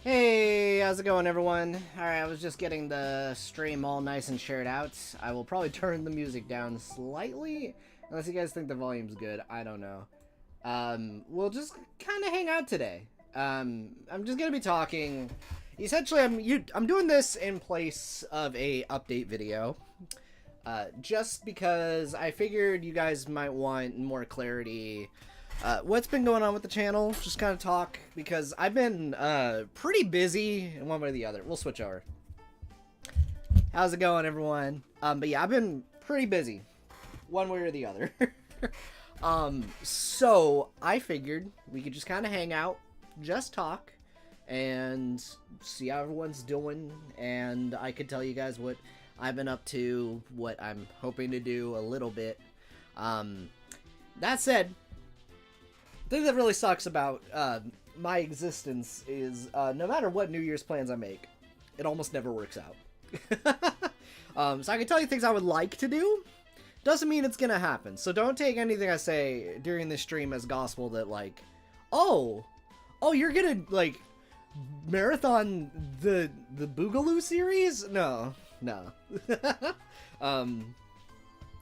Hey, how's it going, everyone? Alright, I was just getting the stream all nice and shared out. I will probably turn the music down slightly, unless you guys think the volume's good. I don't know. We'll just kind of hang out today. I'm just gonna be talking. Essentially, I'm doing this in place of a update video, just because I figured you guys might want more clarity. What's been going on with the channel? Just kind of talk, because I've been pretty busy in one way or the other. We'll switch over. How's it going, everyone? But yeah, I've been pretty busy, one way or the other. So I figured we could just kind of hang out, just talk, and see how everyone's doing, and I could tell you guys what I've been up to, what I'm hoping to do a little bit. That said, the thing that really sucks about my existence is no matter what New Year's plans I make, it almost never works out. So I can tell you things I would like to do, doesn't mean it's gonna happen. So don't take anything I say during this stream as gospel that, like, oh, you're gonna, like, marathon the Boogaloo series? No.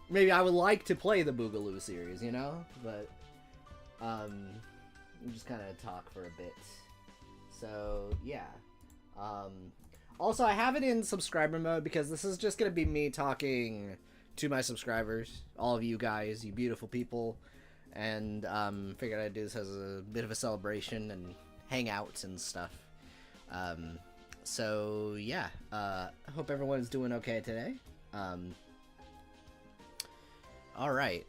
Maybe I would like to play the Boogaloo series, you know? But, just kind of talk for a bit. So, yeah. Also, I have it in subscriber mode because this is just gonna be me talking to my subscribers, all of you guys, you beautiful people, and figured I'd do this as a bit of a celebration and hangouts and stuff. So yeah, I hope everyone's doing okay today. All right.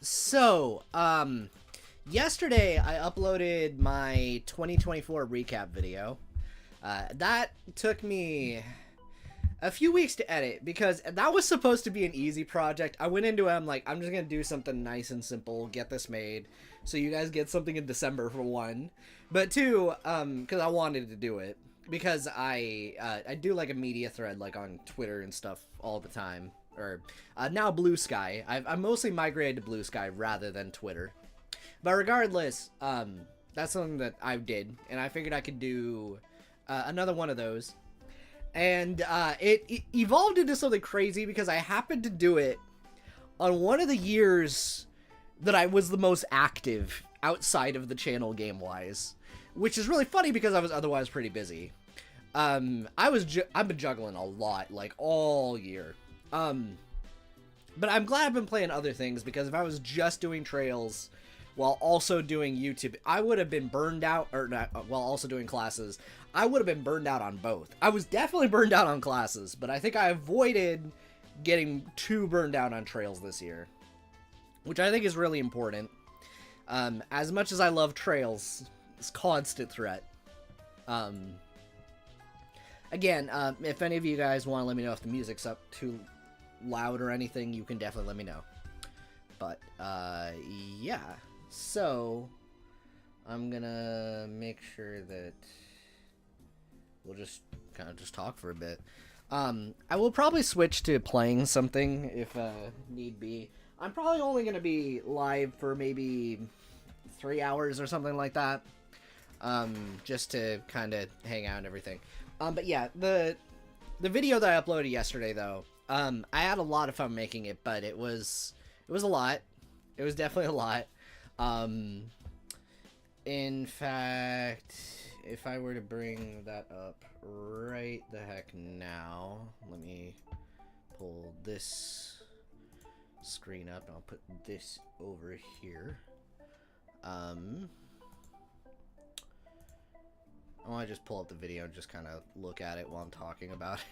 So yesterday I uploaded my 2024 recap video. That took me a few weeks to edit because that was supposed to be an easy project. I went into it, I'm like, I'm just gonna do something nice and simple, get this made, so you guys get something in December, for one. But two, because I wanted to do it, because I do like a media thread, like on Twitter and stuff all the time, or now Blue Sky. I'm mostly migrated to Blue Sky rather than Twitter. But regardless, that's something that I did, and I figured I could do another one of those. And it evolved into something crazy because I happened to do it on one of the years that I was the most active outside of the channel game-wise, which is really funny because I was otherwise pretty busy. I've been juggling a lot, like, all year. But I'm glad I've been playing other things, because if I was just doing Trails while also doing YouTube, I would have been burned out, or not, while also doing classes, I would have been burned out on both. I was definitely burned out on classes, but I think I avoided getting too burned out on Trails this year, which I think is really important. As much as I love Trails, it's a constant threat. Again, if any of you guys want to let me know if the music's up too loud or anything, you can definitely let me know. But, yeah. So, I'm gonna make sure that we'll just kind of just talk for a bit. I will probably switch to playing something if need be. I'm probably only gonna be live for maybe 3 hours or something like that, just to kind of hang out and everything. But yeah, the video that I uploaded yesterday, though, I had a lot of fun making it, but it was a lot. It was definitely a lot. In fact, if I were to bring that up right the heck now, let me pull this screen up and I'll put this over here. I want to just pull up the video and just kind of look at it while I'm talking about it.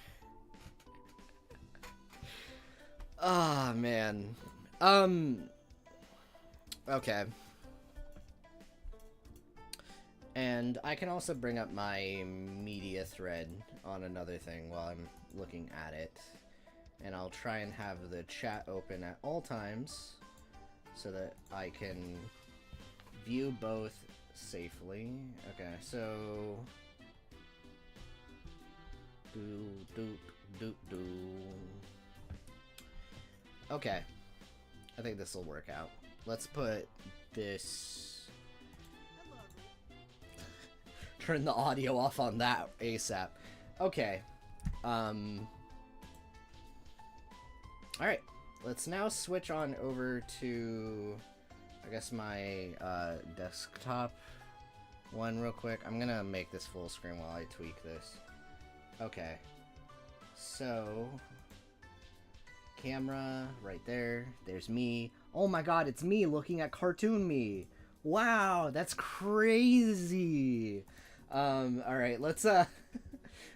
Oh, man. Okay. And I can also bring up my media thread on another thing while I'm looking at it. And I'll try and have the chat open at all times so that I can view both safely. Okay, so... Okay. I think this will work out. Let's put this... turn the audio off on that ASAP. Okay. Alright. Let's now switch on over to, I guess, my desktop one real quick. I'm gonna make this full screen while I tweak this. Okay. So, camera right there. There's me. Oh my god, it's me looking at cartoon me. Wow, that's crazy. Alright, let's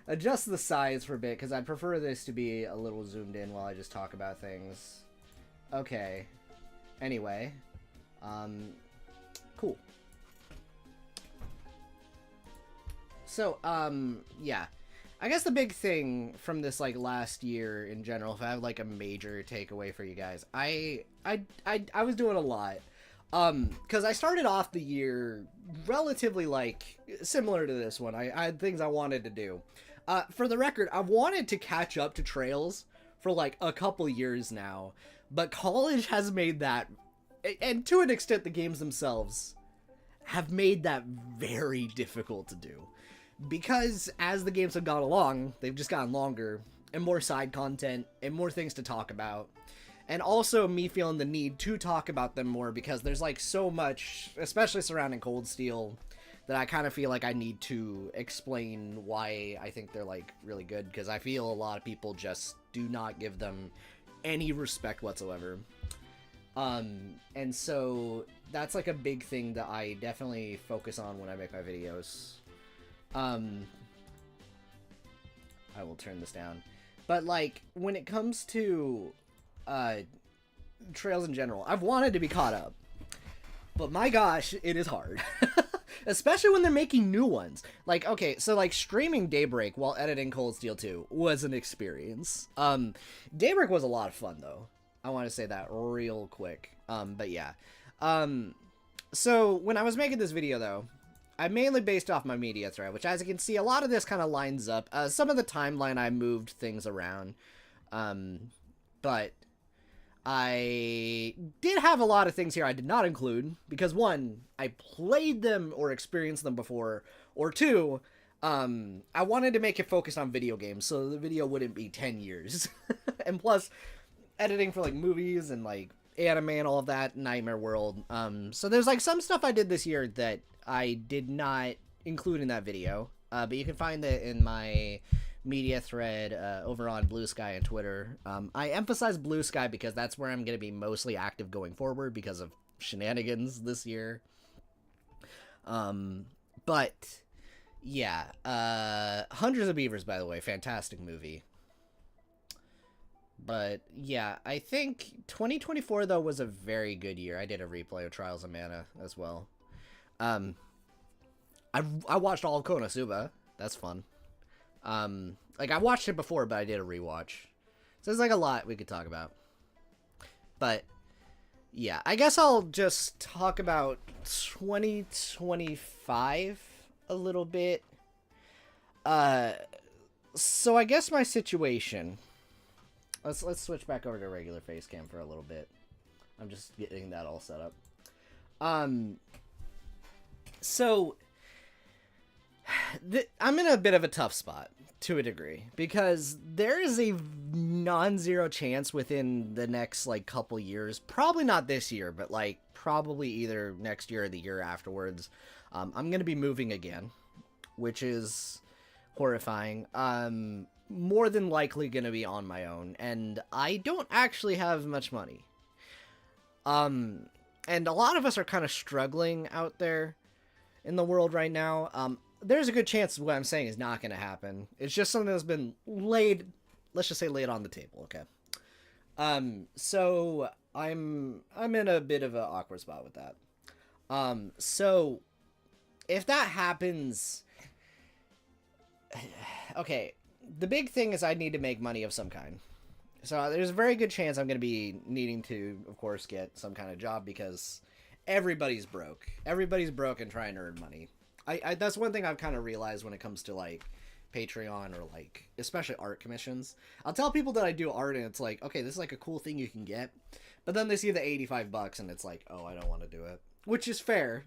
adjust the size for a bit, because I prefer this to be a little zoomed in while I just talk about things. Okay. Anyway. Cool. So, yeah. I guess the big thing from this, like, last year in general, if I have, like, a major takeaway for you guys, I was doing a lot. Because I started off the year relatively, like, similar to this one. I had things I wanted to do. For the record, I've wanted to catch up to Trails for, like, a couple years now. But college has made that, and to an extent the games themselves, have made that very difficult to do. Because as the games have gone along, they've just gotten longer, and more side content, and more things to talk about. And also me feeling the need to talk about them more, because there's like so much, especially surrounding Cold Steel, that I kind of feel like I need to explain why I think they're like really good, because I feel a lot of people just do not give them any respect whatsoever. And so that's like a big thing that I definitely focus on when I make my videos. I will turn this down. But like when it comes to Trails in general, I've wanted to be caught up. But my gosh, it is hard. Especially when they're making new ones. Like, okay, so like streaming Daybreak while editing Cold Steel 2 was an experience. Daybreak was a lot of fun though. I want to say that real quick. But yeah. So when I was making this video though, I mainly based off my media thread, which as you can see, a lot of this kind of lines up. Some of the timeline I moved things around. But I did have a lot of things here I did not include, because one, I played them or experienced them before, or two, I wanted to make it focused on video games, so the video wouldn't be 10 years. And plus, editing for like movies and like anime and all of that, Nightmare World. So there's like some stuff I did this year that I did not include in that video, but you can find it in my media thread over on Blue Sky and Twitter. I emphasize Blue Sky because that's where I'm going to be mostly active going forward because of shenanigans this year. But yeah, Hundreds of Beavers, by the way, fantastic movie. But yeah, I think 2024 though was a very good year. I did a replay of Trials of Mana as well. I watched all of Konosuba. That's fun. Like I watched it before, but I did a rewatch. So there's like a lot we could talk about. But yeah, I guess I'll just talk about 2025 a little bit. So I guess my situation. Let's switch back over to regular face cam for a little bit. I'm just getting that all set up. So I'm in a bit of a tough spot to a degree because there is a non-zero chance within the next like couple years, probably not this year, but like probably either next year or the year afterwards, I'm going to be moving again, which is horrifying. More than likely going to be on my own, and I don't actually have much money. And a lot of us are kind of struggling out there in the world right now. There's a good chance what I'm saying is not going to happen. It's just something that's been laid, let's just say laid on the table, okay? So I'm in a bit of an awkward spot with that. So if that happens, okay, the big thing is I need to make money of some kind. So there's a very good chance I'm going to be needing to, of course, get some kind of job because everybody's broke. Everybody's broke and trying to earn money. I that's one thing I've kind of realized when it comes to like Patreon or like especially art commissions. I'll tell people that I do art and it's like, okay, this is like a cool thing you can get. But then they see the $85 and it's like, oh, I don't want to do it. Which is fair.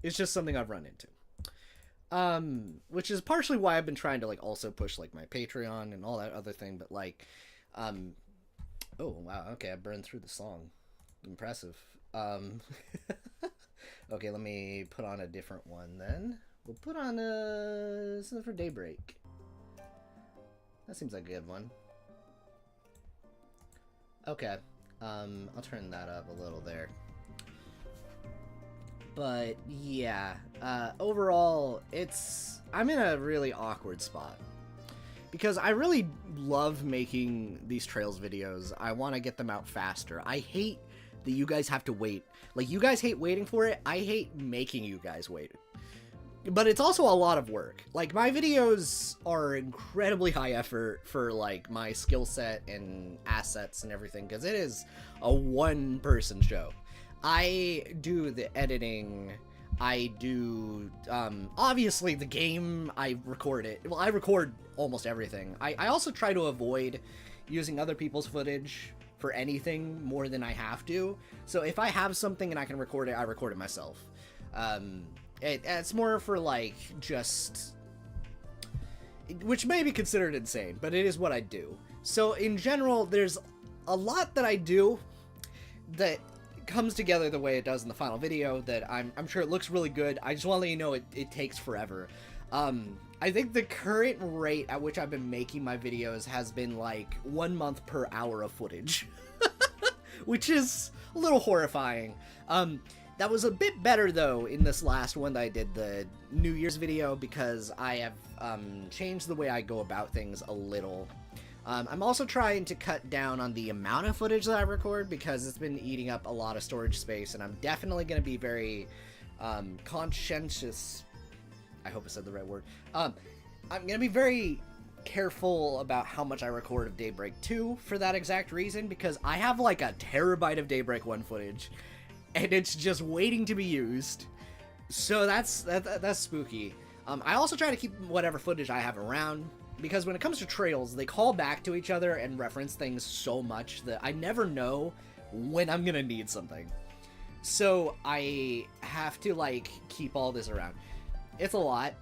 It's just something I've run into. Which is partially why I've been trying to like also push like my Patreon and all that other thing, but like, um, oh wow, okay, I burned through the song. Impressive. Um, okay, let me put on a different one then. We'll put on something for Daybreak. That seems like a good one. Okay, I'll turn that up a little there. But yeah, overall, I'm in a really awkward spot. Because I really love making these Trails videos. I want to get them out faster. I hate that you guys have to wait. Like, you guys hate waiting for it. I hate making you guys wait. But it's also a lot of work. Like, my videos are incredibly high effort for, like, my skill set and assets and everything. Because it is a one-person show. I do the editing, I do, obviously the game, I record it. Well, I record almost everything. I also try to avoid using other people's footage for anything more than I have to. So if I have something and I can record it, I record it myself. It's more for, like, just... which may be considered insane, but it is what I do. So in general, there's a lot that I do that comes together the way it does in the final video that I'm sure it looks really good. I just want to let you know it takes forever. I think the current rate at which I've been making my videos has been like 1 month per hour of footage, which is a little horrifying. That was a bit better though in this last one that I did, the New Year's video, because I have changed the way I go about things a little. I'm also trying to cut down on the amount of footage that I record because it's been eating up a lot of storage space, and I'm definitely going to be very conscientious. I hope I said the right word. I'm going to be very careful about how much I record of Daybreak 2 for that exact reason, because I have like a terabyte of Daybreak 1 footage, and it's just waiting to be used. So that's spooky. I also try to keep whatever footage I have around, because when it comes to Trails, they call back to each other and reference things so much that I never know when I'm gonna need something. So I have to, like, keep all this around. It's a lot.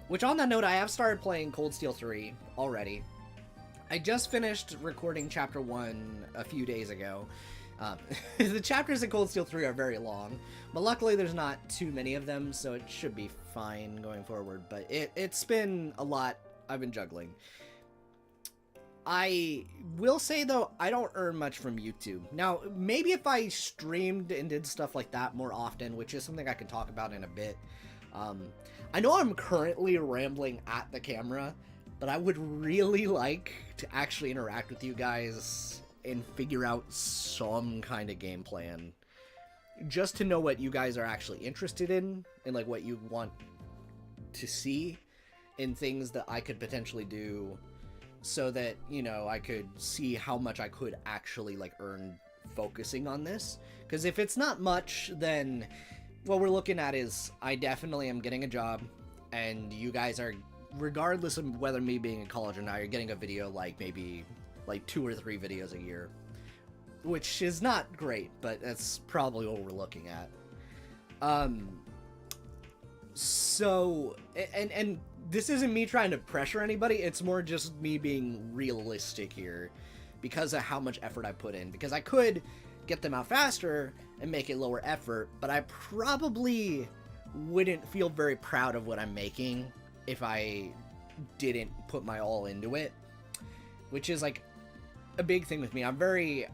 Which, on that note, I have started playing Cold Steel 3 already. I just finished recording Chapter 1 a few days ago. The chapters in Cold Steel 3 are very long, but luckily there's not too many of them, so it should be fine going forward. But it's been a lot I've been juggling. I will say, though, I don't earn much from YouTube. Now, maybe if I streamed and did stuff like that more often, which is something I can talk about in a bit. I know I'm currently rambling at the camera, but I would really like to actually interact with you guys and figure out some kind of game plan, just to know what you guys are actually interested in and like what you want to see in things that I could potentially do, so that, you know, I could see how much I could actually like earn focusing on this. Because if it's not much, then what we're looking at is I definitely am getting a job, and you guys are, regardless of whether me being in college or not, you're getting a video like maybe like 2 or 3 videos a year, which is not great, but that's probably what we're looking at. So, and this isn't me trying to pressure anybody, it's more just me being realistic here because of how much effort I put in, because I could get them out faster and make it lower effort, but I probably wouldn't feel very proud of what I'm making if I didn't put my all into it, which is like a big thing with me. I'm very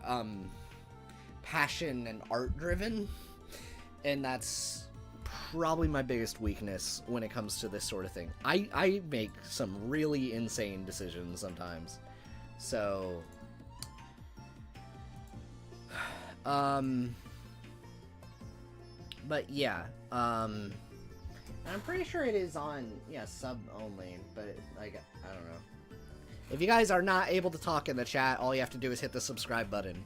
passion and art driven, and that's probably my biggest weakness when it comes to this sort of thing. I make some really insane decisions sometimes. So but yeah, I'm pretty sure it is on, yeah, sub only, but like, I don't know. If you guys are not able to talk in the chat, all you have to do is hit the subscribe button.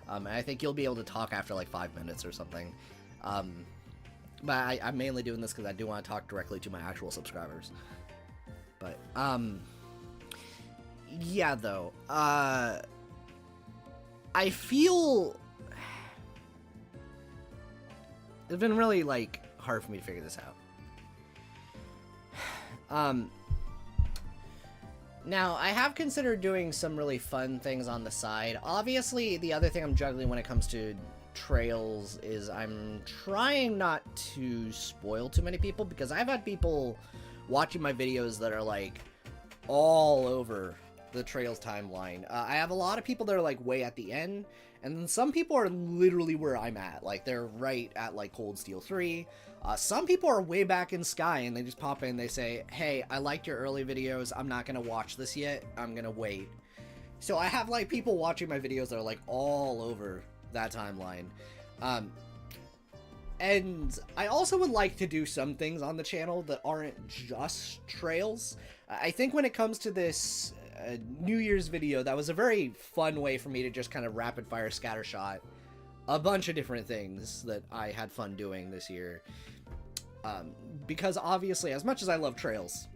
And I think you'll be able to talk after like 5 minutes or something. But I'm mainly doing this because I do want to talk directly to my actual subscribers. But, yeah, though. I feel it's been really, like, hard for me to figure this out. Um, Now, I have considered doing some really fun things on the side. Obviously, the other thing I'm juggling when it comes to trails is I'm trying not to spoil too many people, because I've had people watching my videos that are like all over the trails timeline. I have a lot of people that are like way at the end, and then some people are literally where I'm at. Like they're right at like Cold Steel 3. Some people are way back in Sky, and they just pop in, they say, hey, I liked your early videos, I'm not gonna watch this yet, I'm gonna wait. So I have like people watching my videos that are like all over that timeline. And I also would like to do some things on the channel that aren't just trails. I think when it comes to this New Year's video, that was a very fun way for me to just kind of rapid fire scattershot a bunch of different things that I had fun doing this year. Because obviously, as much as I love trails,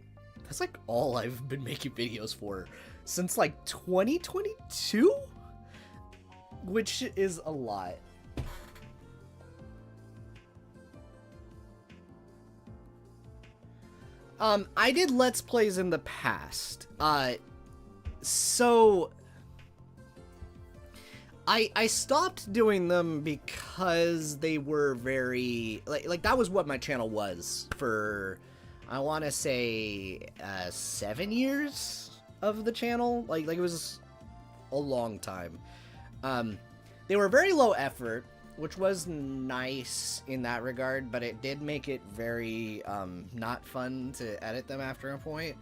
that's like all I've been making videos for since like 2022, which is a lot. I did Let's Plays in the past. So I stopped doing them because they were very like that was what my channel was for, I want to say 7 years of the channel. Like it was a long time. They were very low effort, which was nice in that regard, but it did make it very not fun to edit them after a point.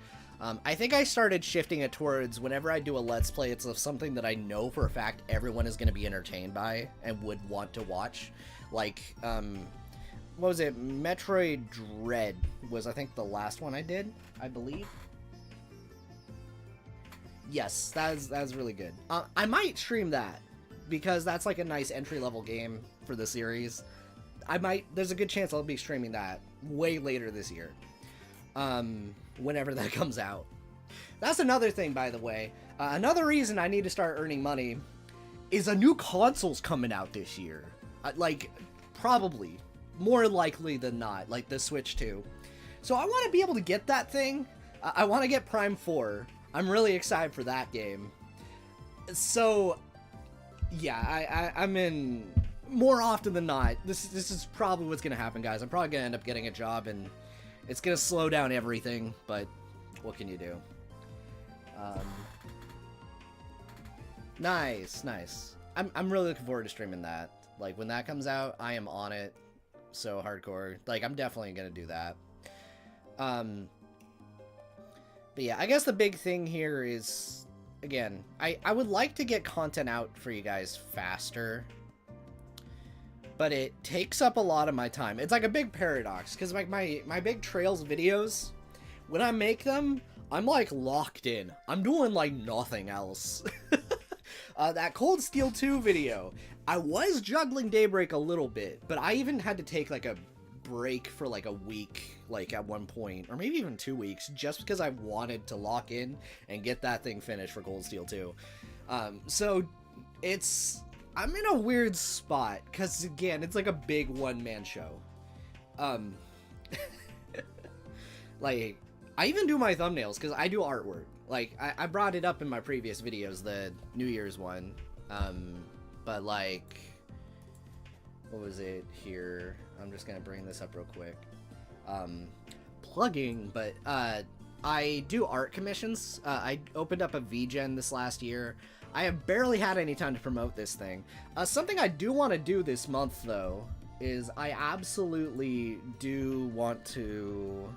I think I started shifting it towards whenever I do a Let's Play, it's of something that I know for a fact everyone is going to be entertained by and would want to watch. Like, what was it? Metroid Dread was, I think, the last one I did, I believe. Yes, that's really good. I might stream that, because that's like a nice entry-level game for the series. There's a good chance I'll be streaming that way later this year. Whenever that comes out. That's another thing, by the way. Another reason I need to start earning money is a new console's coming out this year. Like, probably. More likely than not. Like the Switch 2. So I want to be able to get that thing. I want to get Prime 4. I'm really excited for that game. So, yeah, I'm in... More often than not, this is probably what's going to happen, guys. I'm probably going to end up getting a job, and it's going to slow down everything, but what can you do? Nice. I'm really looking forward to streaming that. Like, when that comes out, I am on it so hardcore. Like, I'm definitely going to do that. But yeah, I guess the big thing here is, again, I would like to get content out for you guys faster, but it takes up a lot of my time. It's like a big paradox, because like my big trails videos, when I make them, I'm like locked in. I'm doing like nothing else. That Cold Steel 2 video, I was juggling Daybreak a little bit, but I even had to take like a break for like a week, like at one point, or maybe even 2 weeks, just because I wanted to lock in and get that thing finished for Cold Steel 2. So I'm in a weird spot, because again, it's like a big one-man show. Like, I even do my thumbnails, because I do artwork. Like, I brought it up in my previous videos, the New Year's one. But like, what was it here? I'm just gonna bring this up real quick. Plugging, but I do art commissions. I opened up a VGen this last year. I have barely had any time to promote this thing. Something I do want to do this month, though, is I absolutely do want to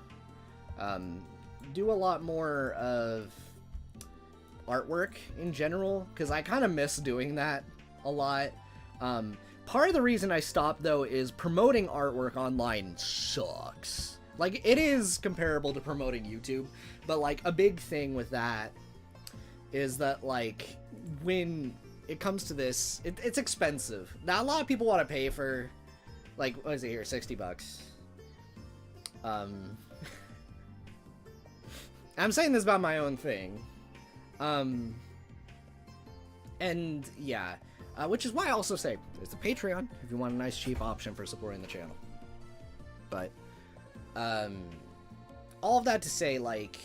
do a lot more of artwork in general, because I kind of miss doing that a lot. Part of the reason I stopped, though, is promoting artwork online sucks. Like, it is comparable to promoting YouTube, but, like, a big thing with that is that, like, when it comes to this, it's expensive. Now, a lot of people want to pay for, like, what is it here, $60. I'm saying this about my own thing. And, yeah. Which is why I also say, there's a Patreon if you want a nice cheap option for supporting the channel. But, all of that to say, like,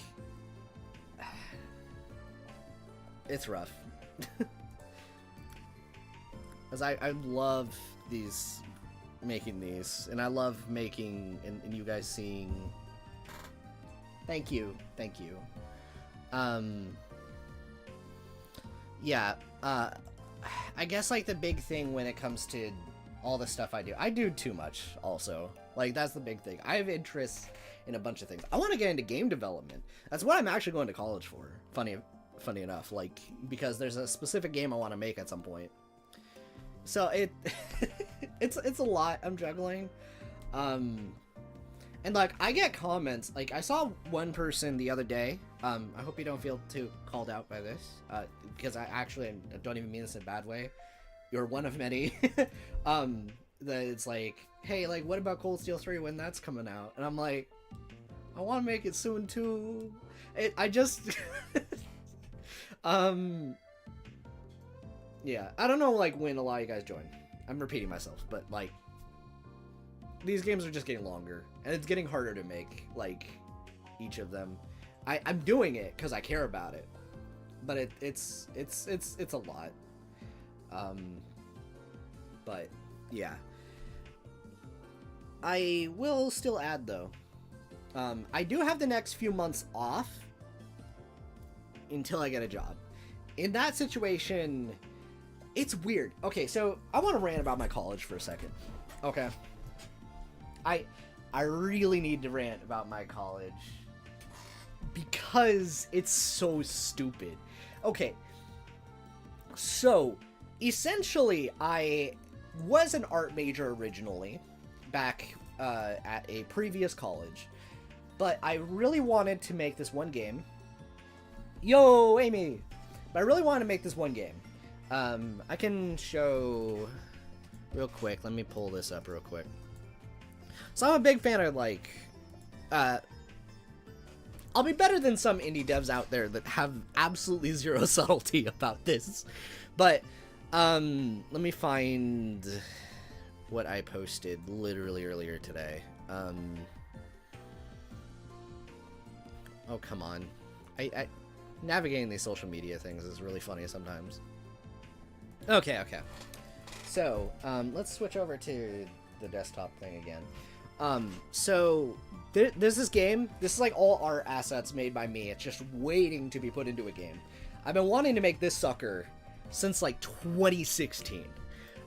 it's rough. Because I love making these, and I love making, and you guys seeing. Thank you. Yeah, I guess, like, the big thing when it comes to all the stuff I do too much, also. Like, that's the big thing. I have interests in a bunch of things. I want to get into game development. That's what I'm actually going to college for. Funny enough, like, because there's a specific game I want to make at some point. So it's a lot I'm juggling. And, like, I get comments. Like, I saw one person the other day. I hope you don't feel too called out by this, because I don't even mean this in a bad way. You're one of many. That it's like, hey, like, what about Cold Steel 3 when that's coming out? And I'm like, I want to make it soon too. I just, yeah, I don't know, like, when a lot of you guys join. I'm repeating myself, but, like, these games are just getting longer, and it's getting harder to make, like, each of them. I'm doing it because I care about it, but it's a lot. But yeah, I will still add though. I do have the next few months off until I get a job. In that situation, it's weird. Okay, so I want to rant about my college for a second. Okay. I really need to rant about my college because it's so stupid. Okay. So, essentially, I was an art major originally back at a previous college, but I really wanted to make this one game. Yo, Amy! But I really wanted to make this one game. I can show real quick. Let me pull this up real quick. So I'm a big fan of, like, I'll be better than some indie devs out there that have absolutely zero subtlety about this. But, let me find what I posted literally earlier today. Oh, come on. Navigating these social media things is really funny sometimes. Okay. So, let's switch over to the desktop thing again. So there's this game. This is like all art assets made by me. It's just waiting to be put into a game. I've been wanting to make this sucker since like 2016.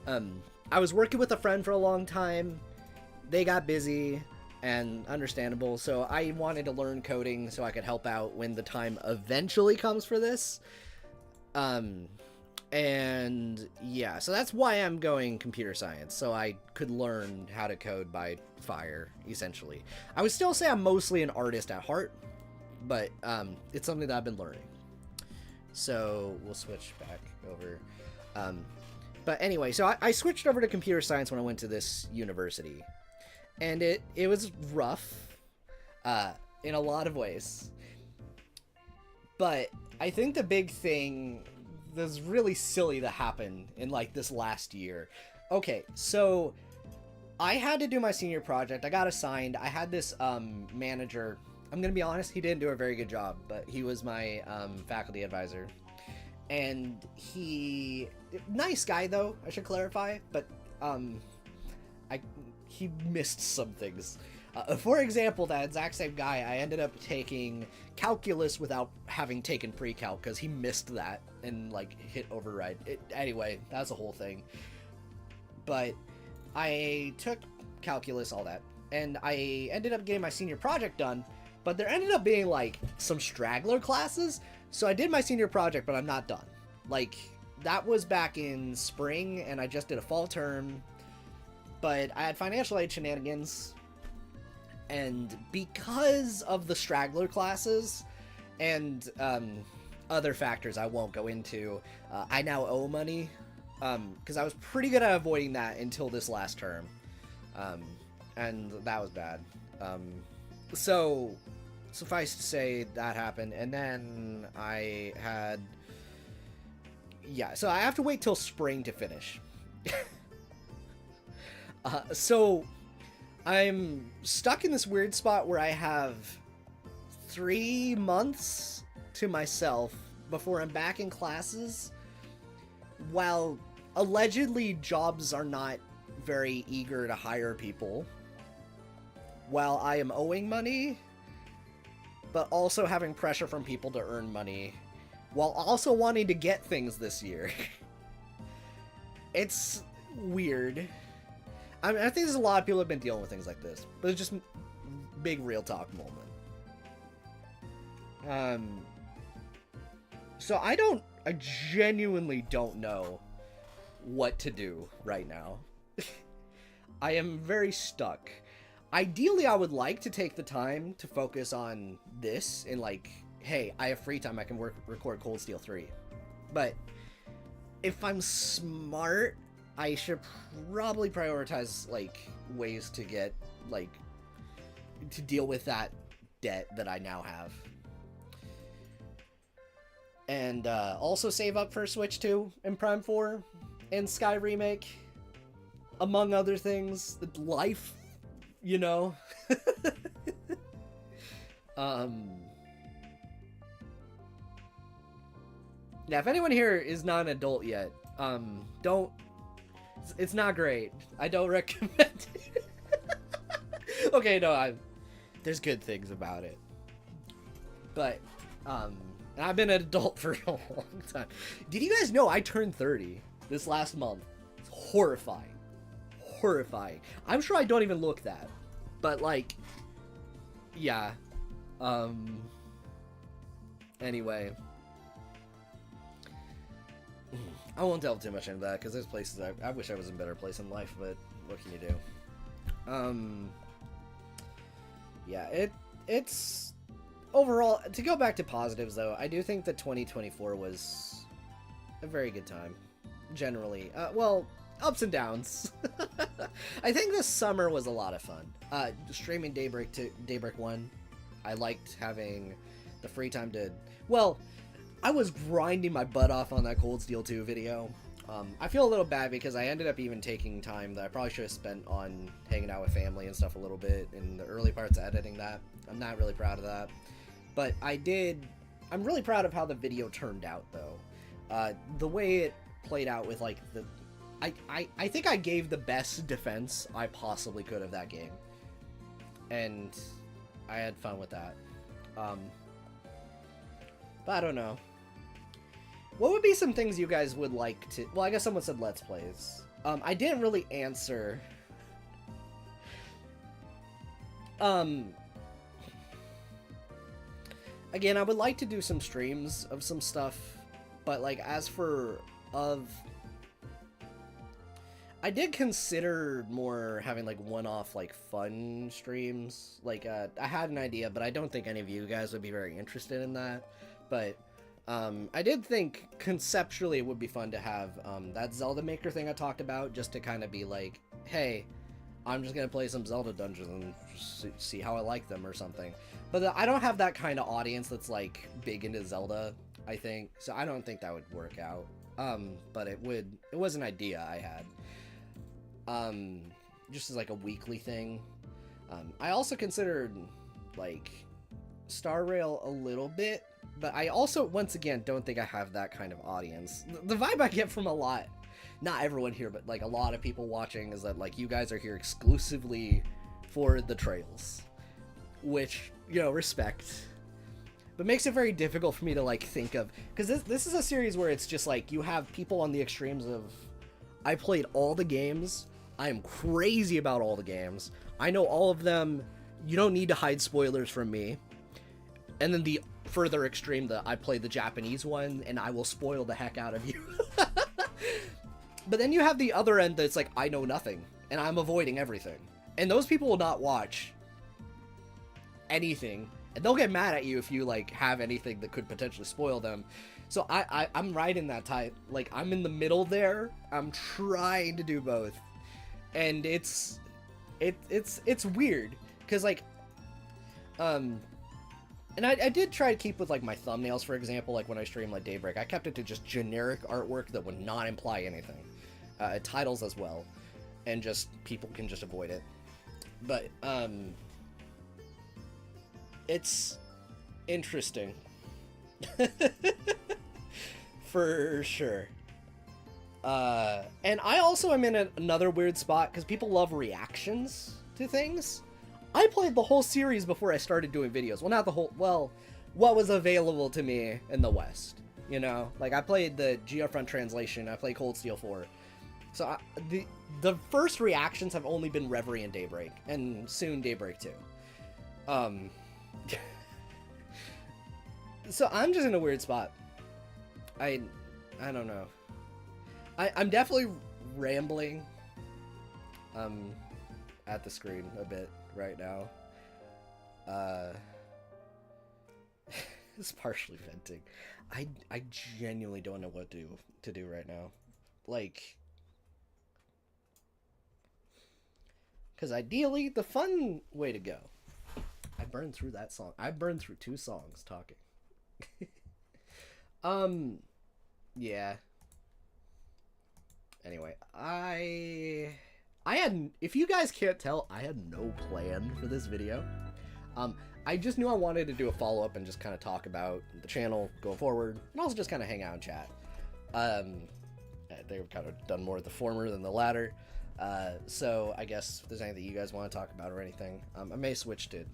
I was working with a friend for a long time. They got busy, and understandable, so I wanted to learn coding so I could help out when the time eventually comes for this. And yeah, so that's why I'm going computer science, so I could learn how to code by fire, essentially. I would still say I'm mostly an artist at heart, but it's something that I've been learning. So we'll switch back over. But anyway, so I switched over to computer science when I went to this university, and it was rough in a lot of ways. But I think the big thing that's really silly that happened in like this last year. Okay, so I had to do my senior project. I got assigned. I had this manager. I'm gonna be honest, he didn't do a very good job, but he was my faculty advisor. And nice guy though, I should clarify, but he missed some things. For example, that exact same guy, I ended up taking calculus without having taken pre-calc because he missed that and like hit override. Anyway, that's a whole thing. But I took calculus, all that, and I ended up getting my senior project done, but there ended up being like some straggler classes, so I did my senior project, but I'm not done. Like, that was back in spring, and I just did a fall term, but I had financial aid shenanigans. And because of the straggler classes and other factors I won't go into, I now owe money, because I was pretty good at avoiding that until this last term, and that was bad. So suffice to say, that happened, and then I had, so I have to wait till spring to finish. So I'm stuck in this weird spot where I have 3 months to myself before I'm back in classes, while allegedly jobs are not very eager to hire people, while I am owing money, but also having pressure from people to earn money, while also wanting to get things this year. It's weird. I mean, I think there's a lot of people who have been dealing with things like this, but it's just big real talk moment. So I genuinely don't know what to do right now. I am very stuck. Ideally, I would like to take the time to focus on this and like, hey, I have free time, I can record Cold Steel 3. But if I'm smart, I should probably prioritize like ways to get like to deal with that debt that I now have. And also save up for Switch 2 and Prime 4 and Sky Remake, among other things. Life, you know. Yeah, if anyone here is not an adult yet, don't. It's not great. I don't recommend it. Okay, no, there's good things about it. But, and I've been an adult for a long time. Did you guys know I turned 30 this last month? It's horrifying. Horrifying. I'm sure I don't even look that. But, like, yeah. Anyway. I won't delve too much into that, because there's places I wish I was in a better place in life, but what can you do? Yeah, it's... Overall, to go back to positives, though, I do think that 2024 was a very good time. Generally. Well, ups and downs. I think this summer was a lot of fun. Streaming Daybreak 1, I liked having the free time to... Well, I was grinding my butt off on that Cold Steel 2 video. I feel a little bad because I ended up even taking time that I probably should have spent on hanging out with family and stuff a little bit in the early parts of editing that. I'm not really proud of that. But I'm really proud of how the video turned out, though. The way it played out with, like, I think I gave the best defense I possibly could of that game. And I had fun with that. But I don't know. What would be some things you guys would like to... Well, I guess someone said Let's Plays. I didn't really answer... Again, I would like to do some streams of some stuff, but, like, as for... I did consider more having, like, one-off, like, fun streams. Like, I had an idea, but I don't think any of you guys would be very interested in that. But, I did think, conceptually, it would be fun to have, that Zelda Maker thing I talked about, just to kind of be like, hey, I'm just gonna play some Zelda dungeons and see how I like them or something. But I don't have that kind of audience that's, like, big into Zelda, I think. So I don't think that would work out. But it was an idea I had. Just as, like, a weekly thing. I also considered, like, Star Rail a little bit. But I also, once again, don't think I have that kind of audience. The vibe I get from a lot, not everyone here, but, like, a lot of people watching is that, like, you guys are here exclusively for the trails. Which, you know, respect. But makes it very difficult for me to, like, think of... Because this is a series where it's just, like, you have people on the extremes of... I played all the games. I am crazy about all the games. I know all of them. You don't need to hide spoilers from me. And then the further extreme, that I played the Japanese one, and I will spoil the heck out of you. But then you have the other end that's like, I know nothing, and I'm avoiding everything. And those people will not watch anything, and they'll get mad at you if you, like, have anything that could potentially spoil them. So I'm right in that type. Like, I'm in the middle there. I'm trying to do both. And it's weird. Because, like, and I did try to keep with, like, my thumbnails, for example, like when I stream, like, Daybreak. I kept it to just generic artwork that would not imply anything. Titles as well. And just, people can just avoid it. But, it's Interesting. For sure. And I also am in another weird spot because people love reactions to things. I played the whole series before I started doing videos. Well, not the whole, well, what was available to me in the West, you know? Like, I played the Geofront translation, I played Cold Steel 4. So the first reactions have only been Reverie and Daybreak, and soon Daybreak 2. So I'm just in a weird spot. I don't know. I'm definitely rambling at the screen a bit right now. It's partially venting. I genuinely don't know what to do right now. Like, because ideally, the fun way to go. I burned through that song. I burned through 2 songs talking. Yeah. Anyway, I had, if you guys can't tell, I had no plan for this video. I just knew I wanted to do a follow-up and just kind of talk about the channel going forward, and also just kind of hang out and chat. They've kind of done more of the former than the latter. So I guess if there's anything you guys want to talk about or anything, I may switch to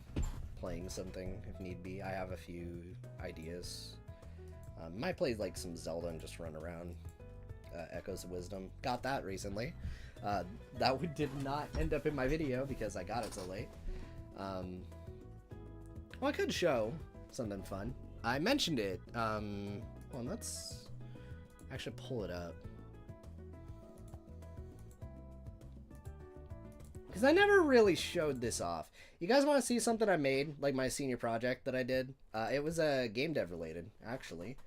playing something if need be. I have a few ideas. Might play like some Zelda and just run around. Echoes of Wisdom. Got that recently. That did not end up in my video because I got it so late. Well, I could show something fun. I mentioned it. Well, let's actually pull it up. Because I never really showed this off. You guys want to see something I made? Like my senior project that I did? It was game dev related, actually.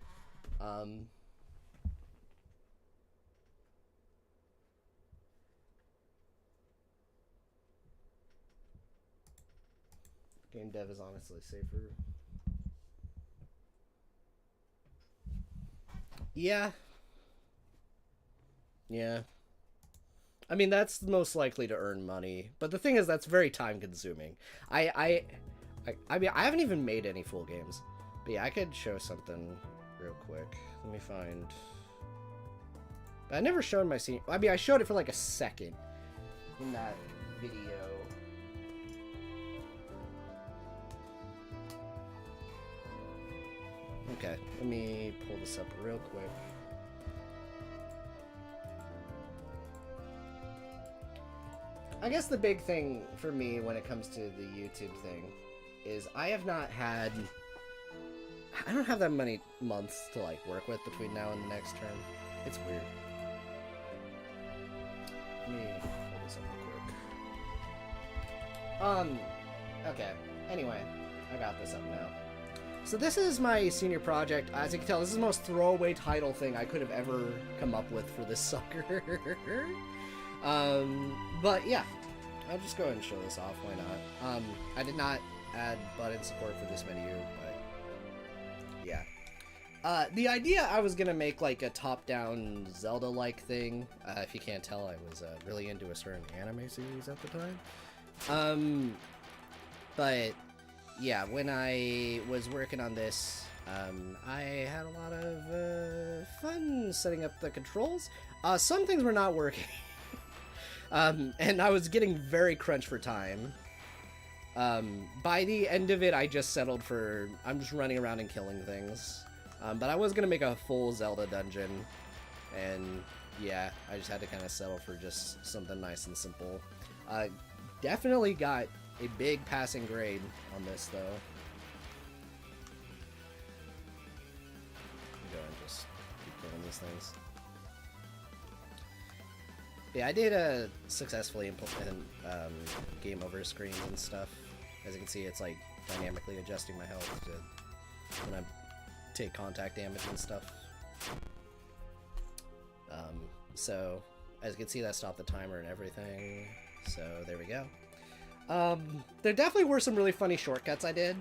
Game dev is honestly safer. Yeah. Yeah. I mean, that's most likely to earn money. But the thing is, that's very time consuming. I mean, I haven't even made any full games. But yeah, I could show something real quick. Let me find... But I never showed my scene. I mean, I showed it for like a second in that video. Okay, let me pull this up real quick. I guess the big thing for me when it comes to the YouTube thing is I don't have that many months to like work with between now and the next term. It's weird. Let me pull this up real quick. Okay. Anyway, I got this up now. So this is my senior project. As you can tell, this is the most throwaway title thing I could have ever come up with for this sucker. But yeah, I'll just go ahead and show this off. Why not? I did not add button support for this menu, but yeah. The idea I was gonna make like a top-down Zelda-like thing. If you can't tell, I was really into a certain anime series at the time. But yeah, when I was working on this, I had a lot of fun setting up the controls. Some things were not working. And I was getting very crunched for time. By the end of it, I just settled for, I'm just running around and killing things. But I was going to make a full Zelda dungeon, and yeah, I just had to kind of settle for just something nice and simple. Definitely got a big passing grade on this, though. Go and just keep killing these things. Yeah, I did successfully implement game over screens and stuff. As you can see, it's like dynamically adjusting my health to when I take contact damage and stuff. So as you can see, that stopped the timer and everything. So there we go. There definitely were some really funny shortcuts I did.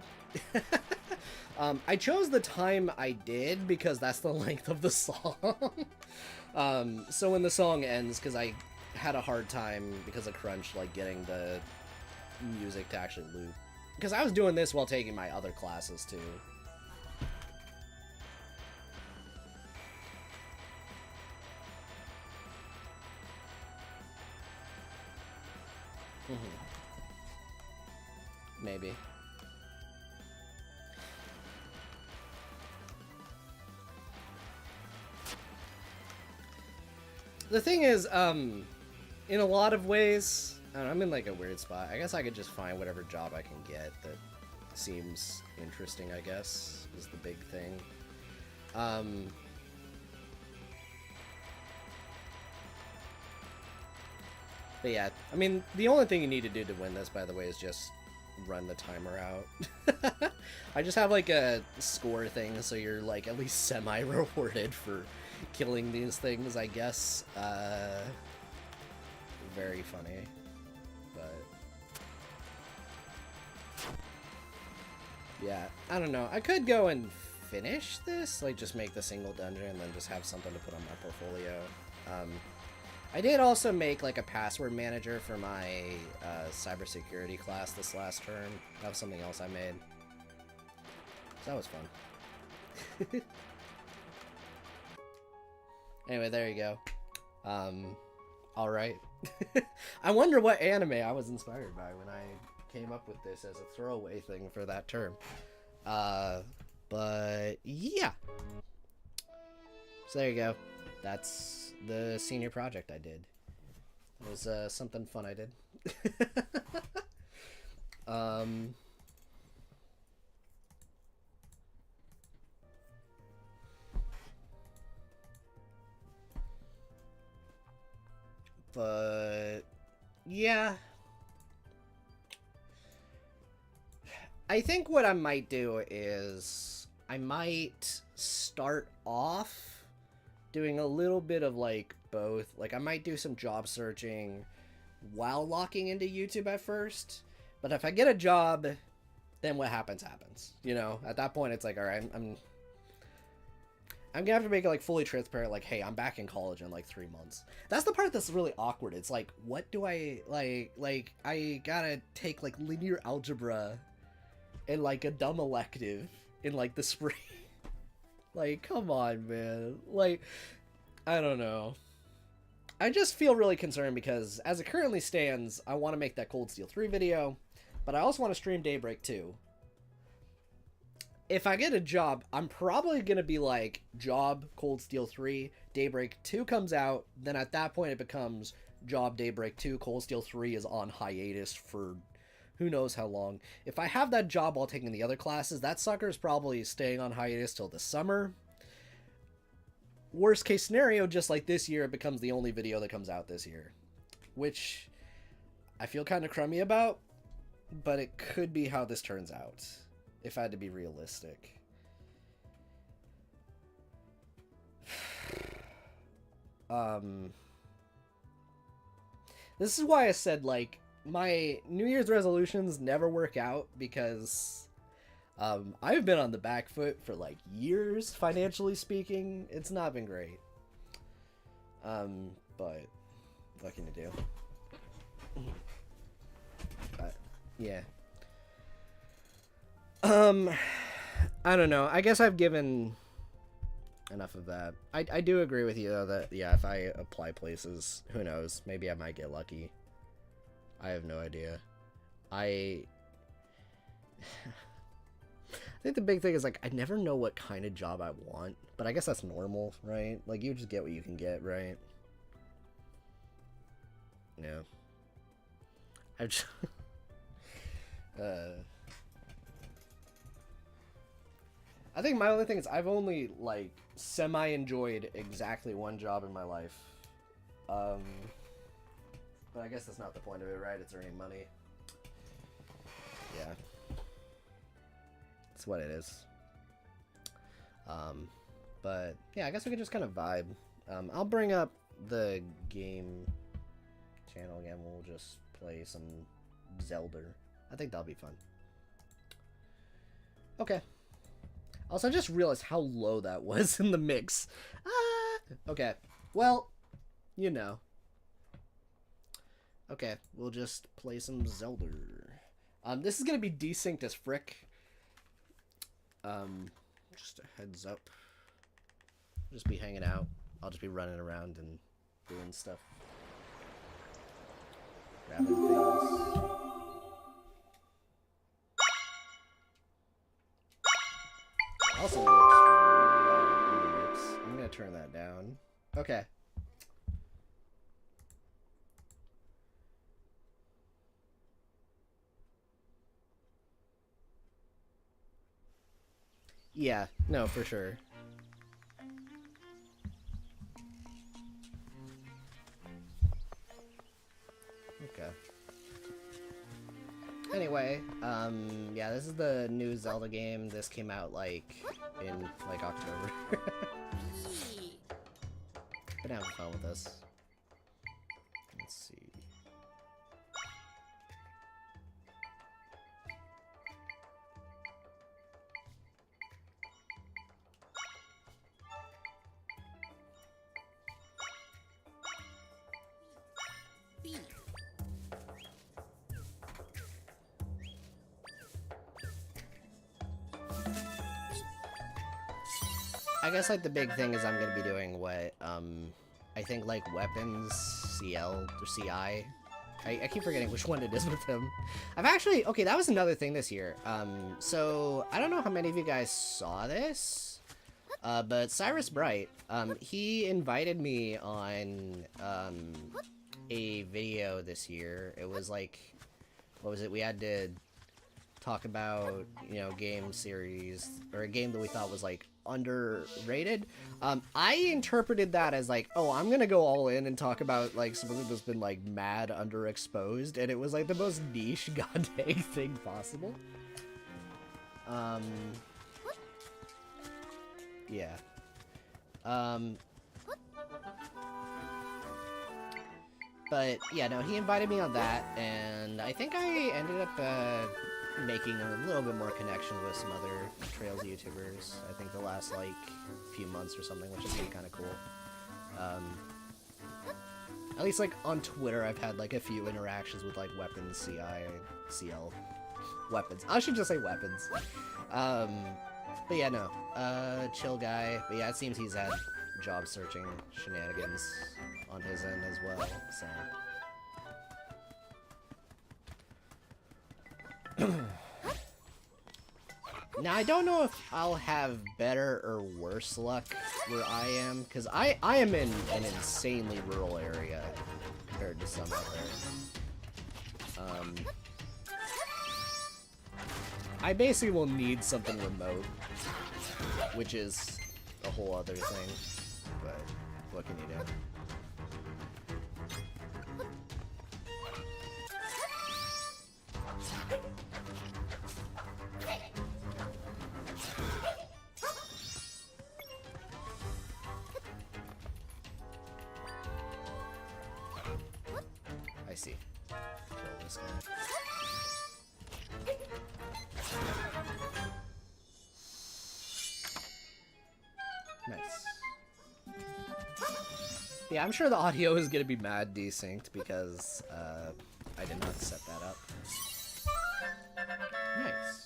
I chose the time I did because that's the length of the song. So when the song ends, because I had a hard time because of crunch, like getting the music to actually loop. Because I was doing this while taking my other classes, too. Maybe. The thing is, in a lot of ways, I don't know, I'm in like a weird spot. I guess I could just find whatever job I can get that seems interesting, I guess, is the big thing. But yeah, I mean, the only thing you need to do to win this, by the way, is just run the timer out. I just have like a score thing, so you're like at least semi-rewarded for killing these things, I guess. Very funny, but yeah, I don't know. I could go and finish this, like just make the single dungeon and then just have something to put on my portfolio. I did also make like a password manager for my cybersecurity class this last term. That was something else I made. So that was fun. Anyway, there you go. Alright. I wonder what anime I was inspired by when I came up with this as a throwaway thing for that term. But yeah. So there you go. That's the senior project I did. It was something fun I did. But yeah, I think what I might do is I might start off doing a little bit of like both. Like I might do some job searching while locking into YouTube at first, but if I get a job, then what happens happens. You know, at that point it's like, all right, I'm gonna have to make it like fully transparent, like, hey, I'm back in college in like 3 months. That's the part that's really awkward. It's like, what do I like I gotta take like linear algebra and like a dumb elective in like the spring. Like, come on, man. Like, I don't know. I just feel really concerned because as it currently stands, I want to make that Cold Steel 3 video, but I also want to stream Daybreak 2. If I get a job, I'm probably going to be like, job, Cold Steel 3, Daybreak 2 comes out, then at that point it becomes job, Daybreak 2, Cold Steel 3 is on hiatus for who knows how long. If I have that job while taking the other classes, that sucker is probably staying on hiatus till the summer. Worst case scenario, just like this year, it becomes the only video that comes out this year. Which I feel kind of crummy about, but it could be how this turns out, if I had to be realistic. This is why I said, like, my New Year's resolutions never work out because I've been on the back foot for like years, financially speaking. It's not been great. But what can you do? But yeah. I don't know. I guess I've given enough of that. I do agree with you though that yeah, if I apply places, who knows? Maybe I might get lucky. I have no idea. I think the big thing is like I never know what kind of job I want, but I guess that's normal, right? Like you just get what you can get, right? Yeah. I just I think my only thing is I've only like semi-enjoyed exactly one job in my life. But I guess that's not the point of it, right? It's earning money. Yeah. That's what it is. But yeah, I guess we can just kind of vibe. I'll bring up the game channel again. We'll just play some Zelda. I think that'll be fun. Okay. Also, I just realized how low that was in the mix. Okay. Well, you know. Okay, we'll just play some Zelda. This is gonna be desynced as frick. Just a heads up. Just be hanging out. I'll just be running around and doing stuff. Grabbing things. Also looks. I'm gonna turn that down. Okay. Yeah, no, for sure. Okay. Anyway, yeah, this is the new Zelda game. This came out, like, in, like, October. Been having fun with this. Let's see. I guess, like, the big thing is I'm gonna be doing what, I think, like, weapons, CL, or CI. I keep forgetting which one it is with him. I've actually, okay, that was another thing this year. So, I don't know how many of you guys saw this, but Cyrus Bright, he invited me on, a video this year. It was, like, what was it? We had to talk about, you know, game series, or a game that we thought was, like, underrated. I interpreted that as like, oh, I'm gonna go all in and talk about like something that's been like mad underexposed, and it was like the most niche goddamn thing possible. Yeah. But yeah, no, he invited me on that, and I think I ended up making a little bit more connection with some other Trails YouTubers. I think the last like few months or something, which has been kind of cool. At least like on Twitter, I've had like a few interactions with like Weapons, CI, CL, Weapons. I should just say Weapons. But yeah, no, chill guy. But yeah, it seems he's had job searching shenanigans on his end as well. So. Now, I don't know if I'll have better or worse luck where I am, because I am in an insanely rural area compared to some out there. I basically will need something remote, which is a whole other thing, but what can you do? I see. Kill this guy. Nice. Yeah, I'm sure the audio is gonna be mad desynced because I did not set that up. Nice.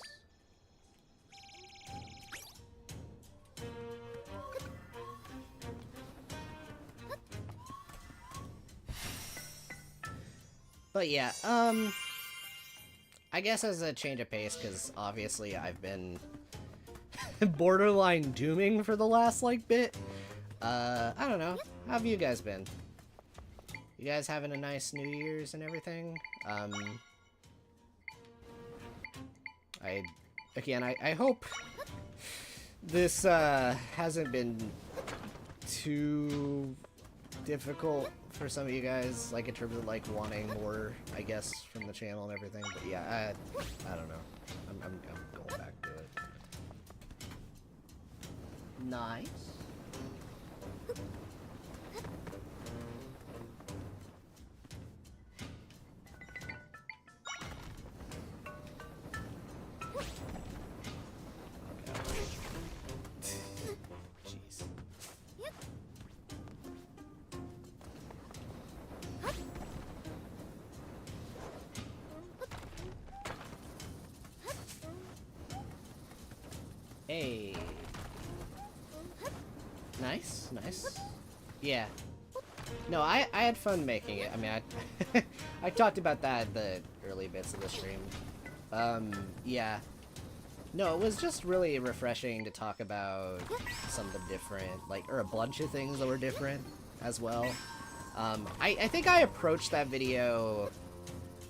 But yeah, I guess as a change of pace, because obviously I've been borderline dooming for the last, like, bit. I don't know. How have you guys been? You guys having a nice New Year's and everything? I hope this, hasn't been too difficult for some of you guys, like in terms of like wanting more, I guess, from the channel and everything. But yeah, I don't know. I'm going back to it. Nice. Hey. Nice, nice. Yeah. No, I had fun making it. I mean, I talked about that in the early bits of the stream. Yeah. No, it was just really refreshing to talk about something different, like, or a bunch of things that were different as well. I think I approached that video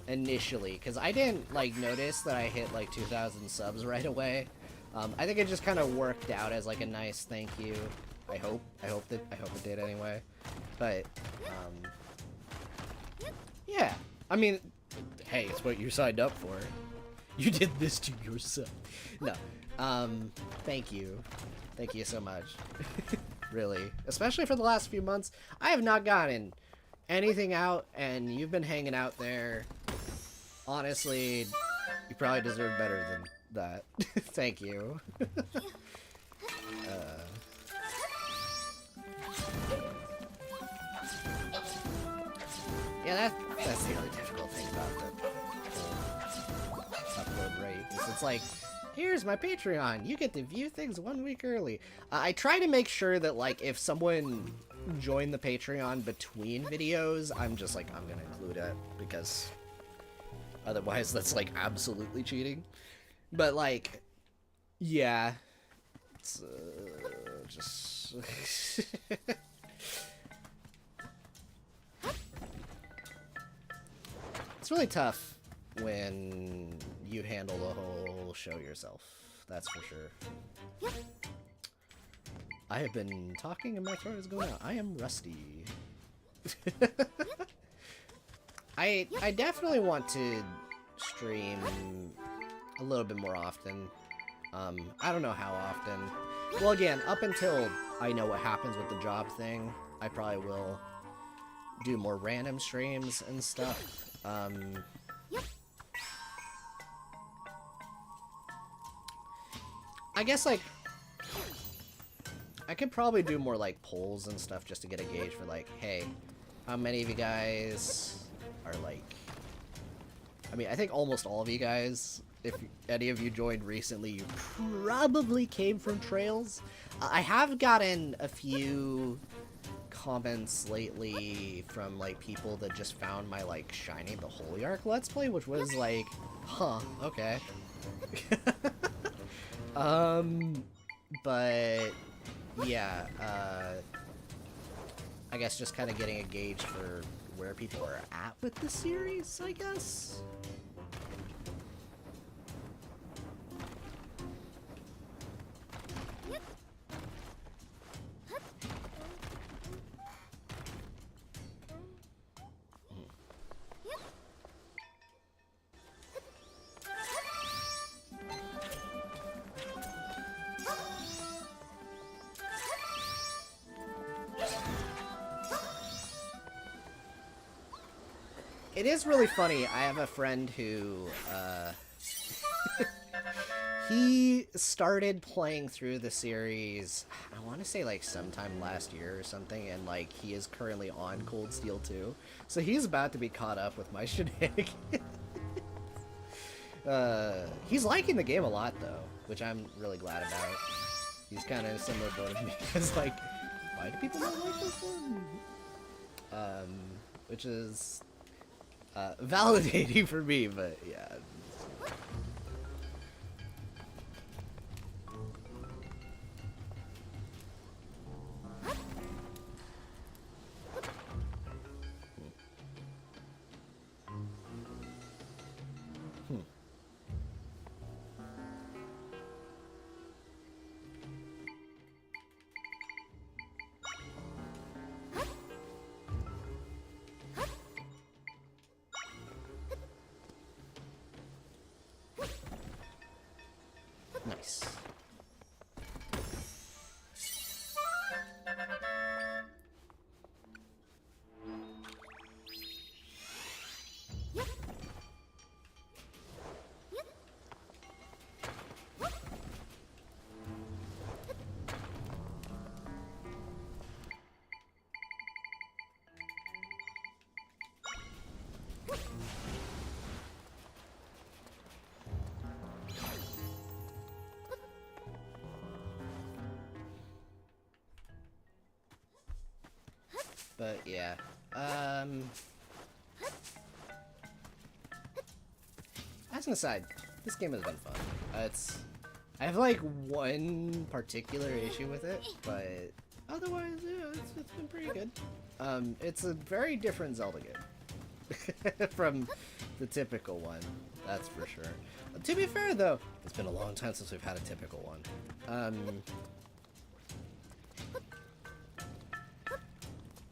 initially, because I didn't, like, notice that I hit, like, 2,000 subs right away. I think it just kind of worked out as, like, a nice thank you. I hope it did anyway. But, yeah. I mean, hey, it's what you signed up for. You did this to yourself. No. Thank you. Thank you so much. Really. Especially for the last few months. I have not gotten anything out, and you've been hanging out there. Honestly, you probably deserve better than that. Thank you. Yeah, that's the only difficult thing about the upload rate. It's like, here's my Patreon. You get to view things 1 week early. I try to make sure that, like, if someone joined the Patreon between videos, I'm just like, I'm gonna include it, because otherwise that's, like, absolutely cheating. But, like, yeah. It's, just... It's really tough when you handle the whole show yourself. That's for sure. I have been talking and my throat is going out. I am rusty. I definitely want to stream a little bit more often. I don't know how often. Well, again, up until I know what happens with the job thing, I probably will do more random streams and stuff. I guess, like, I could probably do more, like, polls and stuff just to get a gauge for, like, hey, how many of you guys are, like... I mean, I think almost all of you guys, if any of you joined recently, you probably came from Trails. I have gotten a few comments lately from, like, people that just found my, like, Shining the Holy Ark Let's Play, which was like, huh, okay. But, yeah, I guess just kind of getting a gauge for where people are at with the series, I guess. It is really funny. I have a friend who, he started playing through the series, I want to say, like, sometime last year or something, and, like, he is currently on Cold Steel 2. So he's about to be caught up with my shenanigans. He's liking the game a lot, though, which I'm really glad about. He's kind of similar boat to me. It's like, why do people not like this one? Which is... validating for me, but yeah. Nice. But yeah. As an aside, this game has been fun. I have like one particular issue with it, but otherwise, yeah, it's been pretty good. It's a very different Zelda game from the typical one, that's for sure. To be fair though, it's been a long time since we've had a typical one.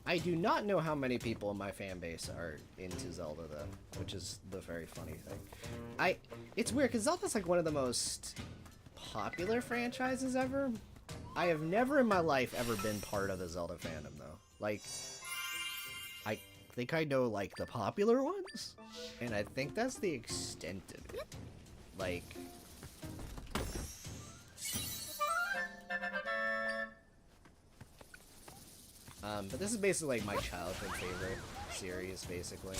I do not know how many people in my fan base are into Zelda though, which is the very funny thing. It's weird because Zelda's like one of the most popular franchises ever. I have never in my life ever been part of the Zelda fandom though. Like, I think I know like the popular ones, and I think that's the extent of it. Like, but this is basically like my childhood favorite series, basically.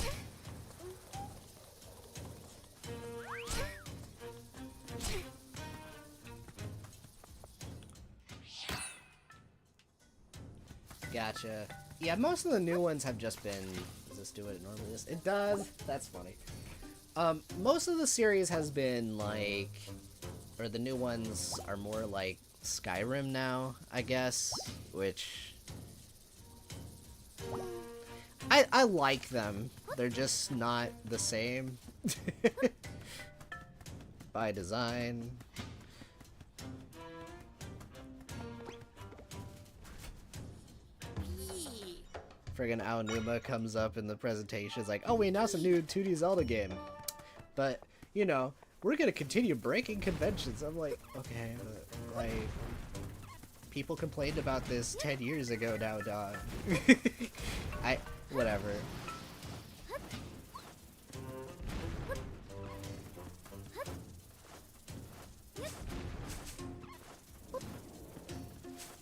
Gotcha. Yeah, most of the new ones have just been... Does this do what it normally does? It does! That's funny. Most of the series has been like... Or the new ones are more like Skyrim now, I guess. Which... I like them. They're just not the same. By design. Friggin' Aonuma comes up in the presentation. It's like, oh, we announced a new 2D Zelda game. But, you know, we're gonna continue breaking conventions. I'm like, okay, but, like, people complained about this 10 years ago now, dog. Whatever.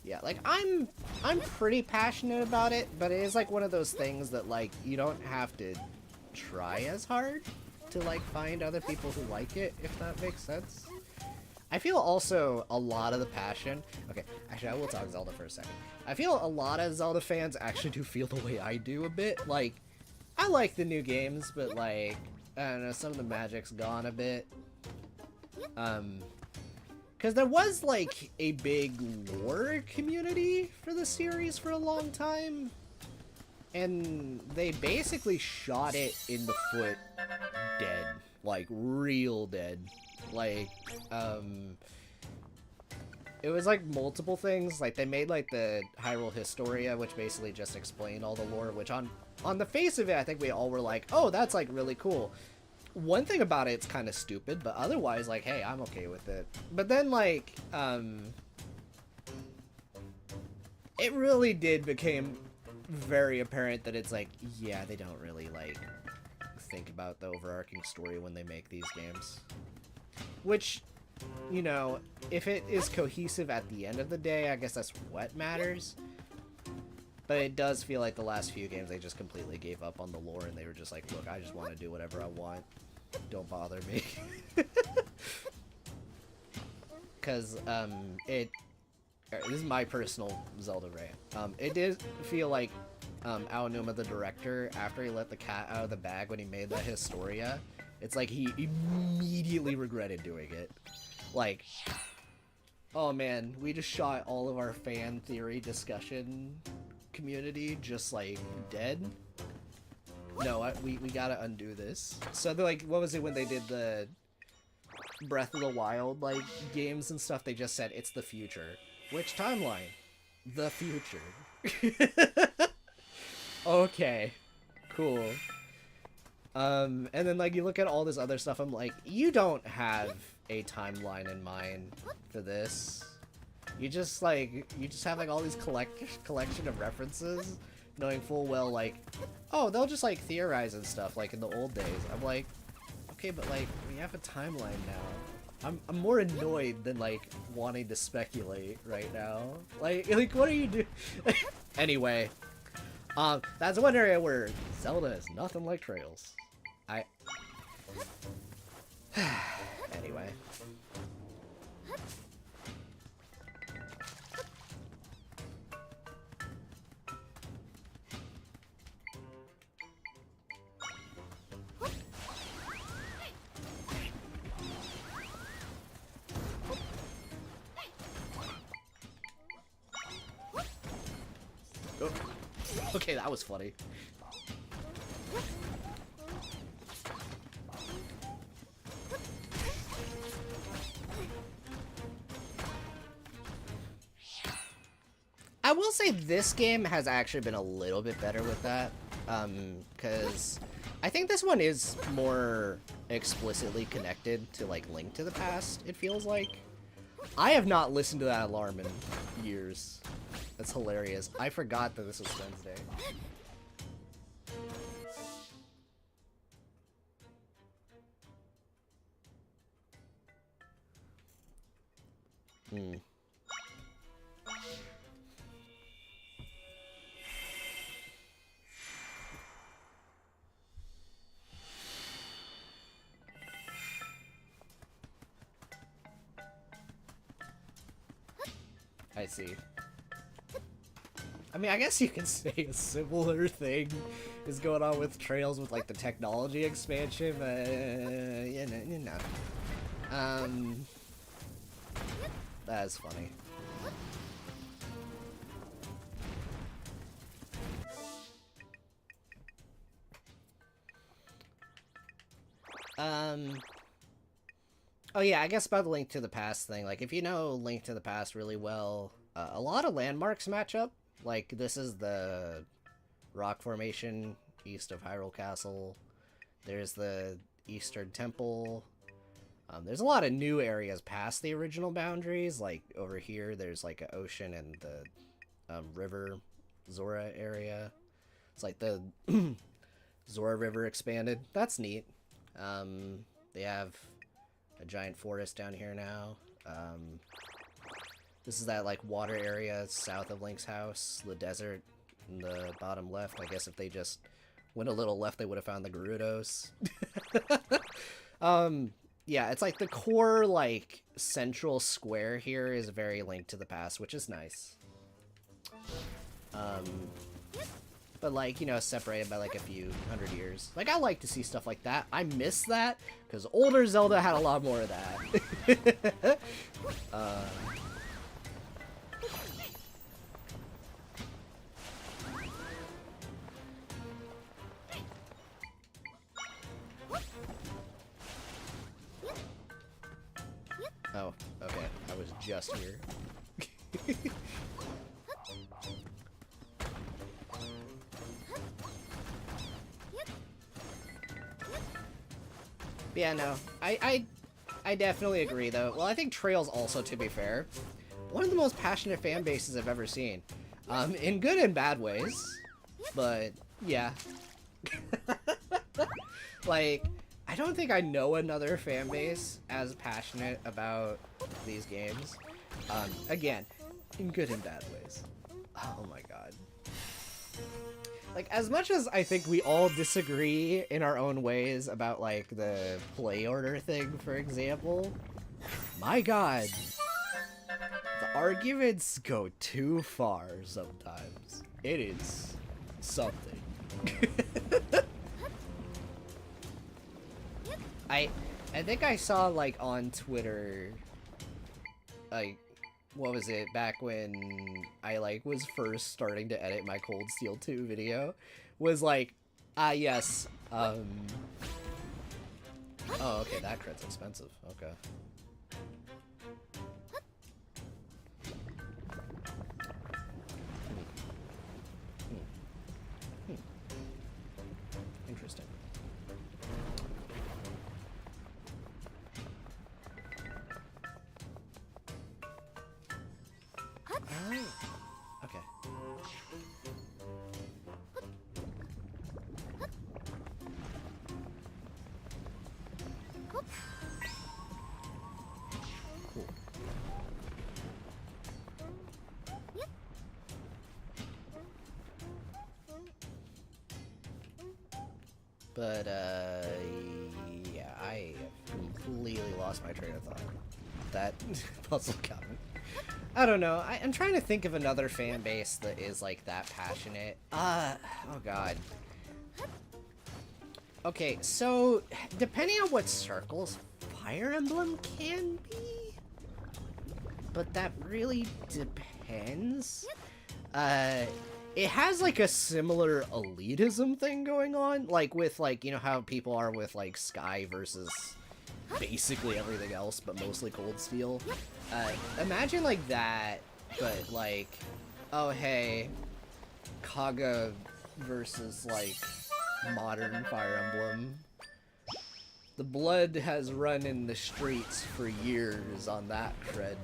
Yeah, like, I'm pretty passionate about it, but it is like one of those things that like you don't have to try as hard to like find other people who like it, if that makes sense. I feel also a lot of the passion... Okay, actually I will talk Zelda for a second. I feel a lot of Zelda fans actually do feel the way I do a bit. Like, I like the new games, but like, I don't know, some of the magic's gone a bit. Because there was, like, a big lore community for the series for a long time. And they basically shot it in the foot dead. Like, real dead. Like, it was, like, multiple things. Like, they made, like, the Hyrule Historia, which basically just explained all the lore, which on the face of it, I think we all were like, oh, that's, like, really cool. One thing about it's kind of stupid, but otherwise, like, hey, I'm okay with it. But then, like, it really did become very apparent that it's like, yeah, they don't really, like, think about the overarching story when they make these games. Which, you know, if it is cohesive at the end of the day, I guess that's what matters. But it does feel like the last few games, they just completely gave up on the lore, and they were just like, look, I just want to do whatever I want. Don't bother me. Because, this is my personal Zelda rant. It did feel like, Aonuma, the director, after he let the cat out of the bag when he made that Historia, it's like he immediately regretted doing it. Like, oh man, we just shot all of our fan theory discussion community just, like, dead. No, we gotta undo this. So, they're like, what was it when they did the Breath of the Wild, like, games and stuff? They just said, it's the future. Which timeline? The future. Okay. Cool. And then, like, you look at all this other stuff, I'm like, you don't have a timeline in mind for this. You just have, like, all these collection of references, knowing full well, like, oh, they'll just, like, theorize and stuff, like, in the old days. I'm like, okay, but, like, we have a timeline now. I'm more annoyed than, like, wanting to speculate right now. Like, what are you doing? Anyway, that's one area where Zelda is nothing like Trails. Anyway. Oh. Okay, that was funny. I will say this game has actually been a little bit better with that, because I think this one is more explicitly connected to, like, Link to the Past, it feels like. I have not listened to that alarm in years. That's hilarious. I forgot that this was Wednesday. Hmm. I see. I mean, I guess you can say a similar thing is going on with Trails with, like, the technology expansion, but, you know. That's funny. Oh yeah, I guess about the Link to the Past thing, like, if you know Link to the Past really well, a lot of landmarks match up. Like, this is the rock formation east of Hyrule Castle. There's the Eastern Temple. There's a lot of new areas past the original boundaries. Like, over here, there's, like, an ocean and the river Zora area. It's like the Zora River expanded. That's neat. They have a giant forest down here now. This is that, like, water area south of Link's house. The desert in the bottom left. I guess if they just went a little left, they would have found the Gerudos. Yeah, it's like the core, like, central square here is very Link to the Past, which is nice. But, like, you know, separated by, like, a few hundred years. Like, I like to see stuff like that. I miss that, because older Zelda had a lot more of that. Oh, okay. I was just here. Yeah, no. I definitely agree, though. Well, I think Trails also, to be fair, one of the most passionate fan bases I've ever seen. In good and bad ways. But, yeah. Like, I don't think I know another fan base as passionate about these games. Again, in good and bad ways. Oh my god. Like, as much as I think we all disagree in our own ways about, like, the play order thing, for example, my god, the arguments go too far sometimes. It is something. I think I saw, like, on Twitter, like, what was it, back when I, like, was first starting to edit my Cold Steel 2 video, was like, yes, oh, okay, that crit's expensive, okay. Interesting. Okay. Cool. But, yeah, I have completely lost my train of thought. That puzzle comment. I don't know. I'm trying to think of another fan base that is, like, that passionate. Oh god. Okay, so, depending on what circles Fire Emblem can be, but that really depends. it has like a similar elitism thing going on, like with like, you know how people are with like Sky versus basically everything else, but mostly Cold Steel. Imagine like that, but like, oh hey, Kaga versus like modern Fire Emblem. The blood has run in the streets for years on that cred.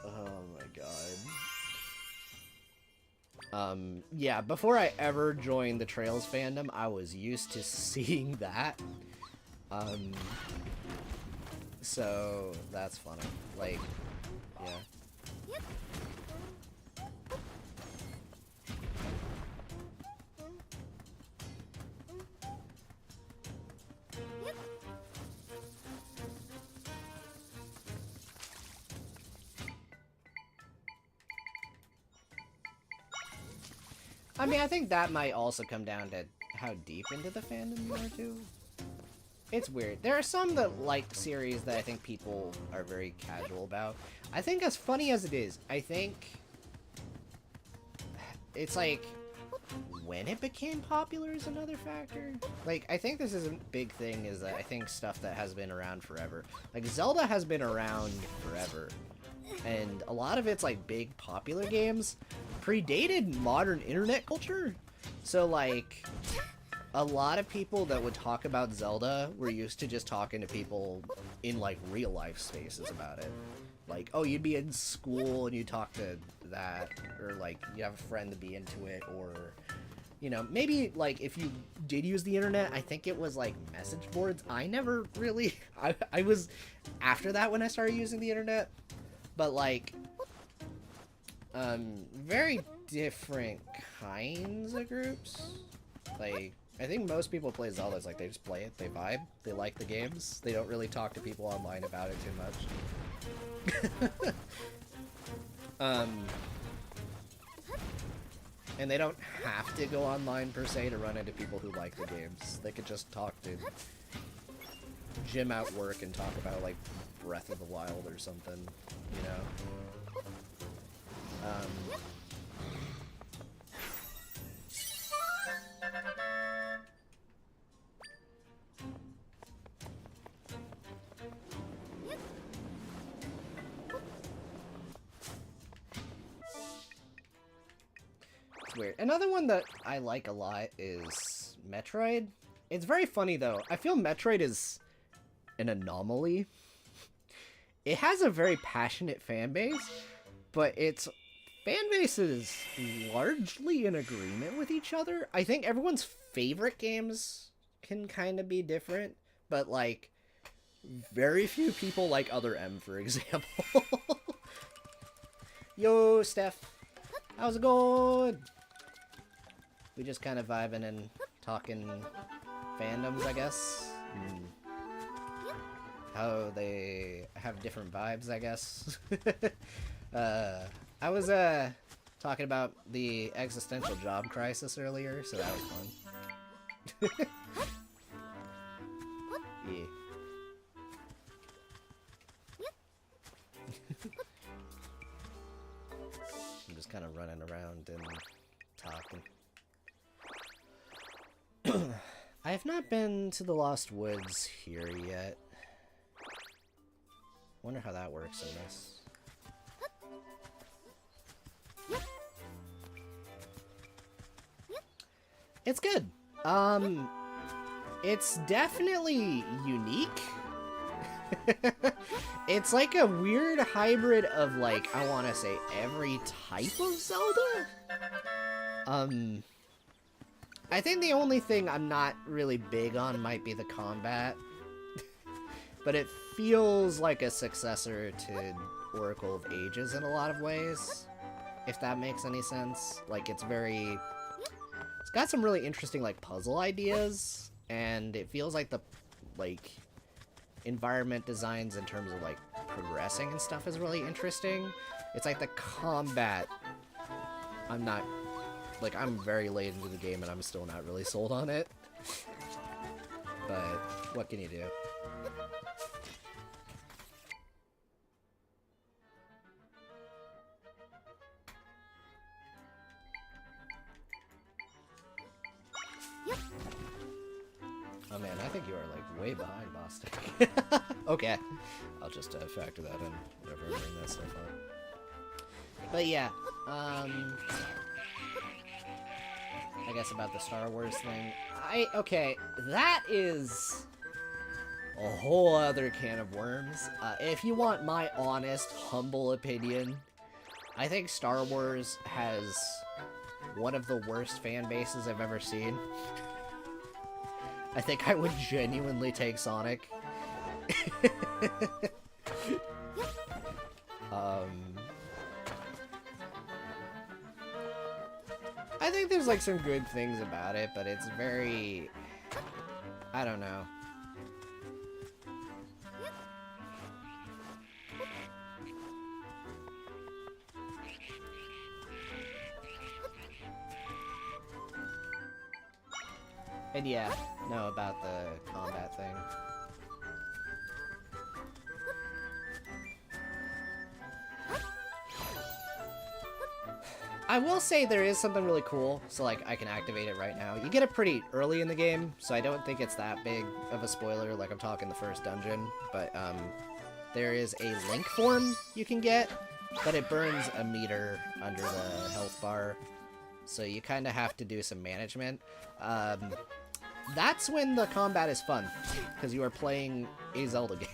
Oh my god. Yeah, before I ever joined the Trails fandom, I was used to seeing that. So that's funny. Like, yeah. I mean, I think that might also come down to how deep into the fandom you are, too. It's weird. There are some that like series that I think people are very casual about. I think as funny as it is, I think it's like when it became popular is another factor. Like, I think this is a big thing is that I think stuff that has been around forever. Like, Zelda has been around forever. And a lot of its, like, big popular games predated modern internet culture. So, like, a lot of people that would talk about Zelda were used to just talking to people in, like, real-life spaces about it. Like, oh, you'd be in school and you talk to that, or, like, you have a friend to be into it, or, you know, maybe, like, if you did use the internet, I think it was, like, message boards. I never really... I was after that when I started using the internet. But, like, very different kinds of groups. Like, I think most people play Zelda, it's like they just play it, they vibe, they like the games, they don't really talk to people online about it too much. And they don't have to go online per se to run into people who like the games. They could just talk to Jim at work and talk about, like, Breath of the Wild or something, you know? It's weird. Another one that I like a lot is Metroid. It's very funny, though. I feel Metroid is an anomaly. It has a very passionate fan base, but its fan base is largely in agreement with each other. I think everyone's favorite games can kind of be different, but, like, very few people like Other M, for example. Yo, Steph. How's it going? We just kind of vibing and talking fandoms, I guess. How they have different vibes, I guess. I was talking about the existential job crisis earlier, so that was fun. Yeah. I'm just kind of running around and talking. I have not been to the Lost Woods here yet. Wonder how that works in this. It's good. It's definitely unique. It's like a weird hybrid of, like, I want to say every type of Zelda. I think the only thing I'm not really big on might be the combat. But it feels like a successor to Oracle of Ages in a lot of ways, if that makes any sense. Like, it's got some really interesting, like, puzzle ideas, and it feels like the, like, environment designs in terms of, like, progressing and stuff is really interesting. It's like the combat, I'm very late into the game and I'm still not really sold on it. But what can you do? way behind Boston. Okay. I'll just factor that in whenever I bring that stuff up. But yeah, I guess about the Star Wars thing. Okay, that is a whole other can of worms. If you want my honest, humble opinion, I think Star Wars has one of the worst fan bases I've ever seen. I think I would genuinely take Sonic. I think there's like some good things about it, but it's very... I don't know. And yeah, no, about the combat thing. I will say there is something really cool, so like I can activate it right now. You get it pretty early in the game, so I don't think it's that big of a spoiler, like I'm talking the first dungeon, but there is a link form you can get, but it burns a meter under the health bar, so you kind of have to do some management. That's when the combat is fun, because you are playing a Zelda game.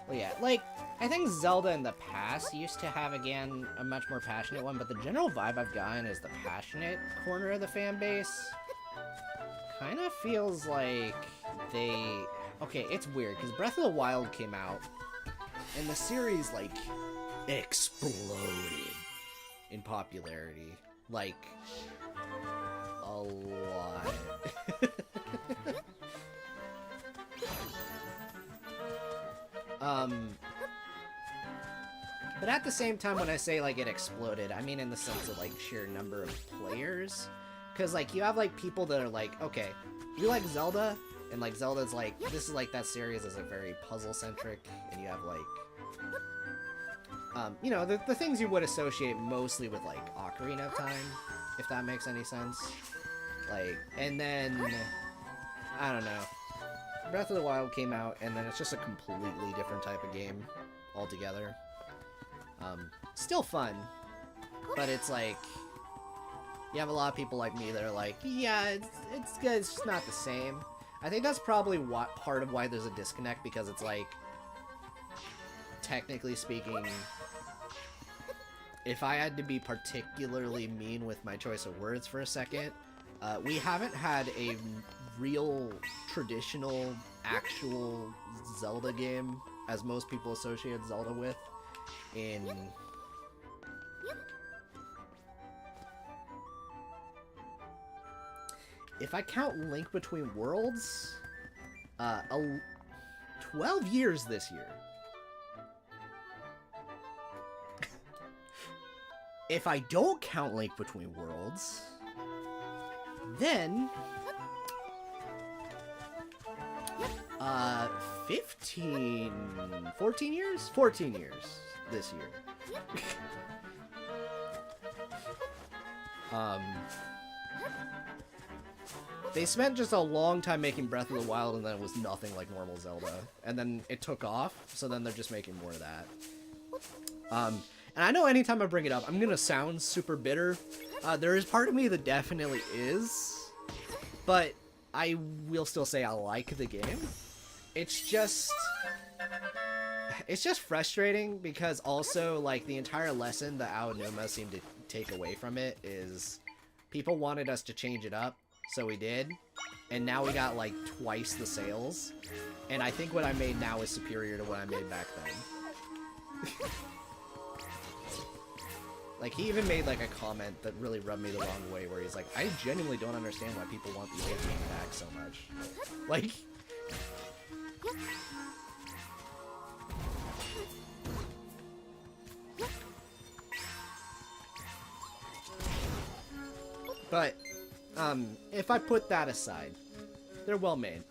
Well, yeah, like, I think Zelda in the past used to have, again, a much more passionate one, but the general vibe I've gotten is the passionate corner of the fan base kind of feels like they... Okay, it's weird, because Breath of the Wild came out, and the series, like, exploded in popularity. Like, a lot. But at the same time, when I say, like, it exploded, I mean in the sense of, like, sheer number of players. Because, like, you have, like, people that are like, okay, you like Zelda, and, like, Zelda's, like, this is, like, that series is, like, very puzzle-centric, and you have, like, you know, the things you would associate mostly with, like, Ocarina of Time, if that makes any sense. Like, and then, I don't know. Breath of the Wild came out, and then it's just a completely different type of game altogether. Still fun, but it's like, you have a lot of people like me that are like, yeah, it's good, it's just not the same. I think that's probably what part of why there's a disconnect, because it's like, technically speaking, if I had to be particularly mean with my choice of words for a second, we haven't had a real, traditional, actual Zelda game, as most people associate Zelda with, in... If I count Link Between Worlds, 12 years this year. If I don't count Link Between Worlds, then 14 years? 14 years this year. They spent just a long time making Breath of the Wild, and then it was nothing like normal Zelda. And then it took off, so then they're just making more of that. And I know anytime I bring it up, I'm gonna sound super bitter. There is part of me that definitely is, but I will still say I like the game. It's just frustrating, because also, like, the entire lesson that Aonuma seemed to take away from it is people wanted us to change it up, so we did, and now we got, like, twice the sales, and I think what I made now is superior to what I made back then. Like, he even made, like, a comment that really rubbed me the wrong way, where he's like, I genuinely don't understand why people want the old game back so much. Like... But, if I put that aside, they're well made.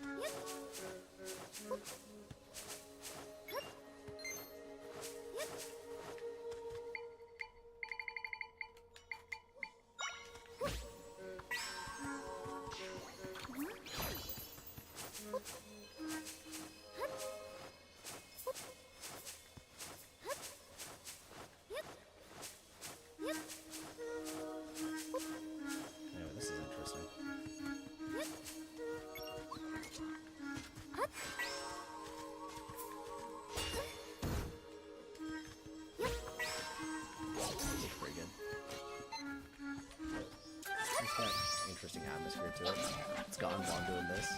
got interesting atmosphere to it. It's gotten on doing this.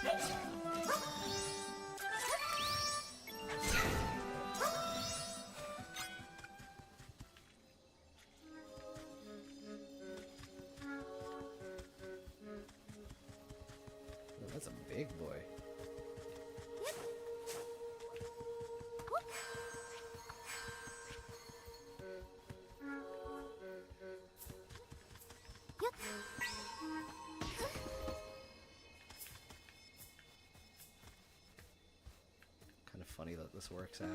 Oh, that's a big boy. Kind of funny that this works out.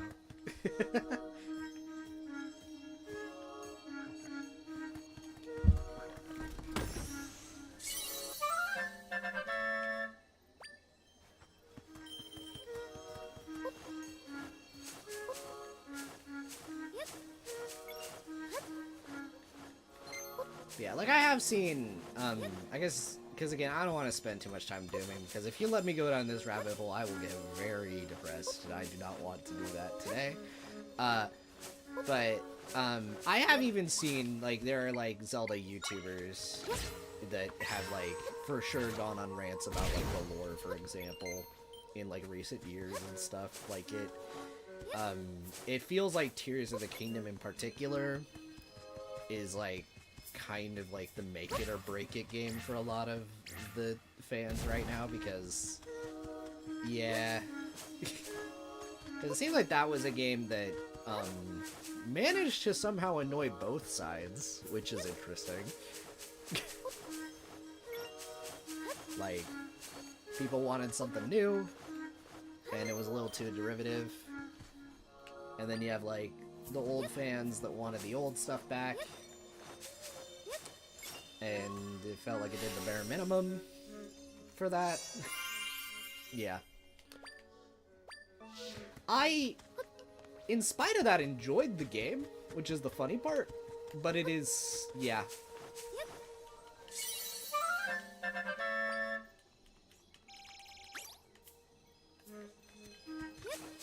Yeah, like I have seen, I guess, because again, I don't want to spend too much time dooming, because if you let me go down this rabbit hole, I will get very depressed, and I do not want to do that today. But I have even seen, like, there are, like, Zelda YouTubers that have, like, for sure gone on rants about, like, the lore, for example, in, like, recent years and stuff. Like, it feels like Tears of the Kingdom in particular is, like, kind of like the make it or break it game for a lot of the fans right now, because yeah, because it seems like that was a game that managed to somehow annoy both sides, which is interesting. Like, people wanted something new and it was a little too derivative, and then you have like the old fans that wanted the old stuff back, and it felt like it did the bare minimum for that. Yeah. I, in spite of that, enjoyed the game, which is the funny part, but it is, yeah.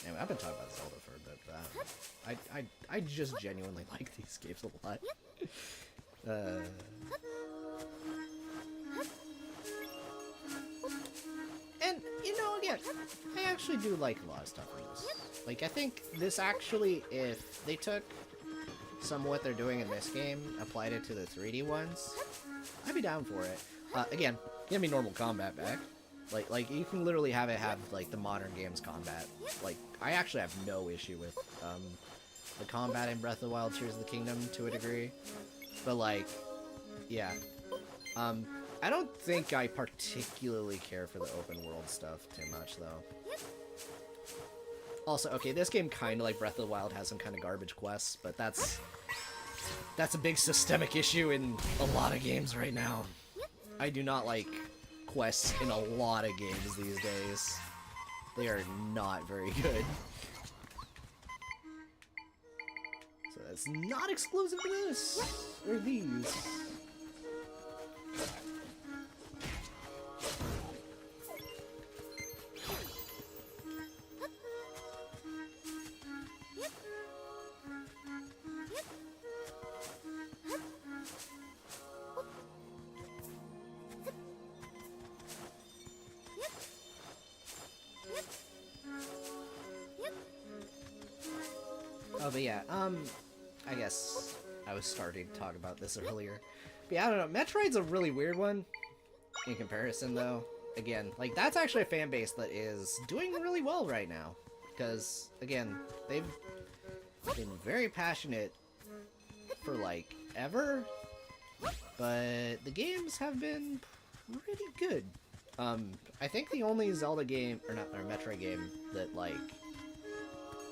Anyway, I've been talking about Zelda for a bit, but I just genuinely like these games a lot. And, you know, again, I actually do like a lot of stuff in this. Like, I think this actually, if they took some of what they're doing in this game, applied it to the 3D ones, I'd be down for it. Again, give me normal combat back. Like you can literally have it have, like, the modern games combat. Like, I actually have no issue with, the combat in Breath of the Wild, Tears of the Kingdom, to a degree. But, like, yeah. I don't think I particularly care for the open world stuff too much, though. Also, okay, this game kind of like Breath of the Wild has some kind of garbage quests, but that's a big systemic issue in a lot of games right now. I do not like quests in a lot of games these days. They are not very good. So that's not exclusive to this, or these. Oh, but yeah, I guess I was starting to talk about this earlier. But yeah, I don't know, Metroid's a really weird one in comparison, though. Again, like, that's actually a fan base that is doing really well right now. Because, again, they've been very passionate for, like, ever. But the games have been pretty good. I think the only Zelda game, or Metroid game that, like,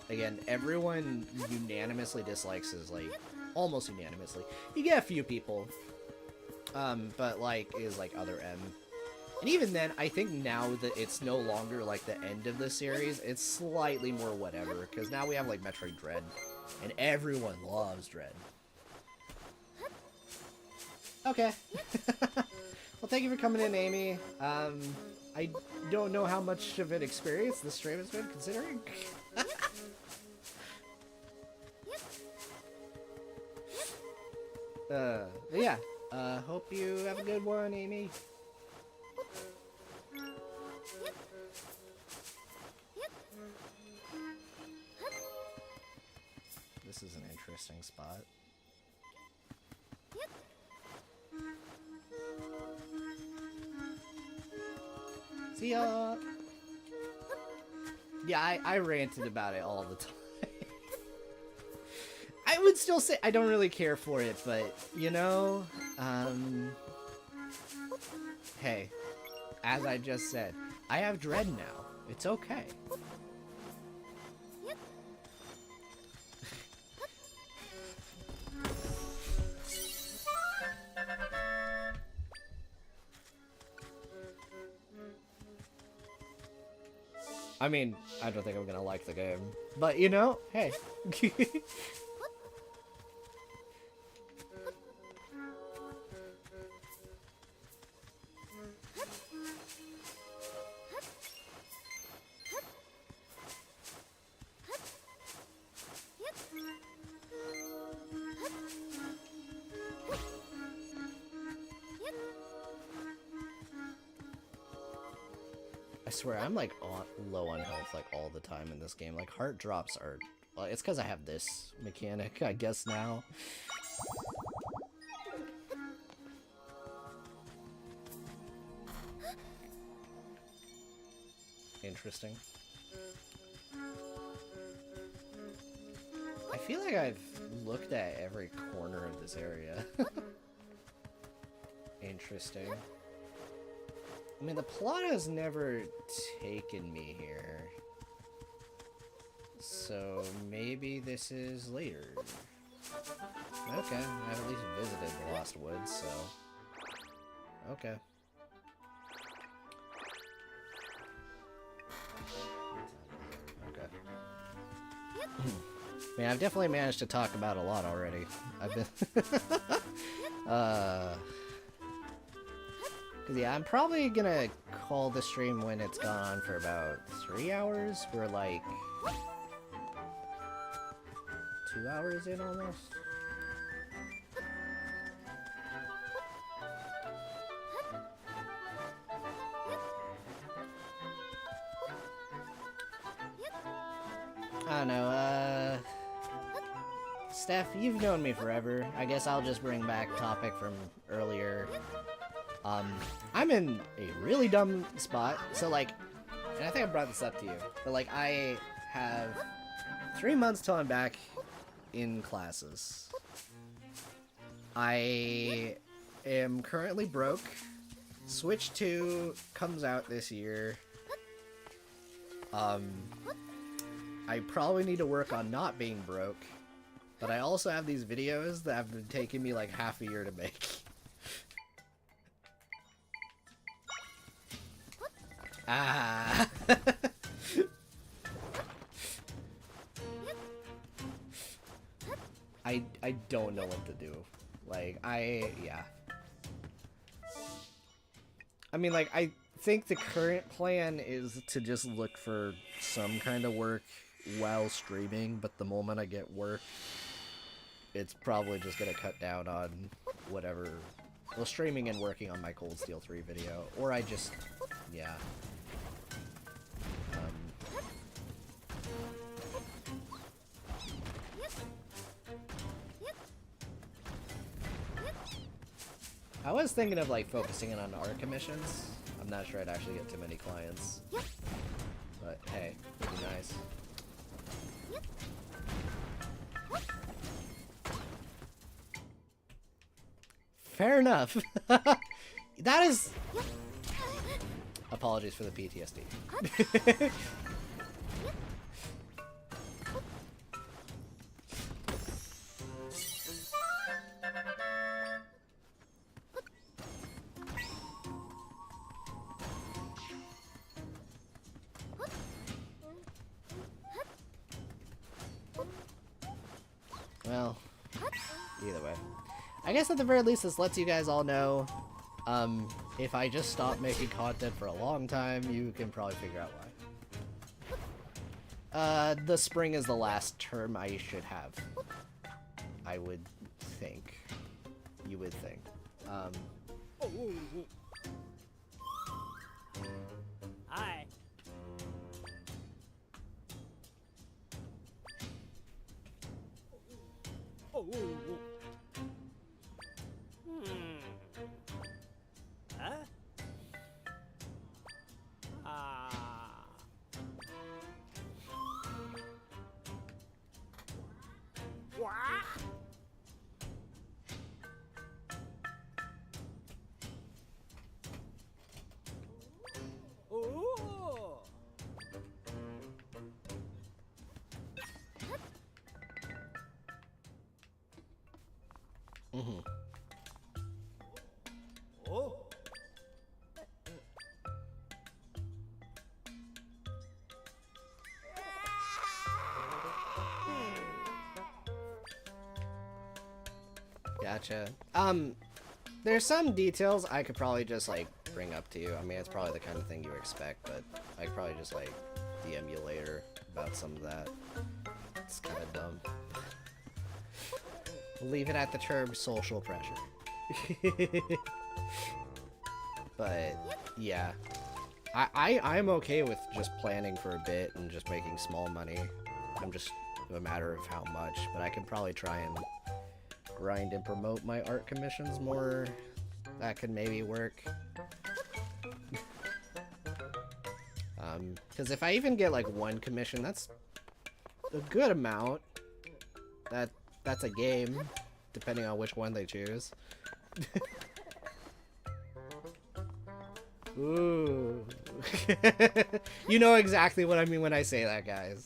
again, everyone unanimously dislikes is, like, almost unanimously. You get a few people, but, like, is, like, Other M. And even then, I think now that it's no longer, like, the end of the series, it's slightly more whatever, because now we have, like, Metroid Dread, and everyone loves Dread. Okay. Well, thank you for coming in, Amy. I don't know how much of an experience this stream has been, considering. Yeah. Hope you have a good one, Amy. This is an interesting spot. See ya! Yeah, I ranted about it all the time. I would still say I don't really care for it, but, you know, hey, as I just said, I have dread now. It's okay. I mean, I don't think I'm gonna like the game, but you know, hey. I swear, I'm like low on health like all the time in this game. Like heart drops are, well, it's because I have this mechanic, I guess now. Interesting. I feel like I've looked at every corner of this area. Interesting. I mean, the plot has never taken me here. So maybe this is later. Okay, I've at least visited the Lost Woods, so... Okay. Okay. I mean, I've definitely managed to talk about a lot already. I've been... Cause yeah, I'm probably gonna call the stream when it's gone on for about 3 hours. We're like 2 hours in almost. I don't know, Steph, you've known me forever. I guess I'll just bring back a topic from earlier. I'm in a really dumb spot, so like, and I think I brought this up to you, but like, I have 3 months till I'm back in classes. I am currently broke. Switch 2 comes out this year. I probably need to work on not being broke, but I also have these videos that have been taking me like half a year to make. Ah. I don't know what to do. Like, yeah. I mean, like, I think the current plan is to just look for some kind of work while streaming, but the moment I get work, it's probably just gonna cut down on whatever. Well, streaming and working on my Cold Steel 3 video, or I just, yeah. I was thinking of like focusing in on art commissions. I'm not sure I'd actually get too many clients. But hey, it'd be nice. Fair enough. That is... Apologies for the PTSD. Well, either way. I guess at the very least this lets you guys all know, if I just stop making content for a long time, you can probably figure out why. The spring is the last term I should have. I would think. You would think. Um, Hi. Huh? Oh. mm-hmm. Oh. Gotcha. There's some details I could probably just, like, bring up to you. I mean, it's probably the kind of thing you expect, but I could probably just, like, DM you later about some of that. It's kind of dumb. We'll leave it at the term social pressure. But, yeah. I'm okay with just planning for a bit and just making small money. I'm just a matter of how much, but I could probably try and grind and promote my art commissions more. That could maybe work. Because if I even get like one commission, that's a good amount. That's a game, depending on which one they choose. Ooh. You know exactly what I mean when I say that, guys.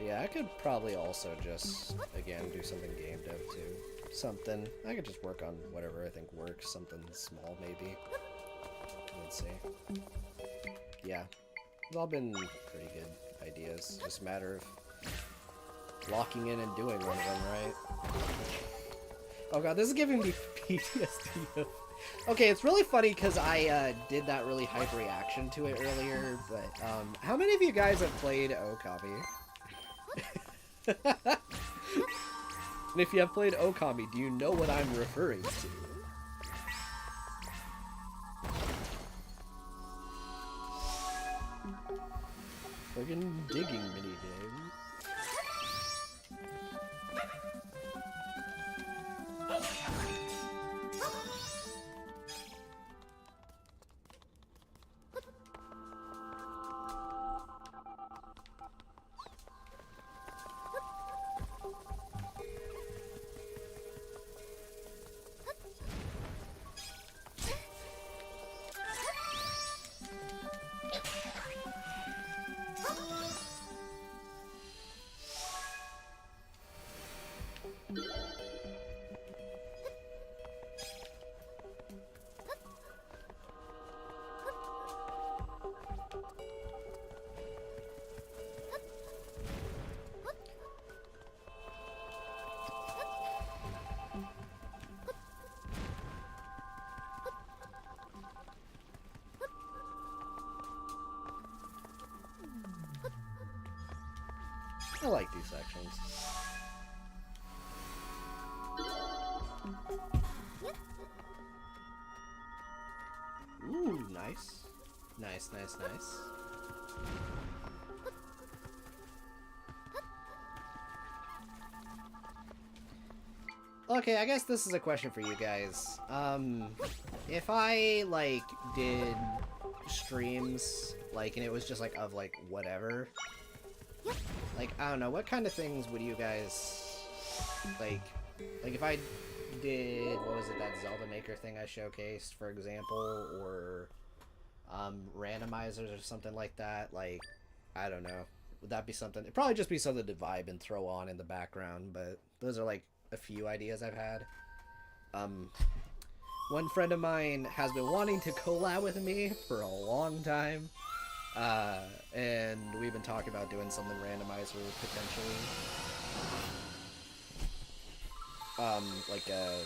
Yeah, I could probably also just, again, do something game dev too. Something. I could just work on whatever I think works. Something small, maybe. Let's see. Yeah. They've all been pretty good ideas. Just a matter of locking in and doing one of them, right? Oh god, this is giving me PTSD. Okay, it's really funny because I did that really hype reaction to it earlier, but how many of you guys have played Okami? And if you have played Okami, do you know what I'm referring to? Friggin' digging minigame. I like these sections. Ooh, nice. Nice, nice, nice. Okay, I guess this is a question for you guys. If I, like, did streams, like, and it was just, like, of, like, whatever, like, I don't know, what kind of things would you guys, like if I did, what was it, that Zelda Maker thing I showcased, for example, or, randomizers or something like that, like, I don't know, would that be something, it'd probably just be something to vibe and throw on in the background, but those are, like, a few ideas I've had. Um, one friend of mine has been wanting to collab with me for a long time. And we've been talking about doing something randomizer potentially. Like a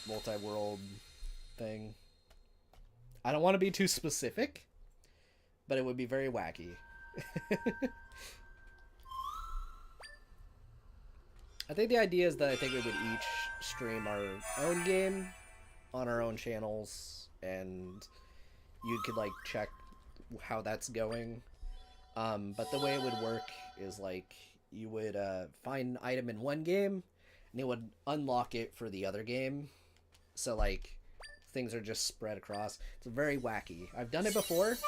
multi-world thing. I don't want to be too specific, but it would be very wacky. I think the idea is that I think we would each stream our own game on our own channels, and you could like check how that's going. But the way it would work is like you would find an item in one game, and it would unlock it for the other game. So like things are just spread across. It's very wacky. I've done it before.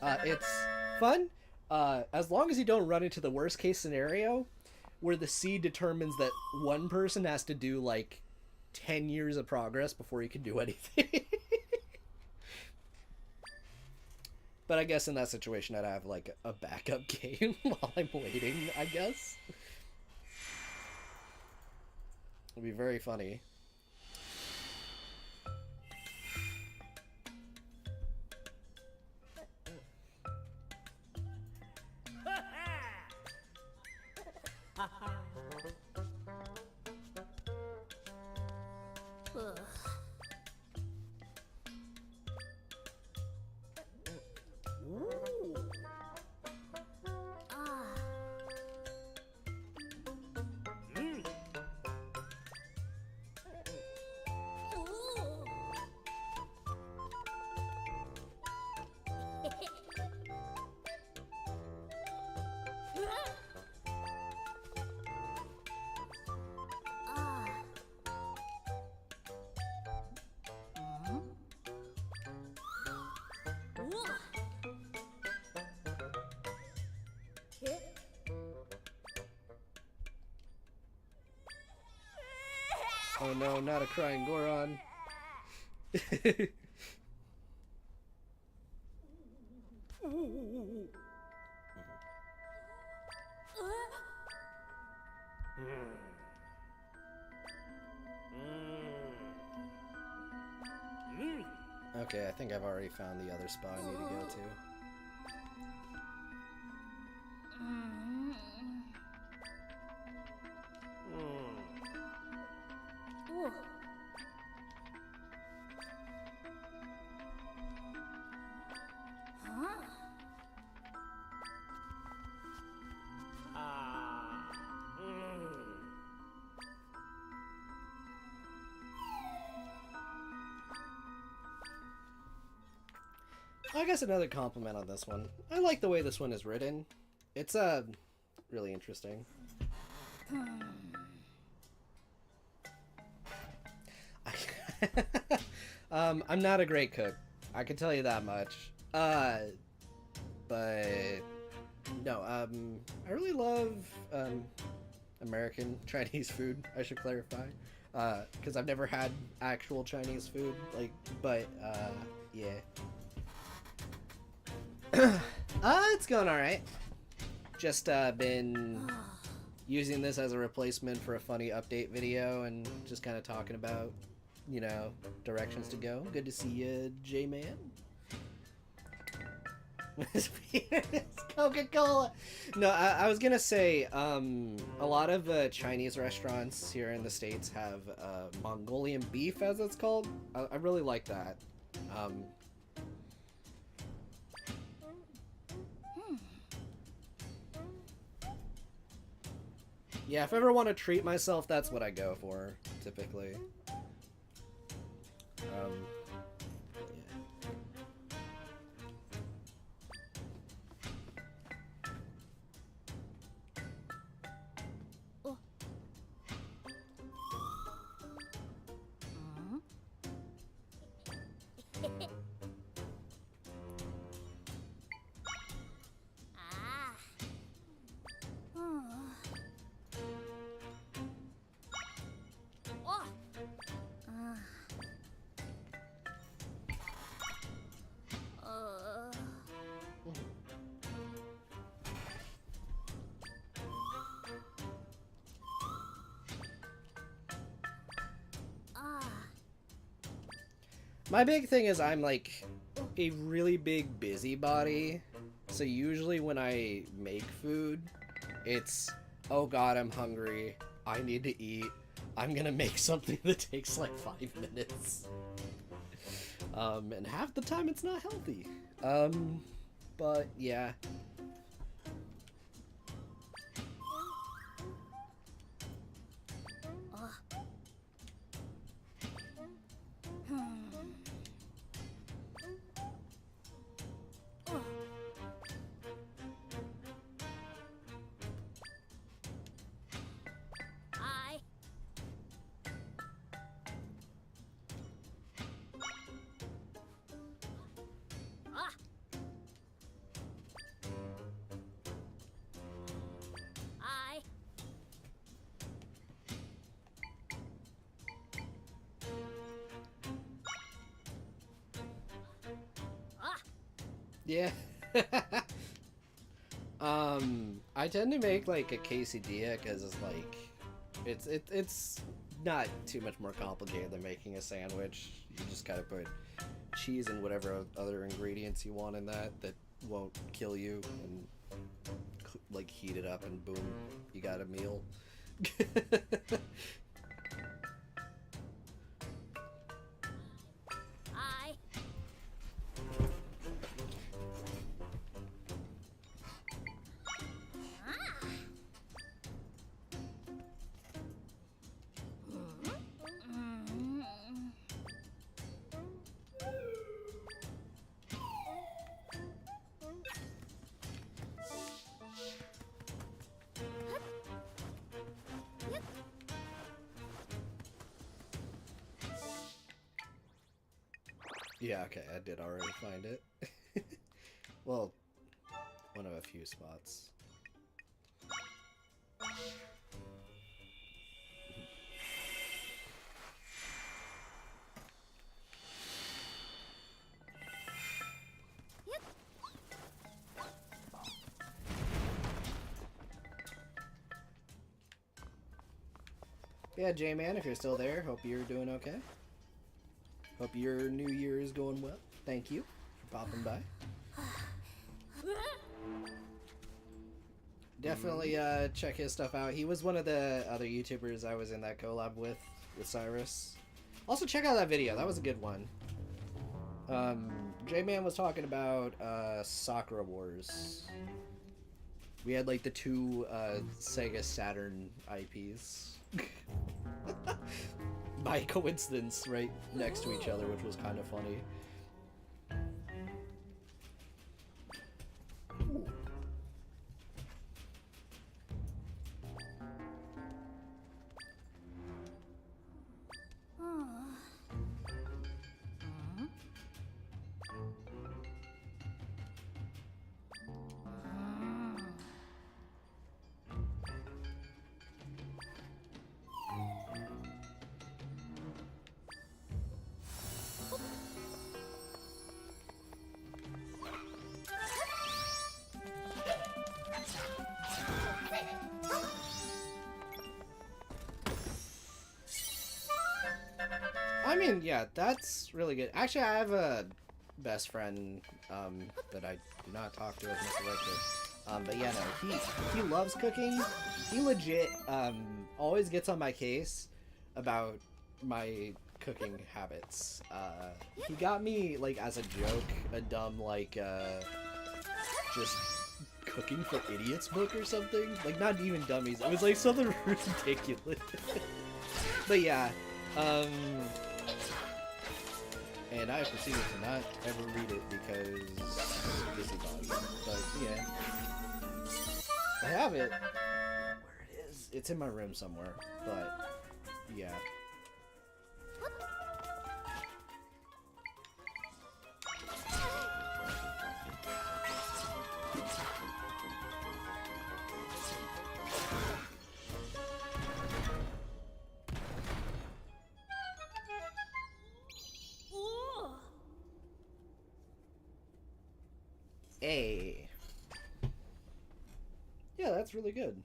It's fun as long as you don't run into the worst case scenario where the seed determines that one person has to do like 10 years of progress before you can do anything. But I guess in that situation I'd have like a backup game while I'm waiting, I guess. It'd be very funny. Oh no, not a crying Goron. Okay, I think I've already found the other spot I need to go to. I guess another compliment on this one. I like the way this one is written. It's really interesting. I'm not a great cook. I can tell you that much. But no, I really love American Chinese food, I should clarify. Because I've never had actual Chinese food, like, but yeah. It's going alright. Just been using this as a replacement for a funny update video and just kind of talking about, you know, directions to go. Good to see you, J-Man. Coca-Cola. No, I was gonna say, a lot of Chinese restaurants here in the States have Mongolian beef, as it's called. I really like that. Yeah, if I ever want to treat myself, that's what I go for, typically. Yeah. My big thing is I'm like a really big busybody. So usually when I make food, it's, oh god, I'm hungry. I need to eat. I'm gonna make something that takes like 5 minutes. And half the time it's not healthy. But yeah. Yeah. I tend to make like a quesadilla because it's like it's not too much more complicated than making a sandwich. You just gotta put cheese and whatever other ingredients you want in that won't kill you, and like heat it up, and boom, you got a meal. Yeah, okay, I did already find it. Well, one of a few spots. Yeah, J-Man, if you're still there, hope you're doing okay. Hope your new year is going well. Thank you for popping by. Definitely check his stuff out. He was one of the other YouTubers I was in that collab with Cyrus. Also check out that video. That was a good one. J-Man was talking about Sakura Wars. We had like the two Sega Saturn IPs. By coincidence, right next to each other, which was kind of funny. I mean, yeah, that's really good. Actually, I have a best friend that I do not talk to as much as I could. But yeah, no, he loves cooking. He legit always gets on my case about my cooking habits. He got me, like, as a joke, a dumb, like, just cooking for idiots book or something. Like, not even dummies. It was, like, something ridiculous. But yeah, and I proceeded to not ever read it because busybody. But yeah, I have it. Where it is? It's in my room somewhere. But yeah. Hey. Yeah, that's really good.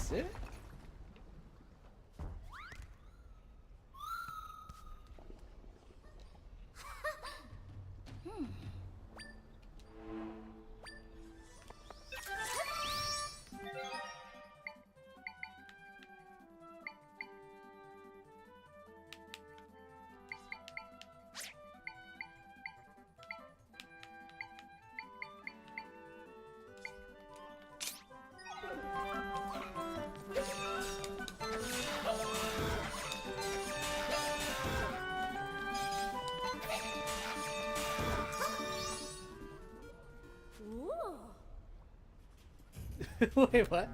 Is it? Wait, what?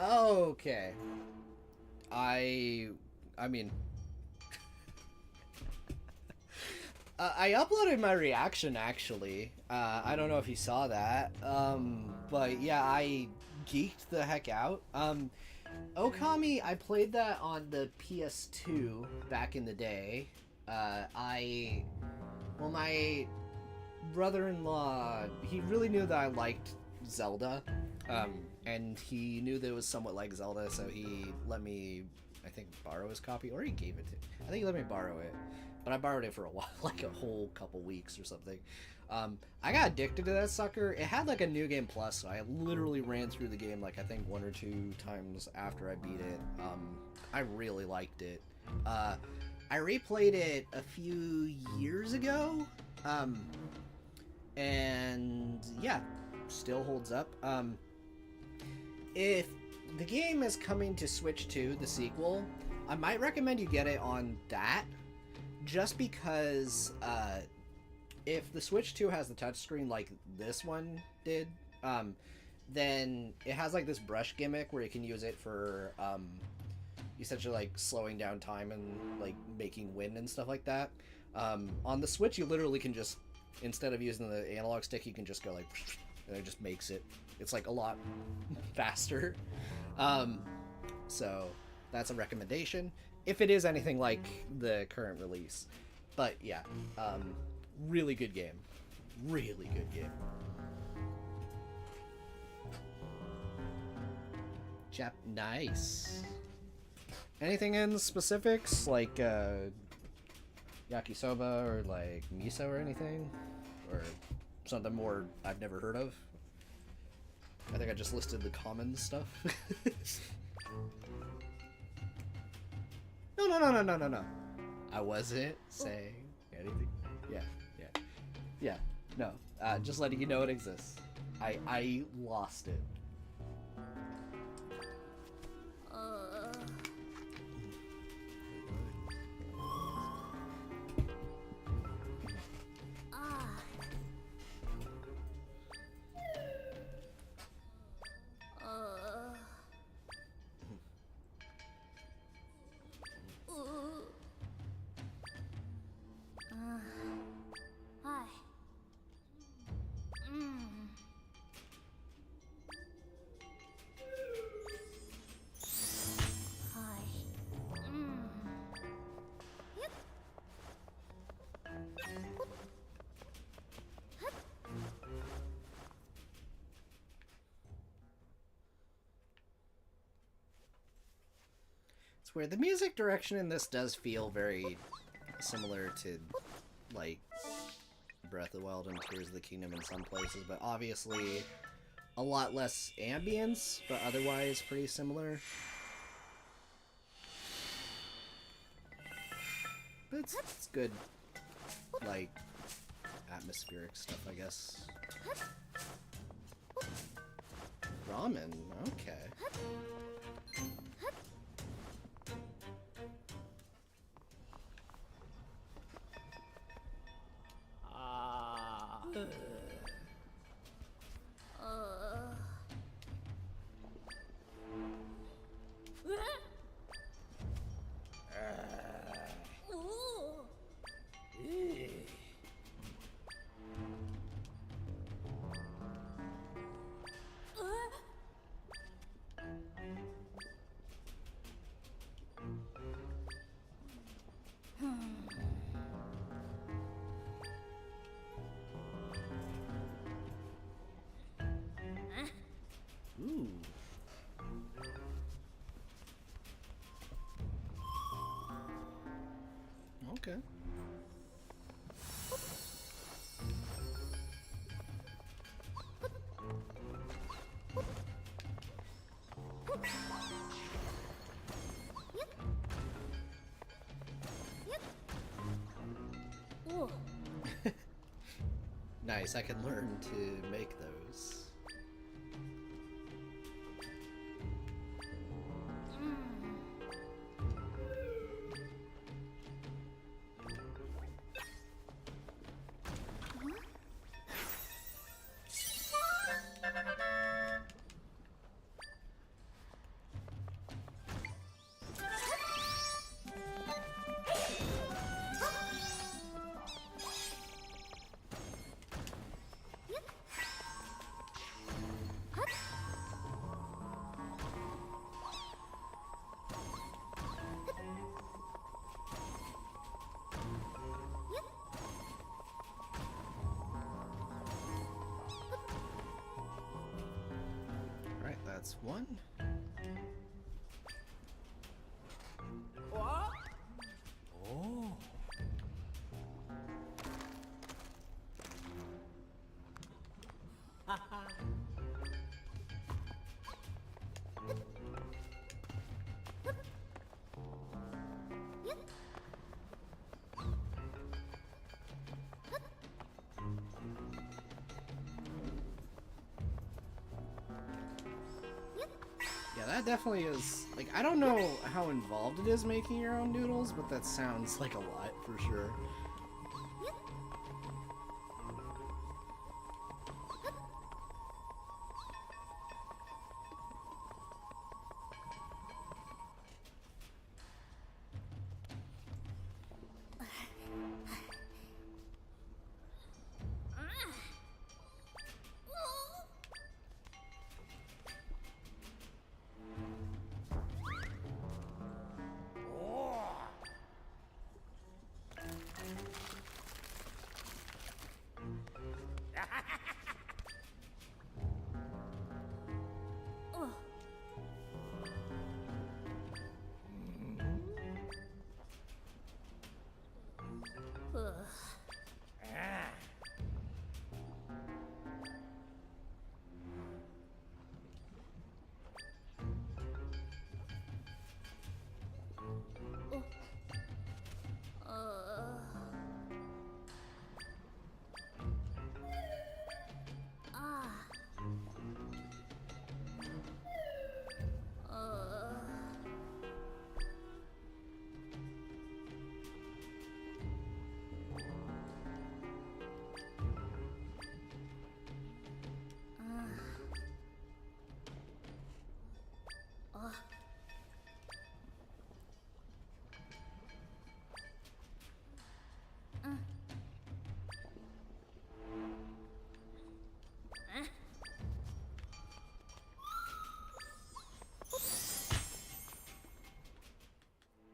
Okay. I mean, I uploaded my reaction actually. I don't know if you saw that. But yeah, I geeked the heck out. Okami, I played that on the PS2 back in the day. Well, my brother-in-law, he really knew that I liked Zelda. And he knew that it was somewhat like Zelda, so he let me, I think, borrow his copy, or he gave it to me. I think he let me borrow it, but I borrowed it for a while, like a whole couple weeks or something. I got addicted to that sucker. It had like a New Game Plus, so I literally ran through the game like I think 1 or 2 times after I beat it. I really liked it. I replayed it a few years ago, and yeah, still holds up. If the game is coming to Switch 2, the sequel, I might recommend you get it on that, just because if the Switch 2 has the touchscreen like this one did, then it has like this brush gimmick where you can use it for essentially like slowing down time and like making wind and stuff like that. On the Switch, you literally can just, instead of using the analog stick, you can just go like, and it just makes it. It's like a lot faster. So that's a recommendation if it is anything like the current release. But yeah, really good game. Really good game. Nice. Anything in specifics like yakisoba or like miso or anything? Or something more I've never heard of? I think I just listed the common stuff. No. I wasn't saying anything. Yeah. No. Just letting you know it exists. I lost it. Where the music direction in this does feel very similar to, like, Breath of the Wild and Tears of the Kingdom in some places, but obviously a lot less ambience, but otherwise pretty similar. But it's good, like, atmospheric stuff, I guess. Ramen, okay. Ooh. Okay. Nice, I can learn to make those. Alright, that's one. What? Oh. Yeah, that definitely is, like, I don't know how involved it is making your own noodles, but that sounds like a lot for sure.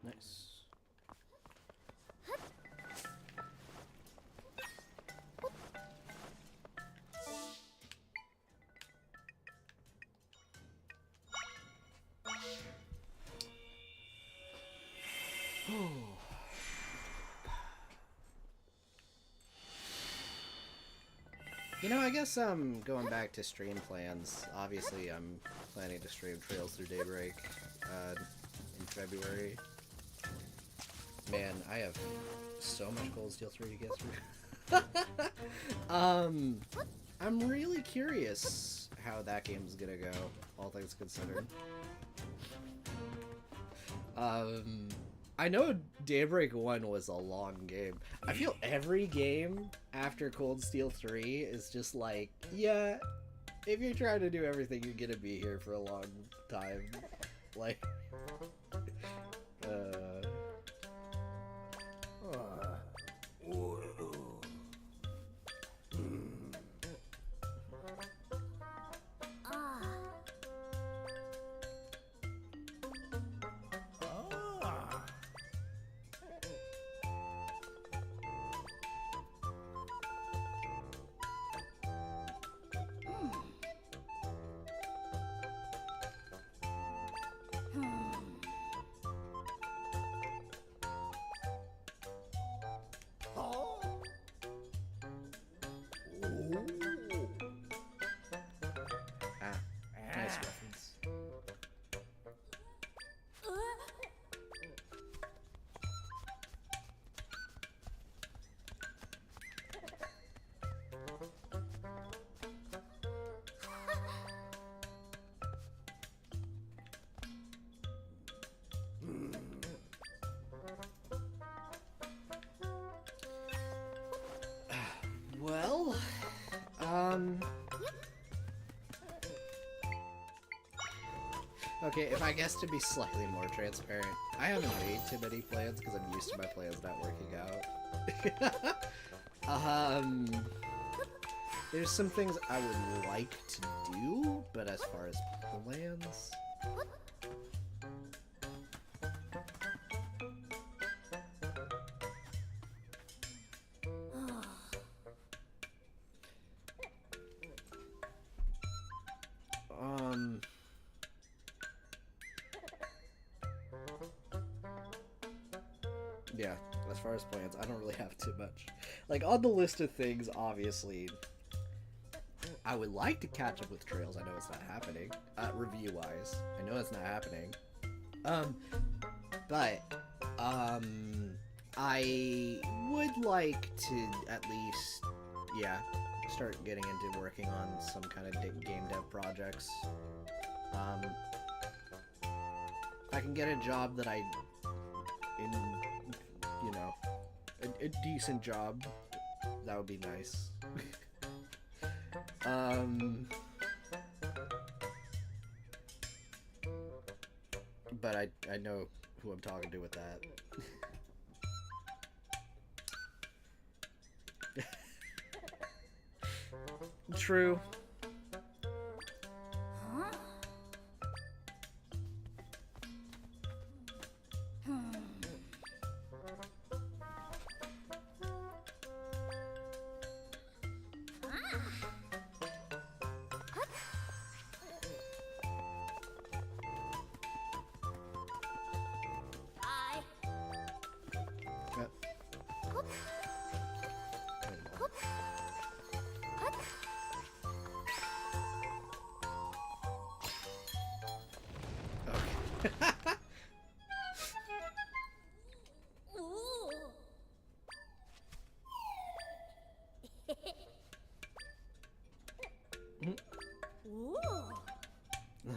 Nice. You know, I guess going back to stream plans. Obviously, I'm planning to stream Trails Through Daybreak in February. Man, I have so much Gold Steel 3 to get through. I'm really curious how that game's gonna go, all things considered. I know Daybreak 1 was a long game. I feel every game after Cold Steel 3 is just like, yeah, if you're trying to do everything, you're gonna be here for a long time. Like, nice reference. Well, okay, if I guess to be slightly more transparent, I haven't made too many plans because I'm used to my plans not working out. There's some things I would like to do, but as far as plans... Yeah, as far as plans, I don't really have too much. Like, on the list of things, obviously, I would like to catch up with Trails. I know it's not happening. Review-wise, I know it's not happening. But, I would like to at least, yeah, start getting into working on some kind of game dev projects. If I can get a job that you know, a decent job, that would be nice. But I know who I'm talking to with that. True.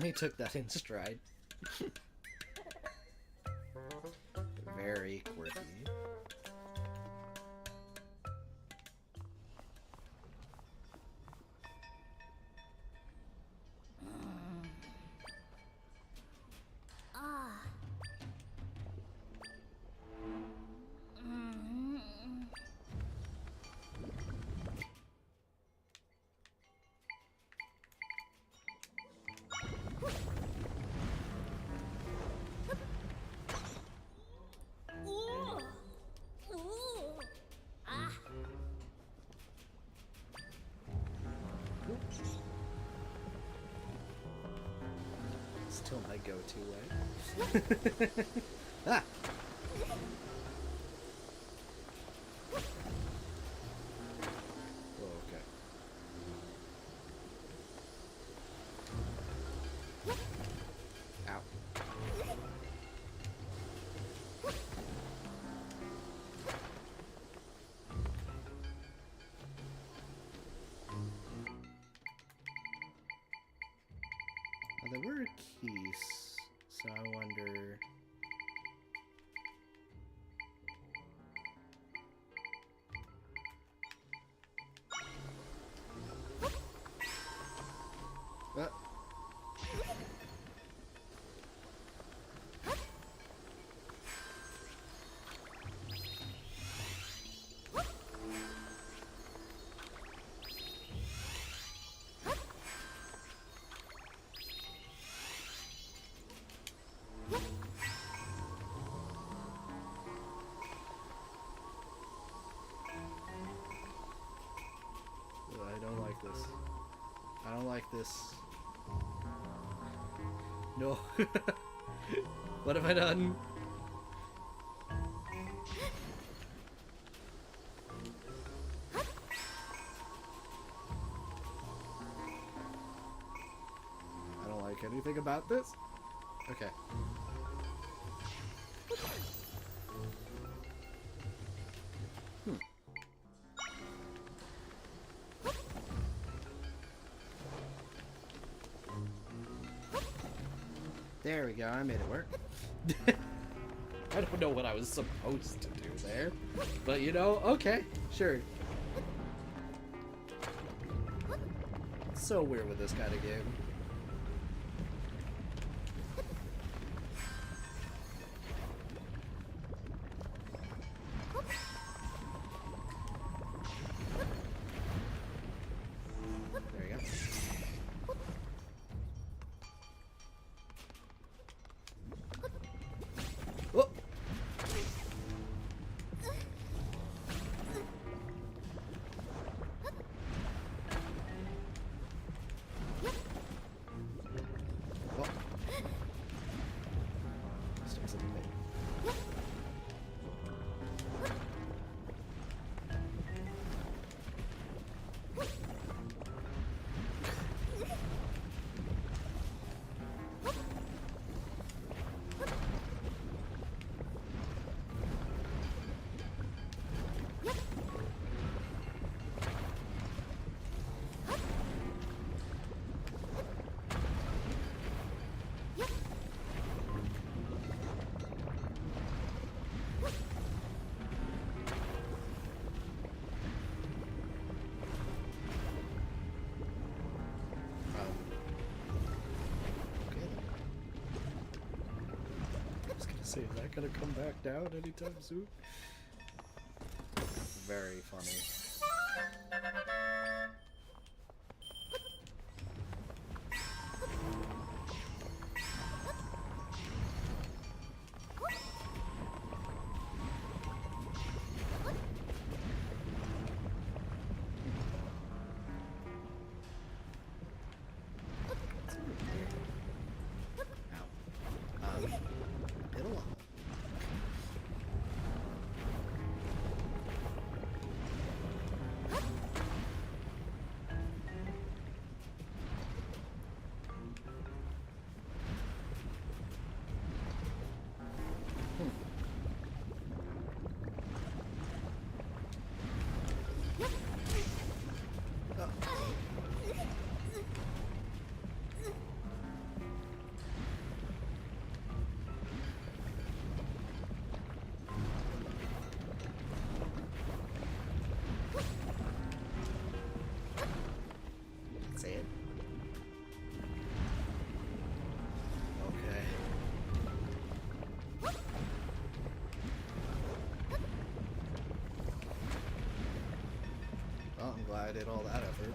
He took that in stride. Very quirky. Still my go-to way. Ah! Oh, okay. Ow. Well, there were keys, so I wonder... I don't like this. No. What have I done? I don't like anything about this. Okay. There we go, I made it work. I don't know what I was supposed to do there. But you know, okay, sure. It's so weird with this kind of game. There you go. Oh! Oh. Sticks in the way. Say, is that gonna come back down anytime soon? Very funny. Hit a lot. Say it. Okay. Well, I'm glad I did all that effort.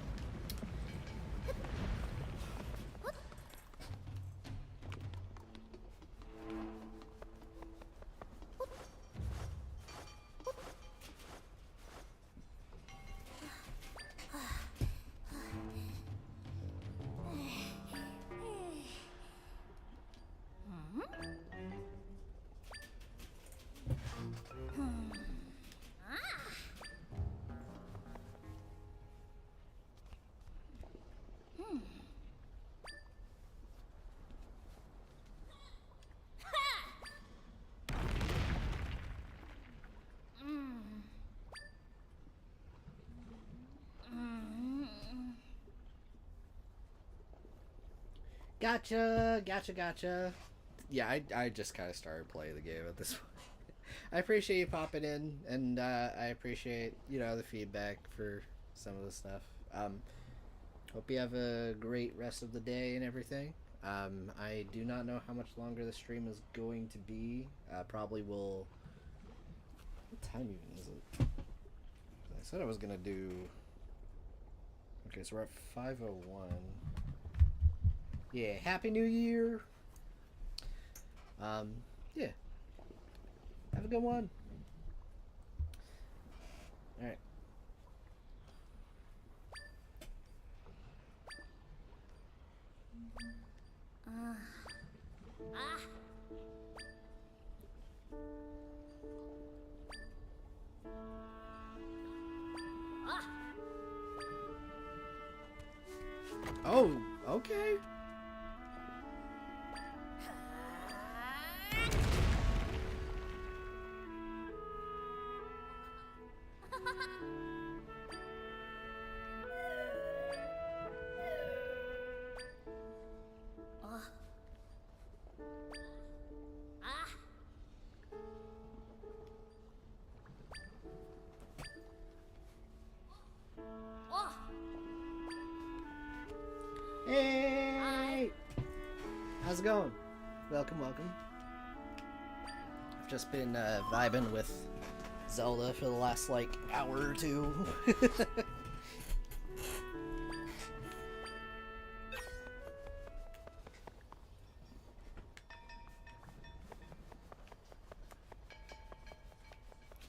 Gotcha, gotcha. Yeah, I just kind of started playing the game at this point. I appreciate you popping in, and I appreciate, you know, the feedback for some of the stuff. Hope you have a great rest of the day and everything. I do not know how much longer the stream is going to be. Probably will... What time even is it? I said I was going to do... Okay, so we're at 5:01. Yeah, Happy New Year! Yeah. Have a good one. Alright. Oh, okay. Hey! How's it going? Welcome, welcome. I've just been vibing with Zelda for the last, like, hour or two.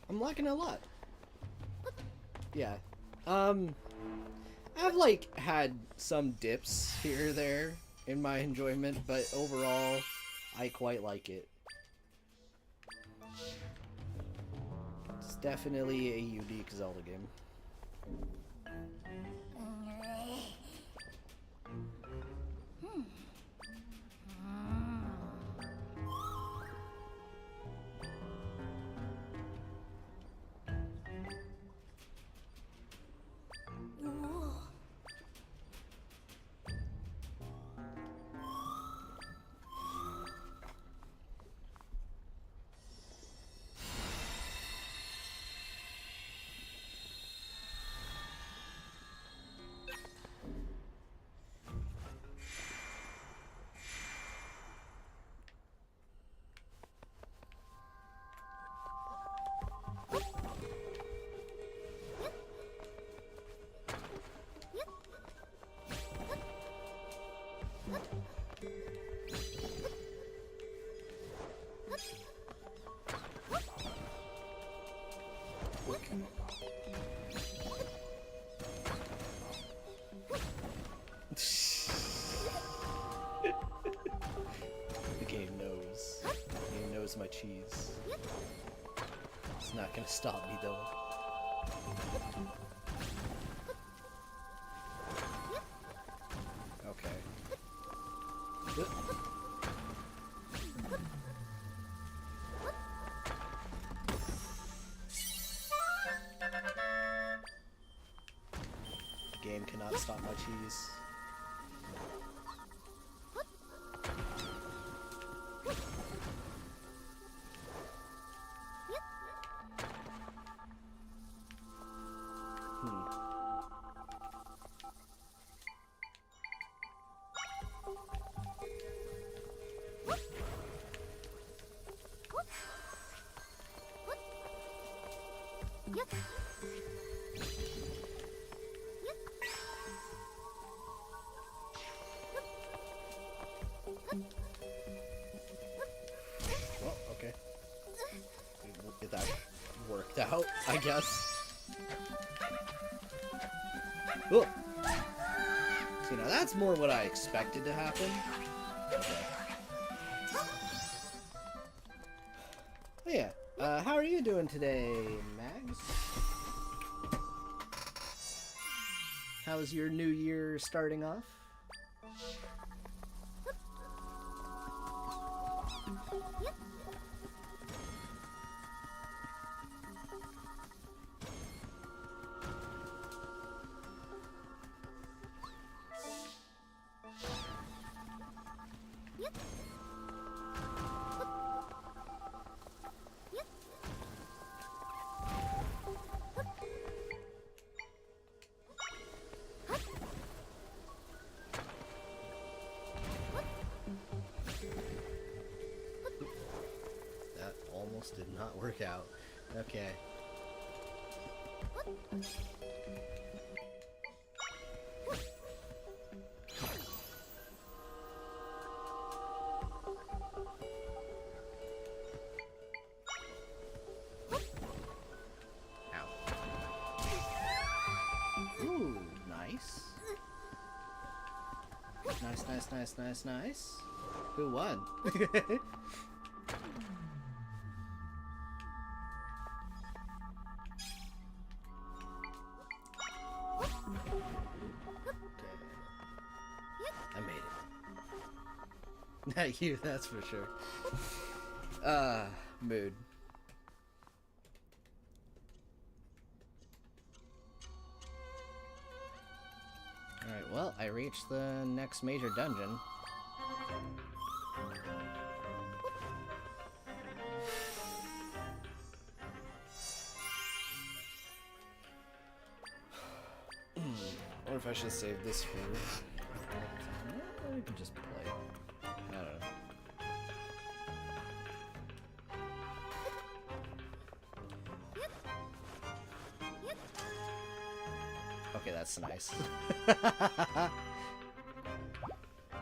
I'm liking it a lot. Yeah. I've, like, had some dips here or there in my enjoyment, but overall, I quite like it. It's definitely a unique Zelda game. The game knows. The game knows my cheese. It's not gonna stop me though. Okay. The game cannot stop my cheese. Well, okay. We'll get that worked out, I guess. Ugh. See, now that's more what I expected to happen. Okay. Oh yeah, how are you doing today, Mags? How's your new year starting off? That almost did not work out. Okay. Ow. Ooh, nice. Nice, nice, nice, nice, nice. Who won? I made it. Not you, that's for sure. Mood. Alright, well, I reached the next major dungeon. Or if I should save this for... I can just play. I don't know. Okay, that's nice. But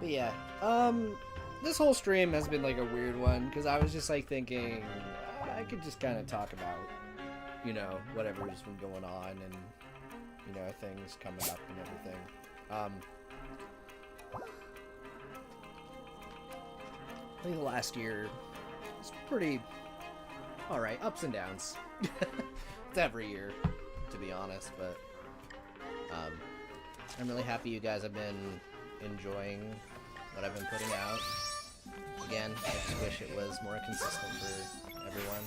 yeah, this whole stream has been like a weird one, because I was just like thinking, I could just kind of talk about, you know, whatever's been going on, and, you know, things coming up and everything. I think the last year was pretty alright, ups and downs. It's every year, to be honest, but I'm really happy you guys have been enjoying what I've been putting out. Again, I just wish it was more consistent for everyone.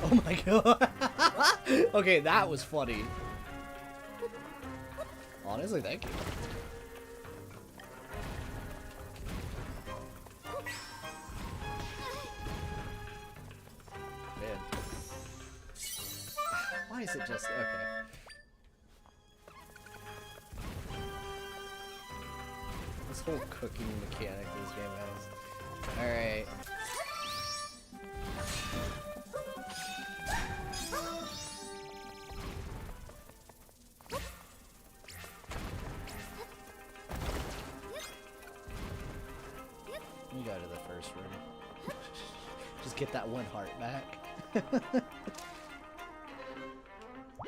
Oh my god. Okay, that was funny. Honestly, thank you. Man. Why is it just... Okay. This whole cooking mechanic this game has. Alright. You go to the first room. Just get that one heart back.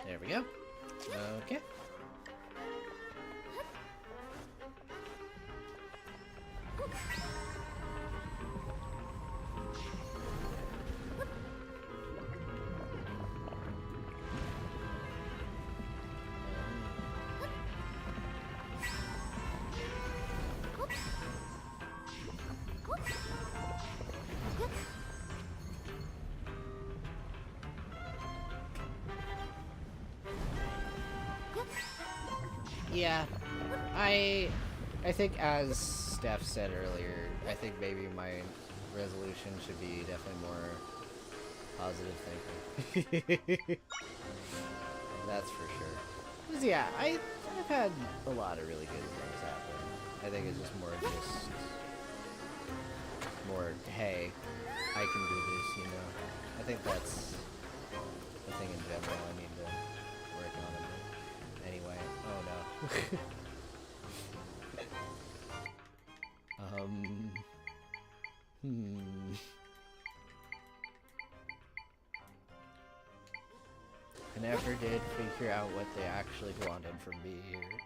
There we go. Okay. Yeah, I think, as Steph said earlier, I think maybe my resolution should be definitely more positive thinking. That's for sure. 'Cause yeah, I've had a lot of really good things happen. I think it's just more hey, I can do this, you know. I think that's the thing in general I need to work on a bit. Anyway, oh no. I never did figure out what they actually wanted from me here.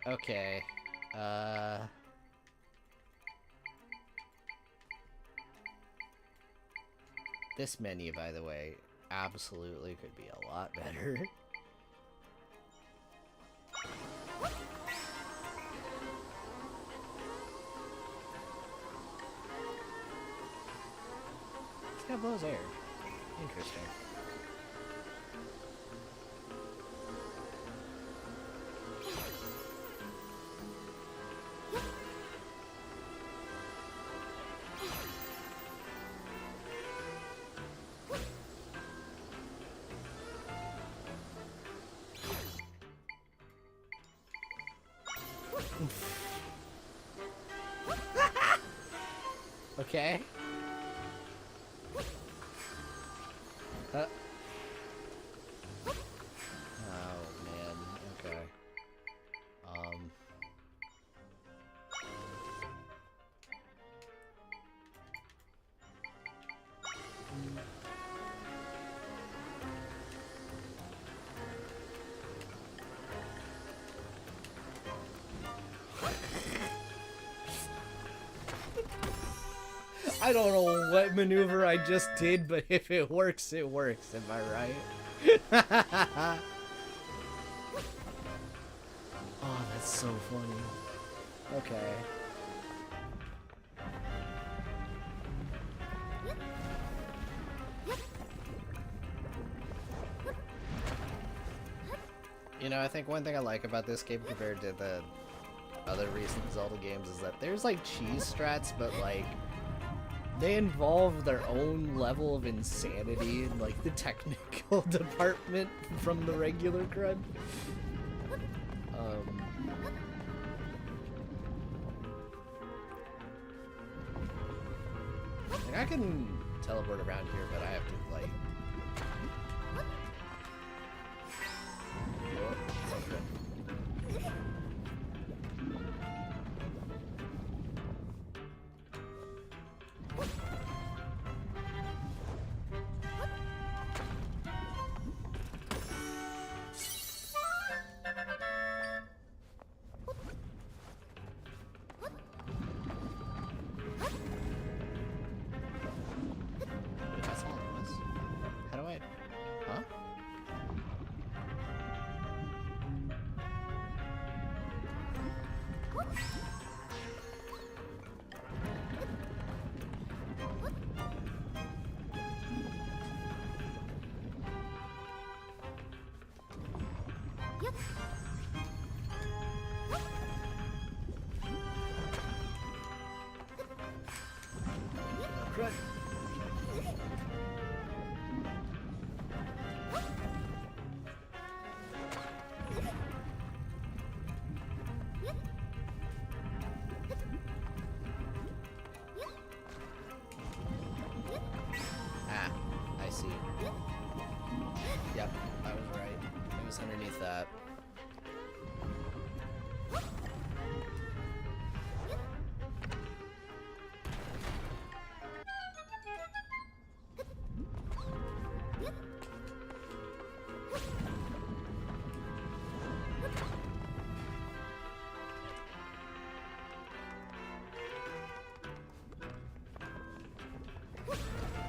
Okay, this menu, by the way, absolutely could be a lot better. This guy blows air. Interesting. Okay. Oh man. Okay. I don't know what maneuver I just did, but if it works, it works. Am I right? Oh, that's so funny. Okay. You know, I think one thing I like about this game compared to the other recent Zelda games is that there's like cheese strats, but like they involve their own level of insanity in like the technical department from the regular crud. Like I can teleport around here, but I have to like. That's all it was. How do I? Huh? Crud. Ah, I see. Yep, I was right. It was underneath that.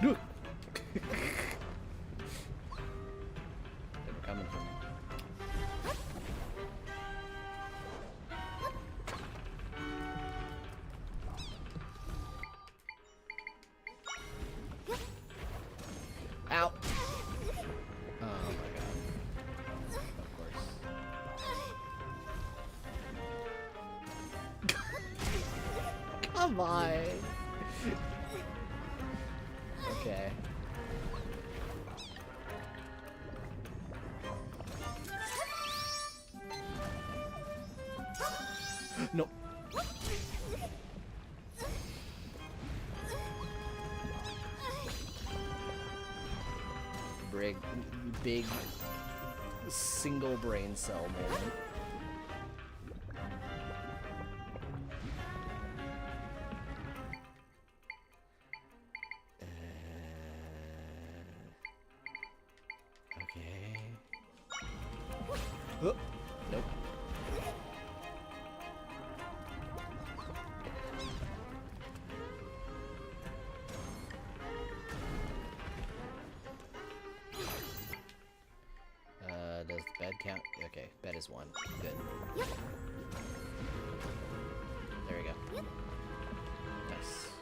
They're coming for me. Ow! Oh my god. Of course. Come on! Okay. No. Big single brain cell moment. Okay. Oh, nope. Does the bed count? Okay, bed is 1. Good. There we go. Nice.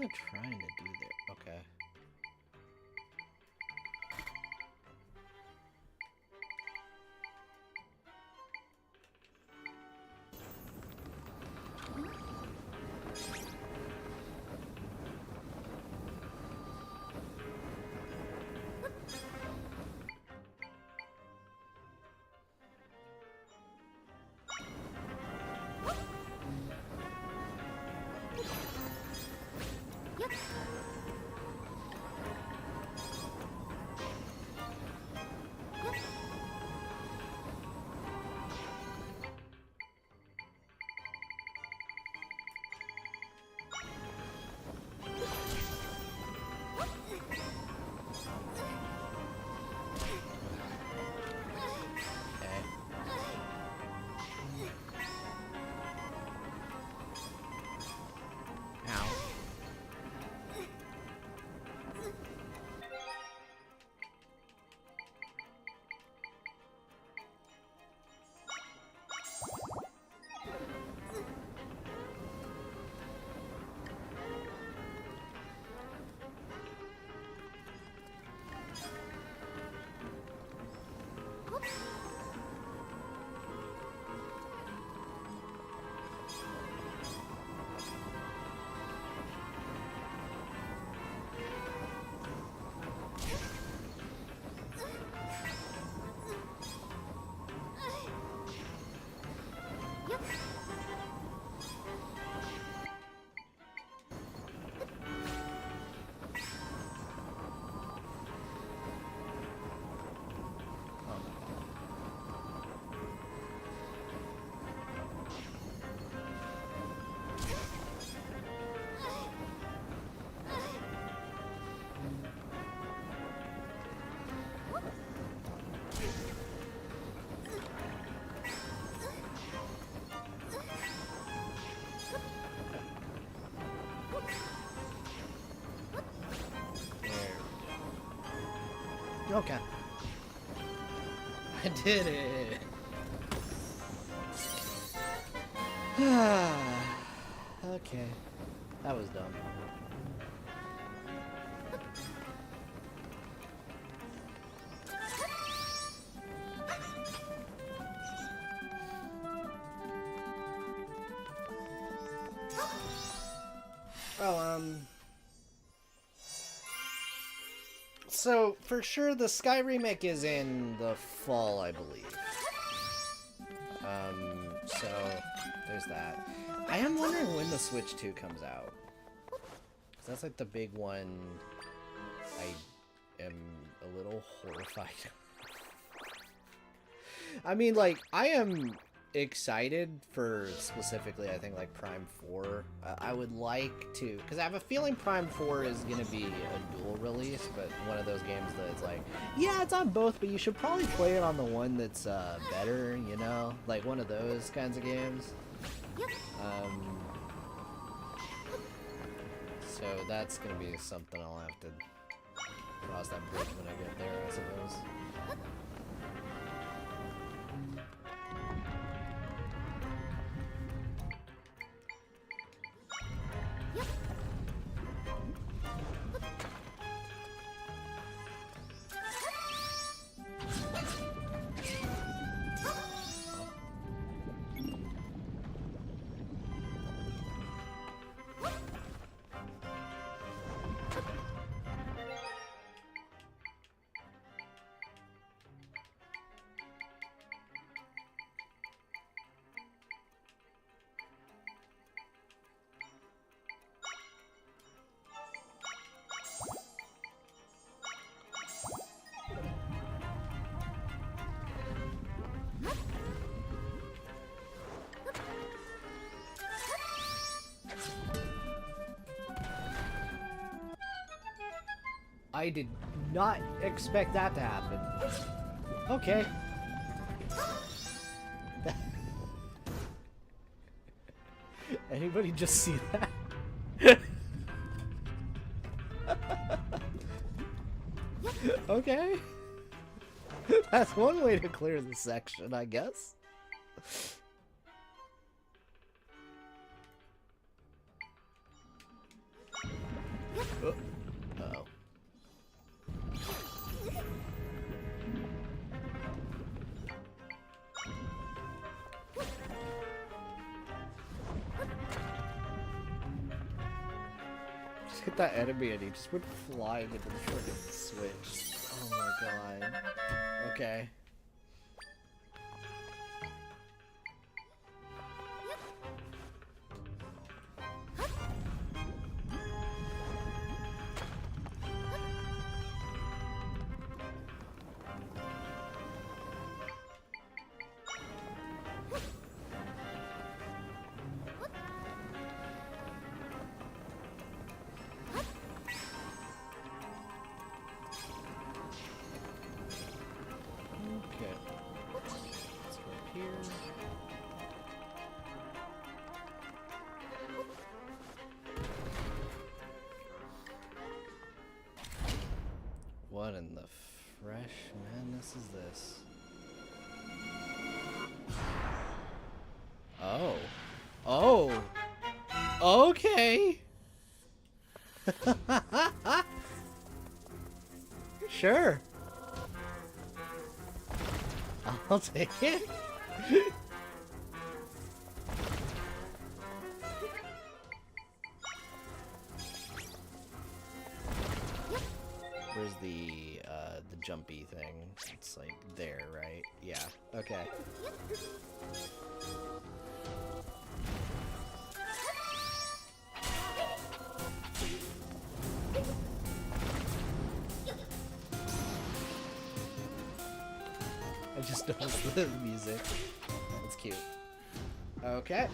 I trying to do there? Okay. Okay. I did it. Okay. That was dumb. Oh, so, for sure, the Sky remake is in the fall, I believe. So, there's that. I am wondering when the Switch 2 comes out. 'Cause that's like the big one I am a little horrified. I mean, like, I am excited for specifically, I think, like, Prime 4. I would like to, because I have a feeling Prime 4 is going to be a dual release, but one of those games that's like, yeah, it's on both, but you should probably play it on the one that's better, you know? Like, one of those kinds of games. So that's going to be something I'll have to cross that bridge when I get there, I suppose. I did not expect that to happen. Okay. Anybody just see that? Okay. That's one way to clear the section, I guess. Uh-oh. Just hit that enemy and he just went flying into the friggin' switch. Oh my god. Okay. Okay. Let's go here. What in the fresh madness is this? Oh. Oh. Okay. Sure. I'll take it. Where's the jumpy thing? It's like there, right? Yeah. Okay. I just noticed the music. It's cute. Okay.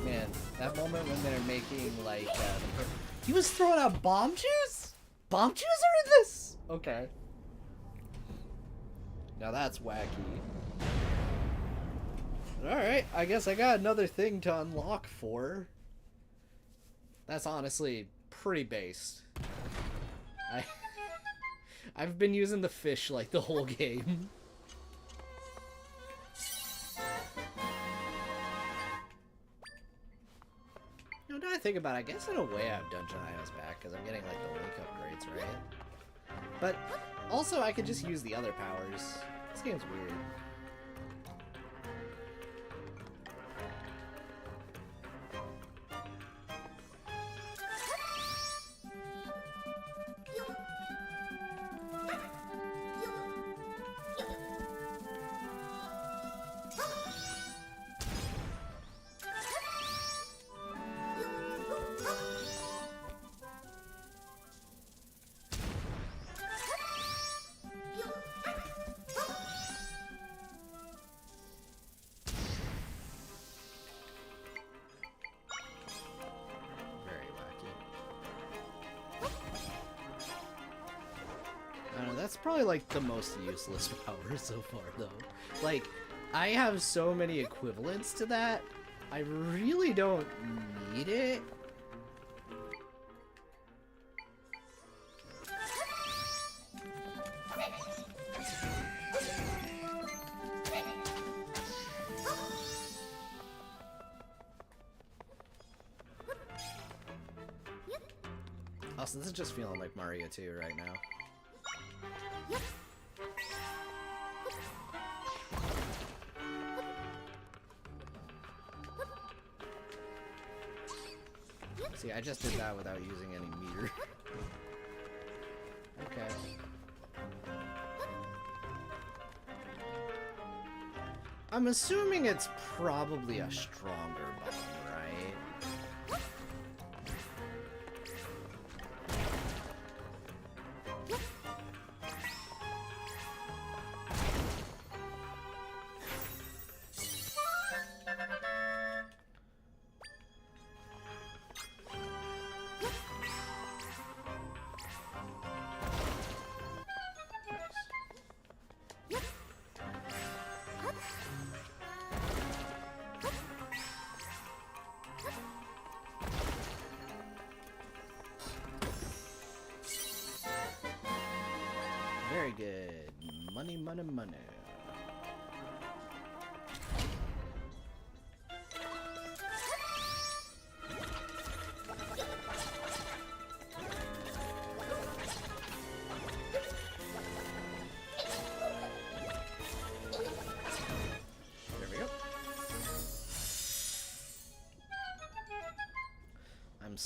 Man, that moment when they're making like he was throwing out bomb juice? Bomb juice are in this? Okay. Now that's wacky. Alright, I guess I got another thing to unlock for. That's honestly pretty based. I've been using the fish like the whole game. You know, now I think about it, I guess in a way I have dungeon items back because I'm getting like the link upgrades, right? But also I could just use the other powers. This game's weird. That's probably like the most useless power so far though. Like, I have so many equivalents to that, I really don't need it. Also, this is just feeling like Mario 2 right now. See, I just did that without using any meter. Okay. I'm assuming it's probably a stronger bomb, right? Very good. Money, money, money.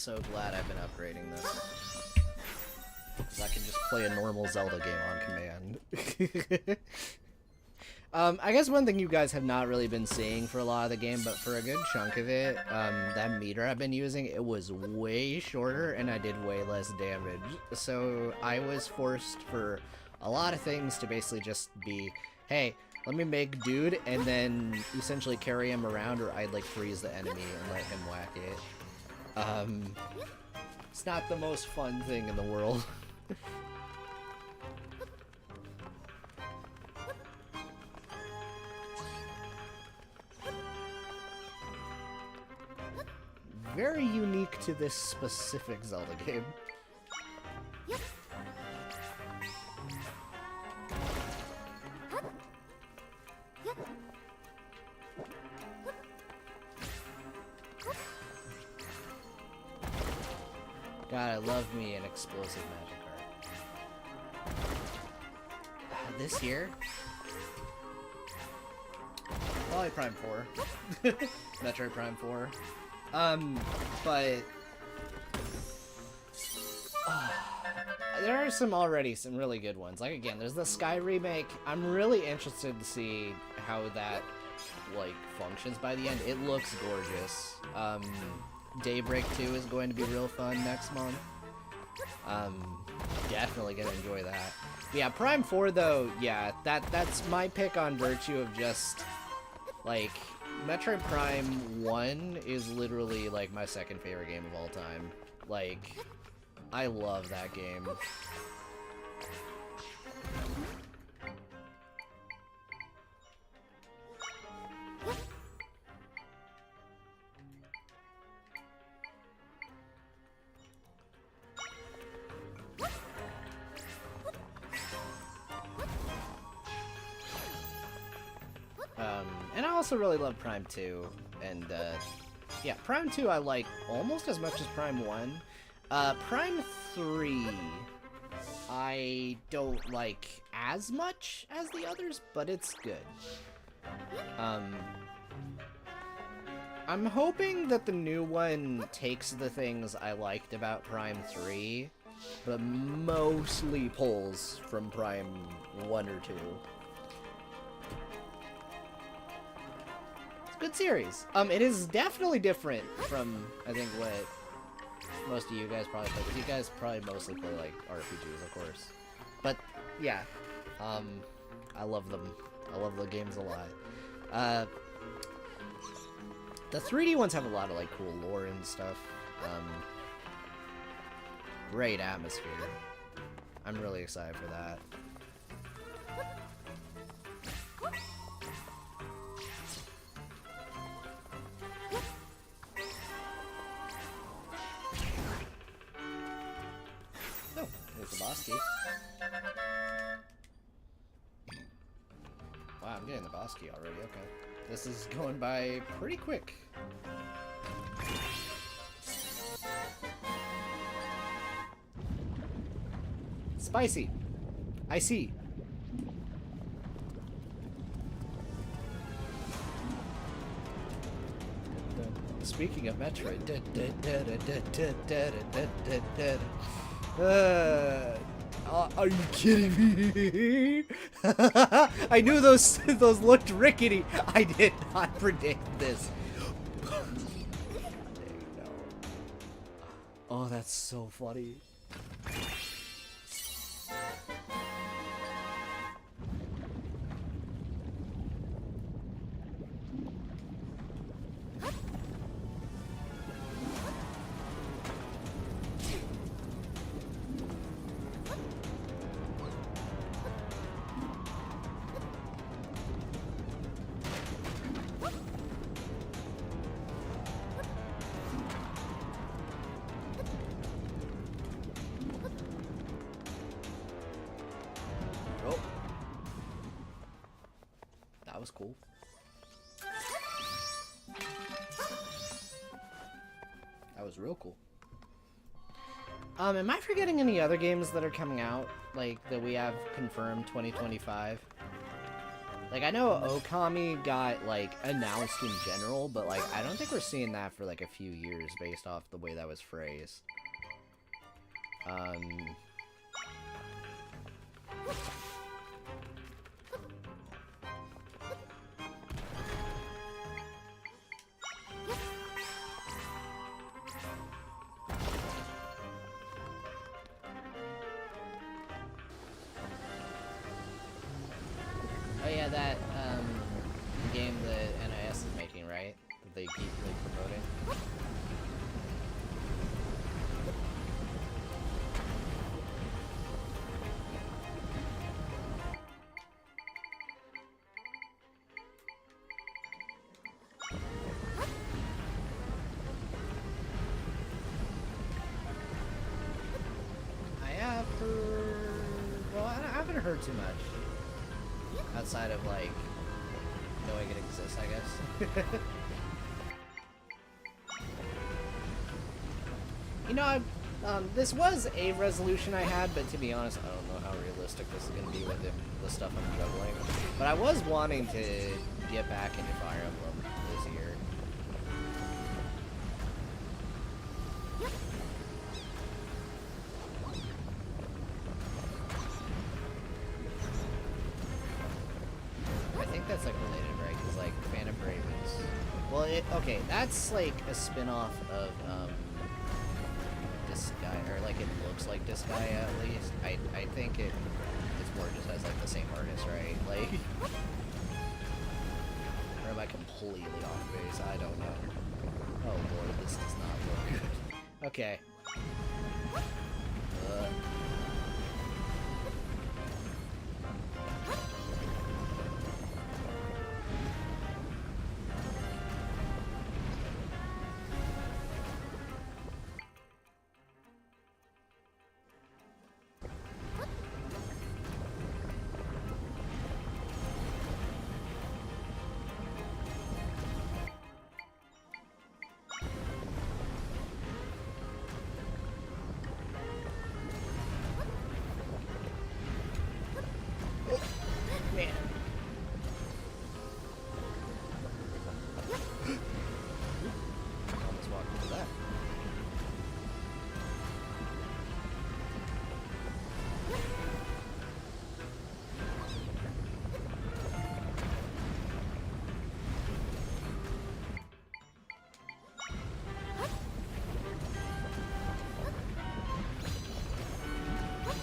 so glad I've been upgrading this. Because I can just play a normal Zelda game on command. I guess one thing you guys have not really been seeing for a lot of the game, but for a good chunk of it, that meter I've been using, it was way shorter and I did way less damage. So I was forced for a lot of things to basically just be, hey, let me make dude and then essentially carry him around, or I'd like freeze the enemy and let him whack it. It's not the most fun thing in the world. Very unique to this specific Zelda game. God, I love me an explosive magic art. This year? Probably Prime 4. Metroid Prime 4. But there are some really good ones. Like, again, there's the Sky remake. I'm really interested to see how that, like, functions by the end. It looks gorgeous. Daybreak 2 is going to be real fun next month. Definitely gonna enjoy that. But yeah, Prime 4, though, yeah, that's my pick on virtue of just, like, Metroid Prime 1 is literally, like, my second favorite game of all time. Like, I love that game. And I also really love Prime 2, and, yeah, Prime 2 I like almost as much as Prime 1. Prime 3 I don't like as much as the others, but it's good. I'm hoping that the new one takes the things I liked about Prime 3, but mostly pulls from Prime 1 or 2. Good series. It is definitely different from, I think, what most of you guys probably play. Because you guys probably mostly play, like, RPGs, of course. But, yeah. I love them. I love the games a lot. The 3D ones have a lot of, like, cool lore and stuff. Great atmosphere. I'm really excited for that. The boss key. Wow, I'm getting the boss key already, okay. This is going by pretty quick. Spicy. I see. Speaking of Metroid. Are you kidding me? I knew those looked rickety. I did not predict this. Oh, that's so funny. That was cool. That was real cool. Am I forgetting any other games that are coming out, like, that we have confirmed 2025? Like, I know Okami got, like, announced in general, but, like, I don't think we're seeing that for, like, a few years based off the way that was phrased. Oh yeah, that, game that NIS is making, right? That they keep, like, promoting. I have heard... Well, I haven't heard too much. Outside of, like, knowing it exists, I guess. You know, this was a resolution I had, but to be honest, I don't know how realistic this is going to be with the stuff I'm juggling. But I was wanting to get back into Fire Emblem this year. I think that's, like, related, right? Because, like, Phantom Brave is... Well, okay, that's, like, a spin-off of, Disgaea, or, like, it looks like Disgaea, at least. I think it's more just as, like, the same artist, right? Like... Or am I completely off base? I don't know. Oh, Lord, this does not look good. Okay. Man. Almost walked into that.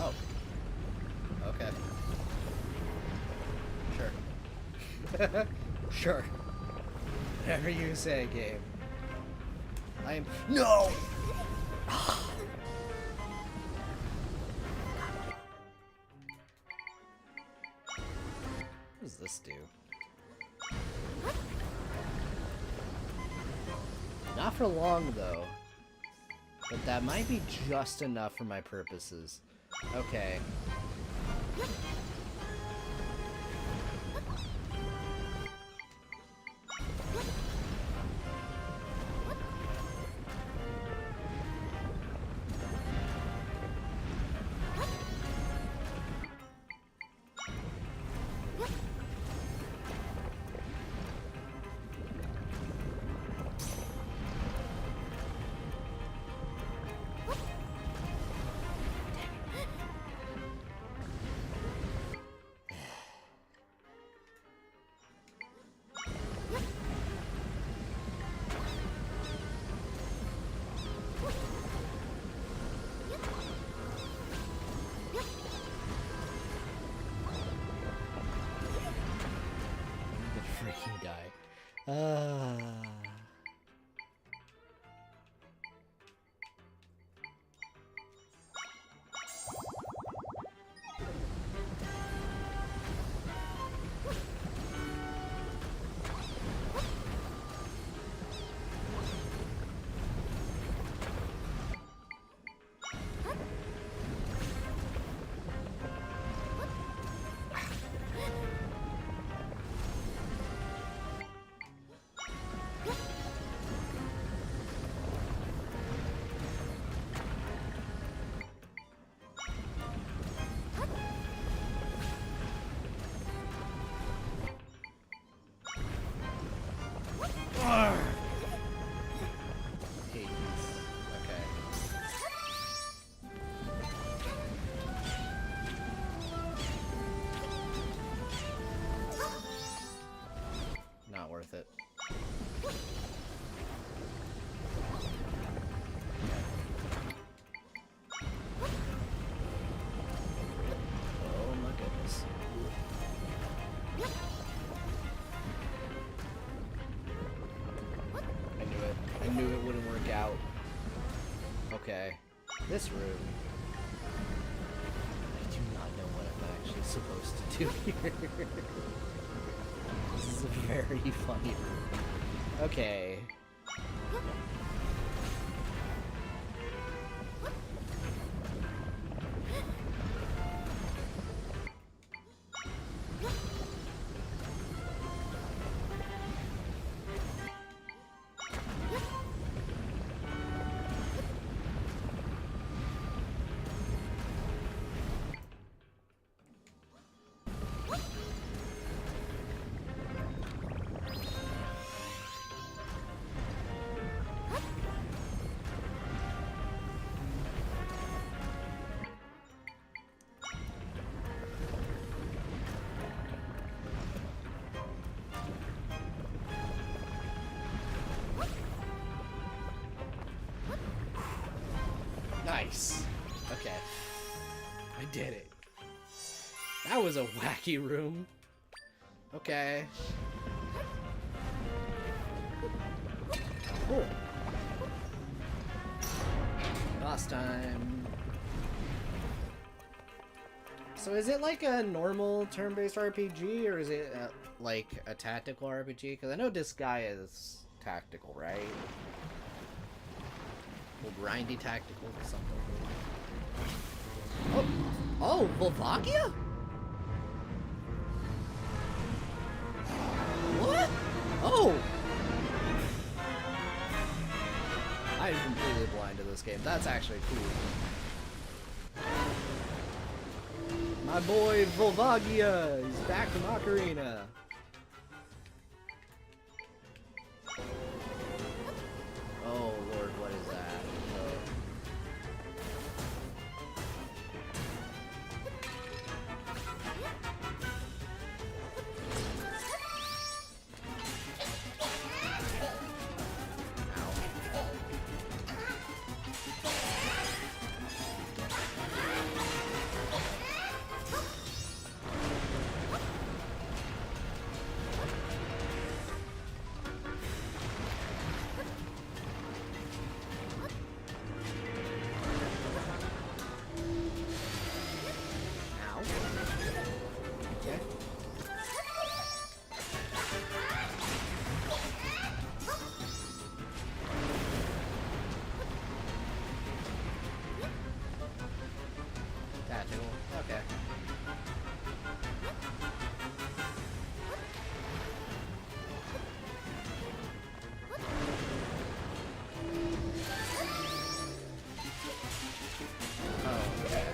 Oh. Okay. Sure. Sure. Whatever you say, game. I am... No! What does this do? Not for long, though. But that might be just enough for my purposes. Okay. Freaking die. worth it. Oh my goodness. I knew it wouldn't work out. Okay. This room. I do not know what I'm actually supposed to do here. This is a very funny room. Okay. Nice. Okay. I did it. That was a wacky room. Okay. Cool. Last time. So is it like a normal turn-based RPG, or is it like a tactical RPG? Because I know this guy is tactical, right? Grindy tactical or something. Oh, Volvagia? What? Oh! I'm completely blind to this game. That's actually cool. My boy Volvagia is back from Ocarina. Oh lord, what is that? Okay. Oh, okay.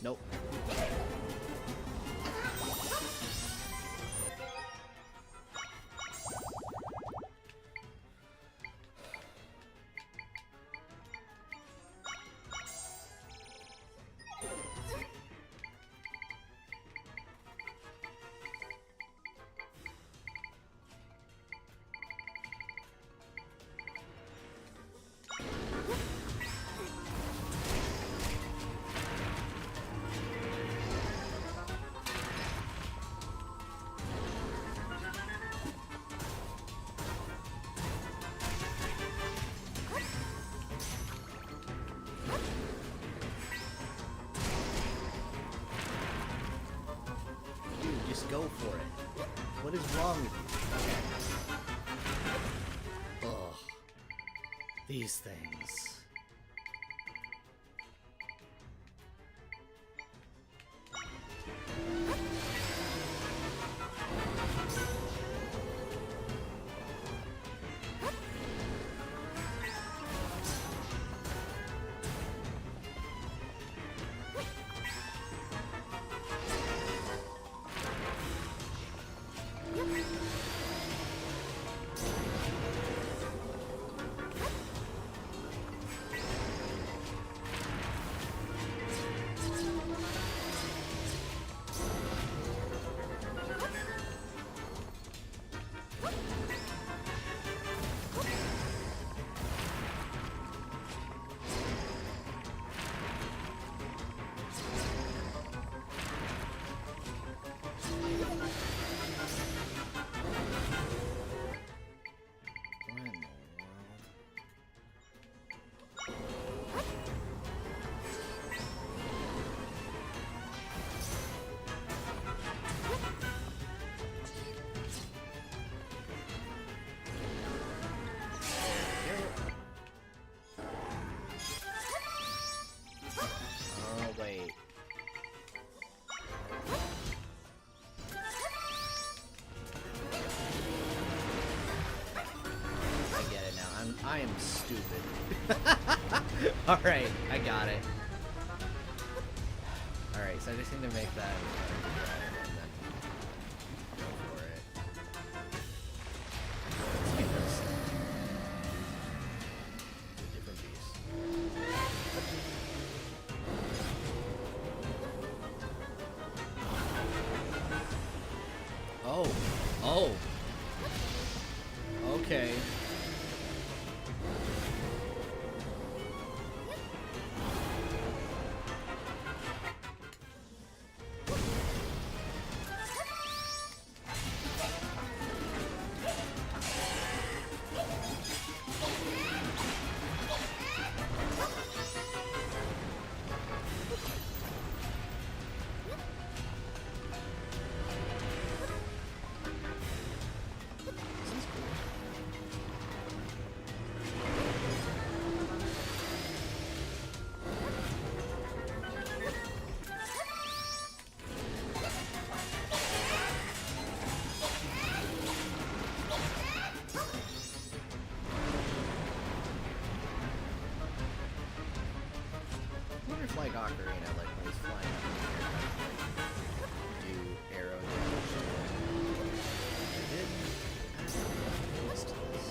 Nope. Just go for it. What is wrong with you? Okay. Ugh. These things. I am stupid. Alright, I got it. Alright, so I just need to make that and then go for it. Let's make this a different beast. Oh. Oh. Okay. Like Ocarina, like when he's flying up in the air, like, do arrow damage. I did add this to this.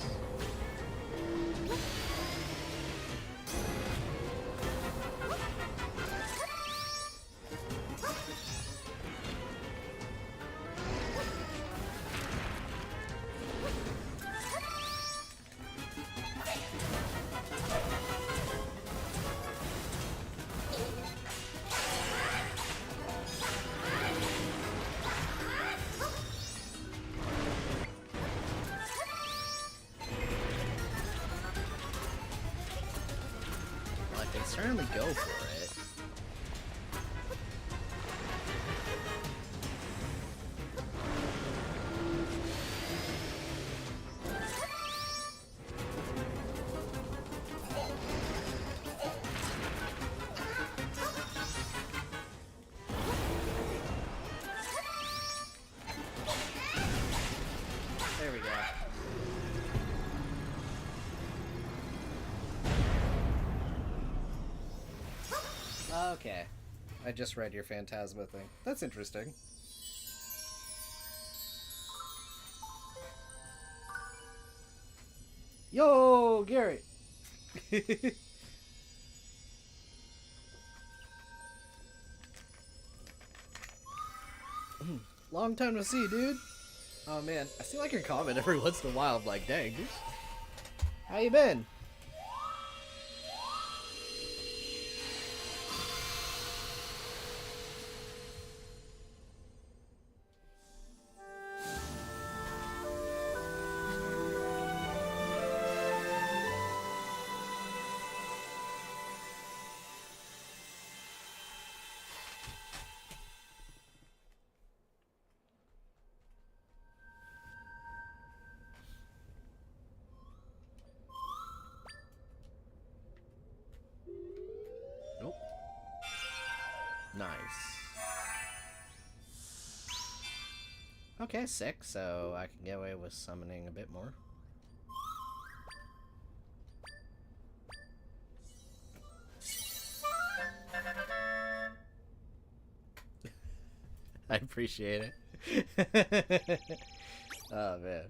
Certainly go for it. There we go. Okay. I just read your Phantasma thing. That's interesting. Yo, Gary! Long time to see, dude. Oh man, I see like your comment every once in a while. I'm like, dang, dude. How you been? Okay, 6, so I can get away with summoning a bit more. I appreciate it. Oh, man.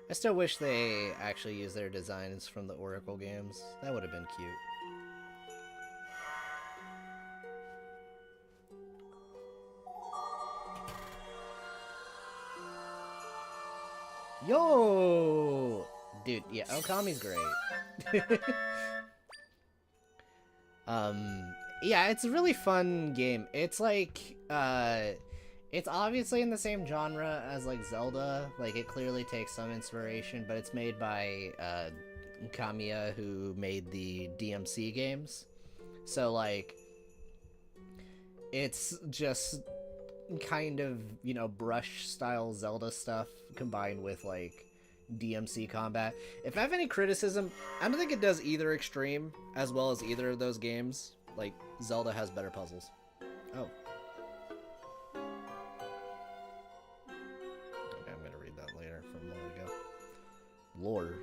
I still wish they actually used their designs from the Oracle games. That would have been cute. Yo! Dude, yeah, Okami's great. Yeah, it's a really fun game. It's like, it's obviously in the same genre as, like, Zelda. Like, it clearly takes some inspiration, but it's made by, Kamiya, who made the DMC games. So, like, it's just kind of, you know, brush style Zelda stuff combined with like DMC combat. If I have any criticism, I don't think it does either extreme as well as either of those games. Like, Zelda has better puzzles. Oh. Okay, I'm gonna read that later from a moment ago. Lore.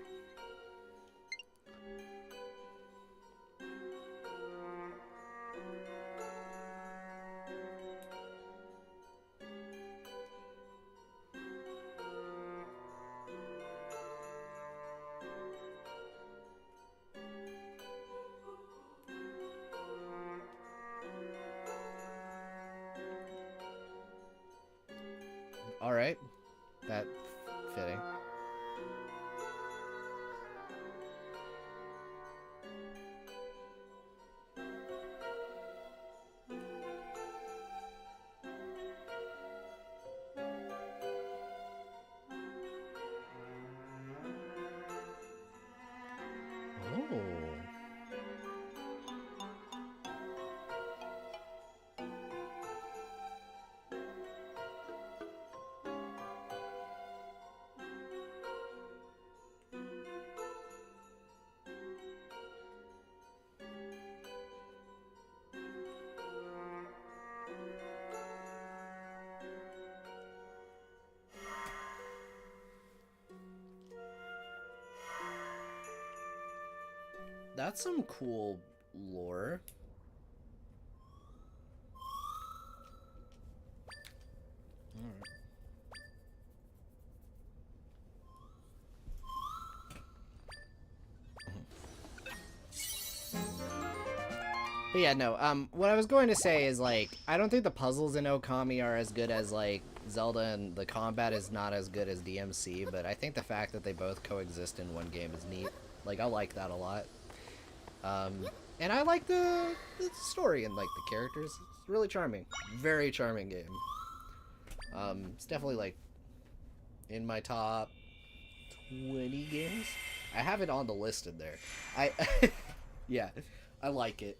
Alright. That fitting. Oh. That's some cool lore. Alright. But yeah, no, what I was going to say is, like, I don't think the puzzles in Okami are as good as, like, Zelda, and the combat is not as good as DMC, but I think the fact that they both coexist in one game is neat. Like, I like that a lot. And I like the story and, like, the characters. It's really charming. Very charming game. It's definitely, like, in my top 20 games. I have it on the list in there. Yeah, I like it.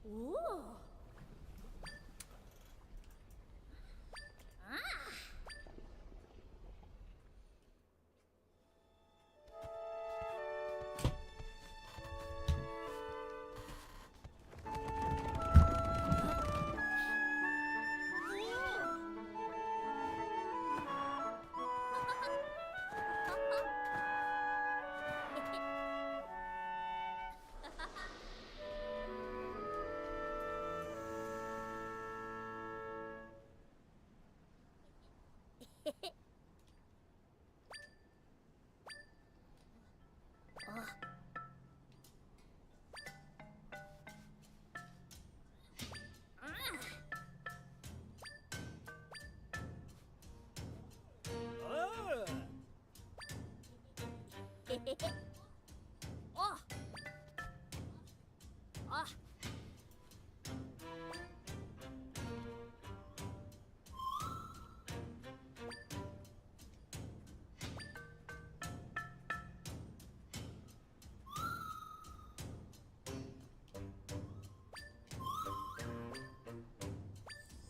Ooh.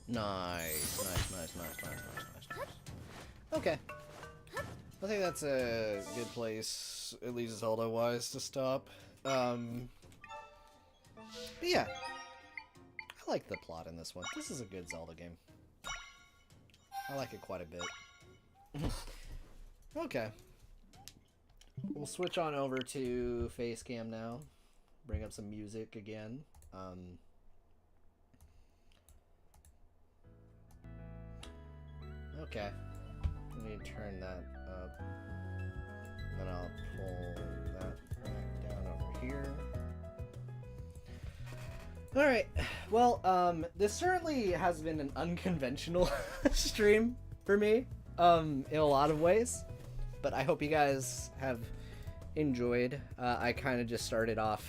Nice, nice, nice, nice, nice, nice, nice, nice. Okay. I think that's a good place, at least Zelda-wise, to stop. But yeah. I like the plot in this one. This is a good Zelda game. I like it quite a bit. Okay. We'll switch on over to Facecam now. Bring up some music again. Okay. Let me turn that up. Then I'll pull that back down over here. Alright. Well, this certainly has been an unconventional stream for me, in a lot of ways. But I hope you guys have enjoyed. I kind of just started off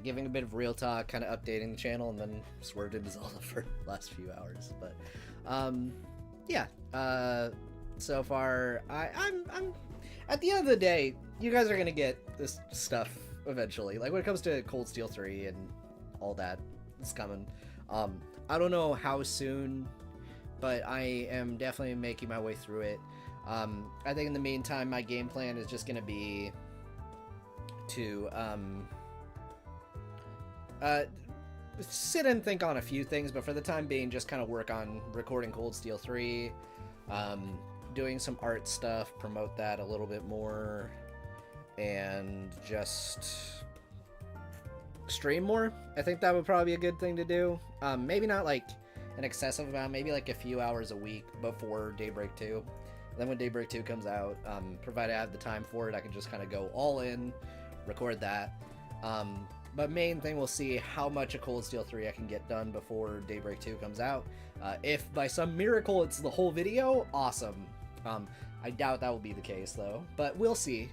giving a bit of real talk, kind of updating the channel, and then swerved into Zelda for the last few hours. But yeah, so far I'm at the end of the day, you guys are gonna get this stuff eventually. Like when it comes to Cold Steel 3 and all that, it's coming. I don't know how soon, but I am definitely making my way through it. I think in the meantime, my game plan is just gonna be to sit and think on a few things, but for the time being, just kind of work on recording Cold Steel 3, doing some art stuff, promote that a little bit more, and just stream more. I think that would probably be a good thing to do. Maybe not like an excessive amount, maybe like a few hours a week before Daybreak 2. Then when Daybreak 2 comes out, provided I have the time for it, I can just kind of go all in, record that. But main thing, we'll see how much of Cold Steel 3 I can get done before Daybreak 2 comes out. If by some miracle it's the whole video, awesome. I doubt that will be the case though, but we'll see.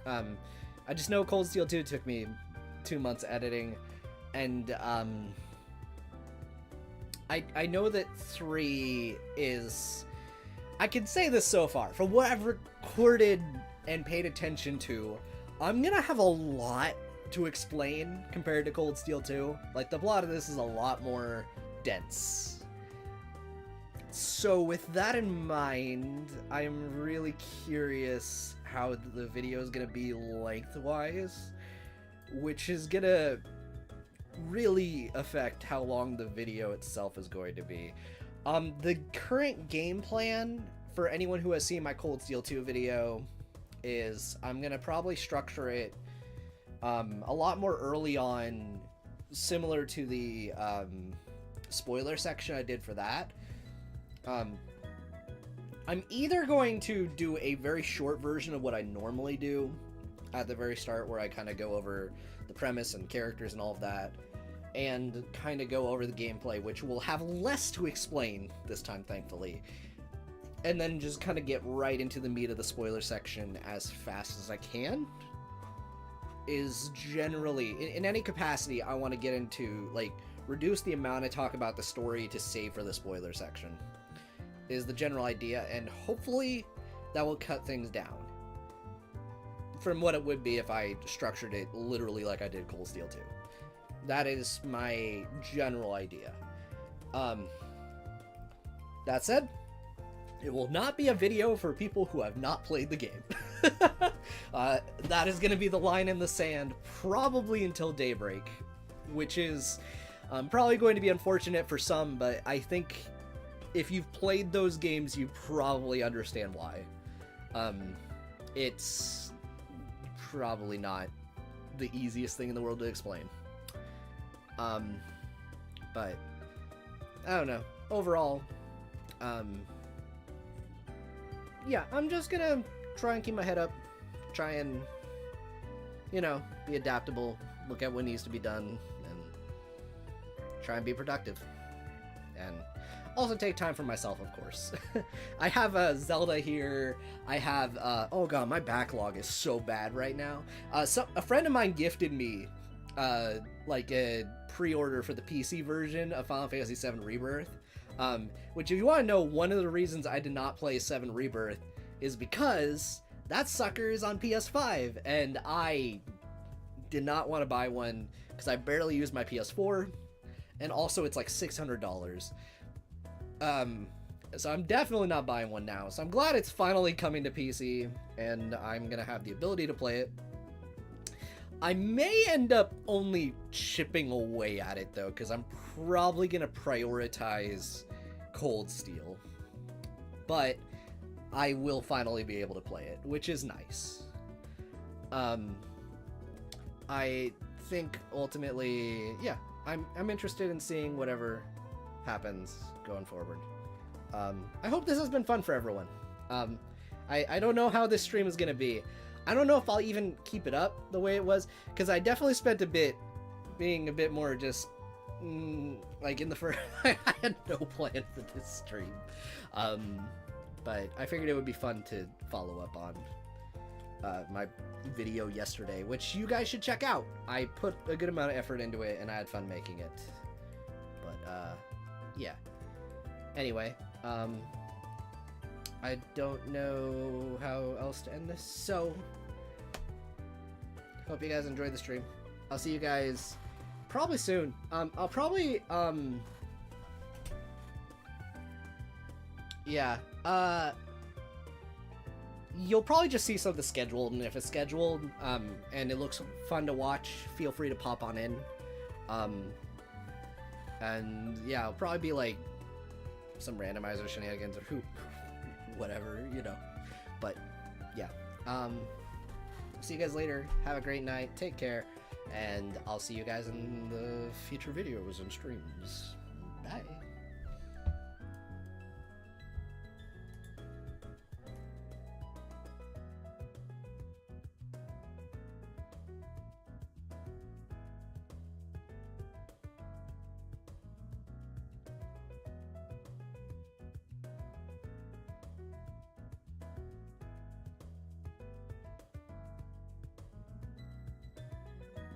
I just know Cold Steel 2 took me 2 months editing, and I know that 3 is... I can say this so far, from what I've recorded and paid attention to, I'm gonna have a lot to explain compared to Cold Steel 2. Like, the plot of this is a lot more dense. So with that in mind, I'm really curious how the video is gonna be lengthwise, which is gonna really affect how long the video itself is going to be. The current game plan for anyone who has seen my Cold Steel 2 video is I'm gonna probably structure it a lot more early on, similar to the spoiler section I did for that. I'm either going to do a very short version of what I normally do at the very start, where I kind of go over the premise and characters and all of that, and kind of go over the gameplay, which will have less to explain this time, thankfully. And then just kind of get right into the meat of the spoiler section as fast as I can. Is generally, in any capacity, I want to get into, like, reduce the amount I talk about the story to save for the spoiler section. Is the general idea, and hopefully that will cut things down from what it would be if I structured it literally like I did Cold Steel 2. That is my general idea. That said, it will not be a video for people who have not played the game. That is going to be the line in the sand, probably until Daybreak, which is probably going to be unfortunate for some, but I think if you've played those games, you probably understand why. It's probably not the easiest thing in the world to explain. But I don't know. Overall, yeah, I'm just gonna try and keep my head up, try and, you know, be adaptable, look at what needs to be done, and try and be productive. And also take time for myself, of course. I have Zelda here. I have, oh god, my backlog is so bad right now. A friend of mine gifted me, like a pre-order for the PC version of Final Fantasy VII Rebirth. Which, if you want to know, one of the reasons I did not play 7 Rebirth is because that sucker is on PS5, and I did not want to buy one because I barely use my PS4, and also it's like $600. So I'm definitely not buying one now. So I'm glad it's finally coming to PC, and I'm gonna have the ability to play it. I may end up only chipping away at it though, because I'm probably gonna prioritize Cold Steel. But I will finally be able to play it, which is nice. I think ultimately, yeah, I'm interested in seeing whatever happens going forward. I hope this has been fun for everyone. I don't know how this stream is gonna be. I don't know if I'll even keep it up the way it was, because I definitely spent a bit being a bit more just like in the first. I had no plan for this stream, but I figured it would be fun to follow up on my video yesterday, which you guys should check out. I put a good amount of effort into it, and I had fun making it. But yeah. Anyway, I don't know how else to end this, so hope you guys enjoyed the stream. I'll see you guys probably soon. I'll probably yeah, you'll probably just see something scheduled, and if it's scheduled and it looks fun to watch, feel free to pop on in. And yeah, it'll probably be like some randomizer shenanigans or whatever, you know. But yeah, see you guys later. Have a great night, take care, and I'll see you guys in the future videos and streams. Bye.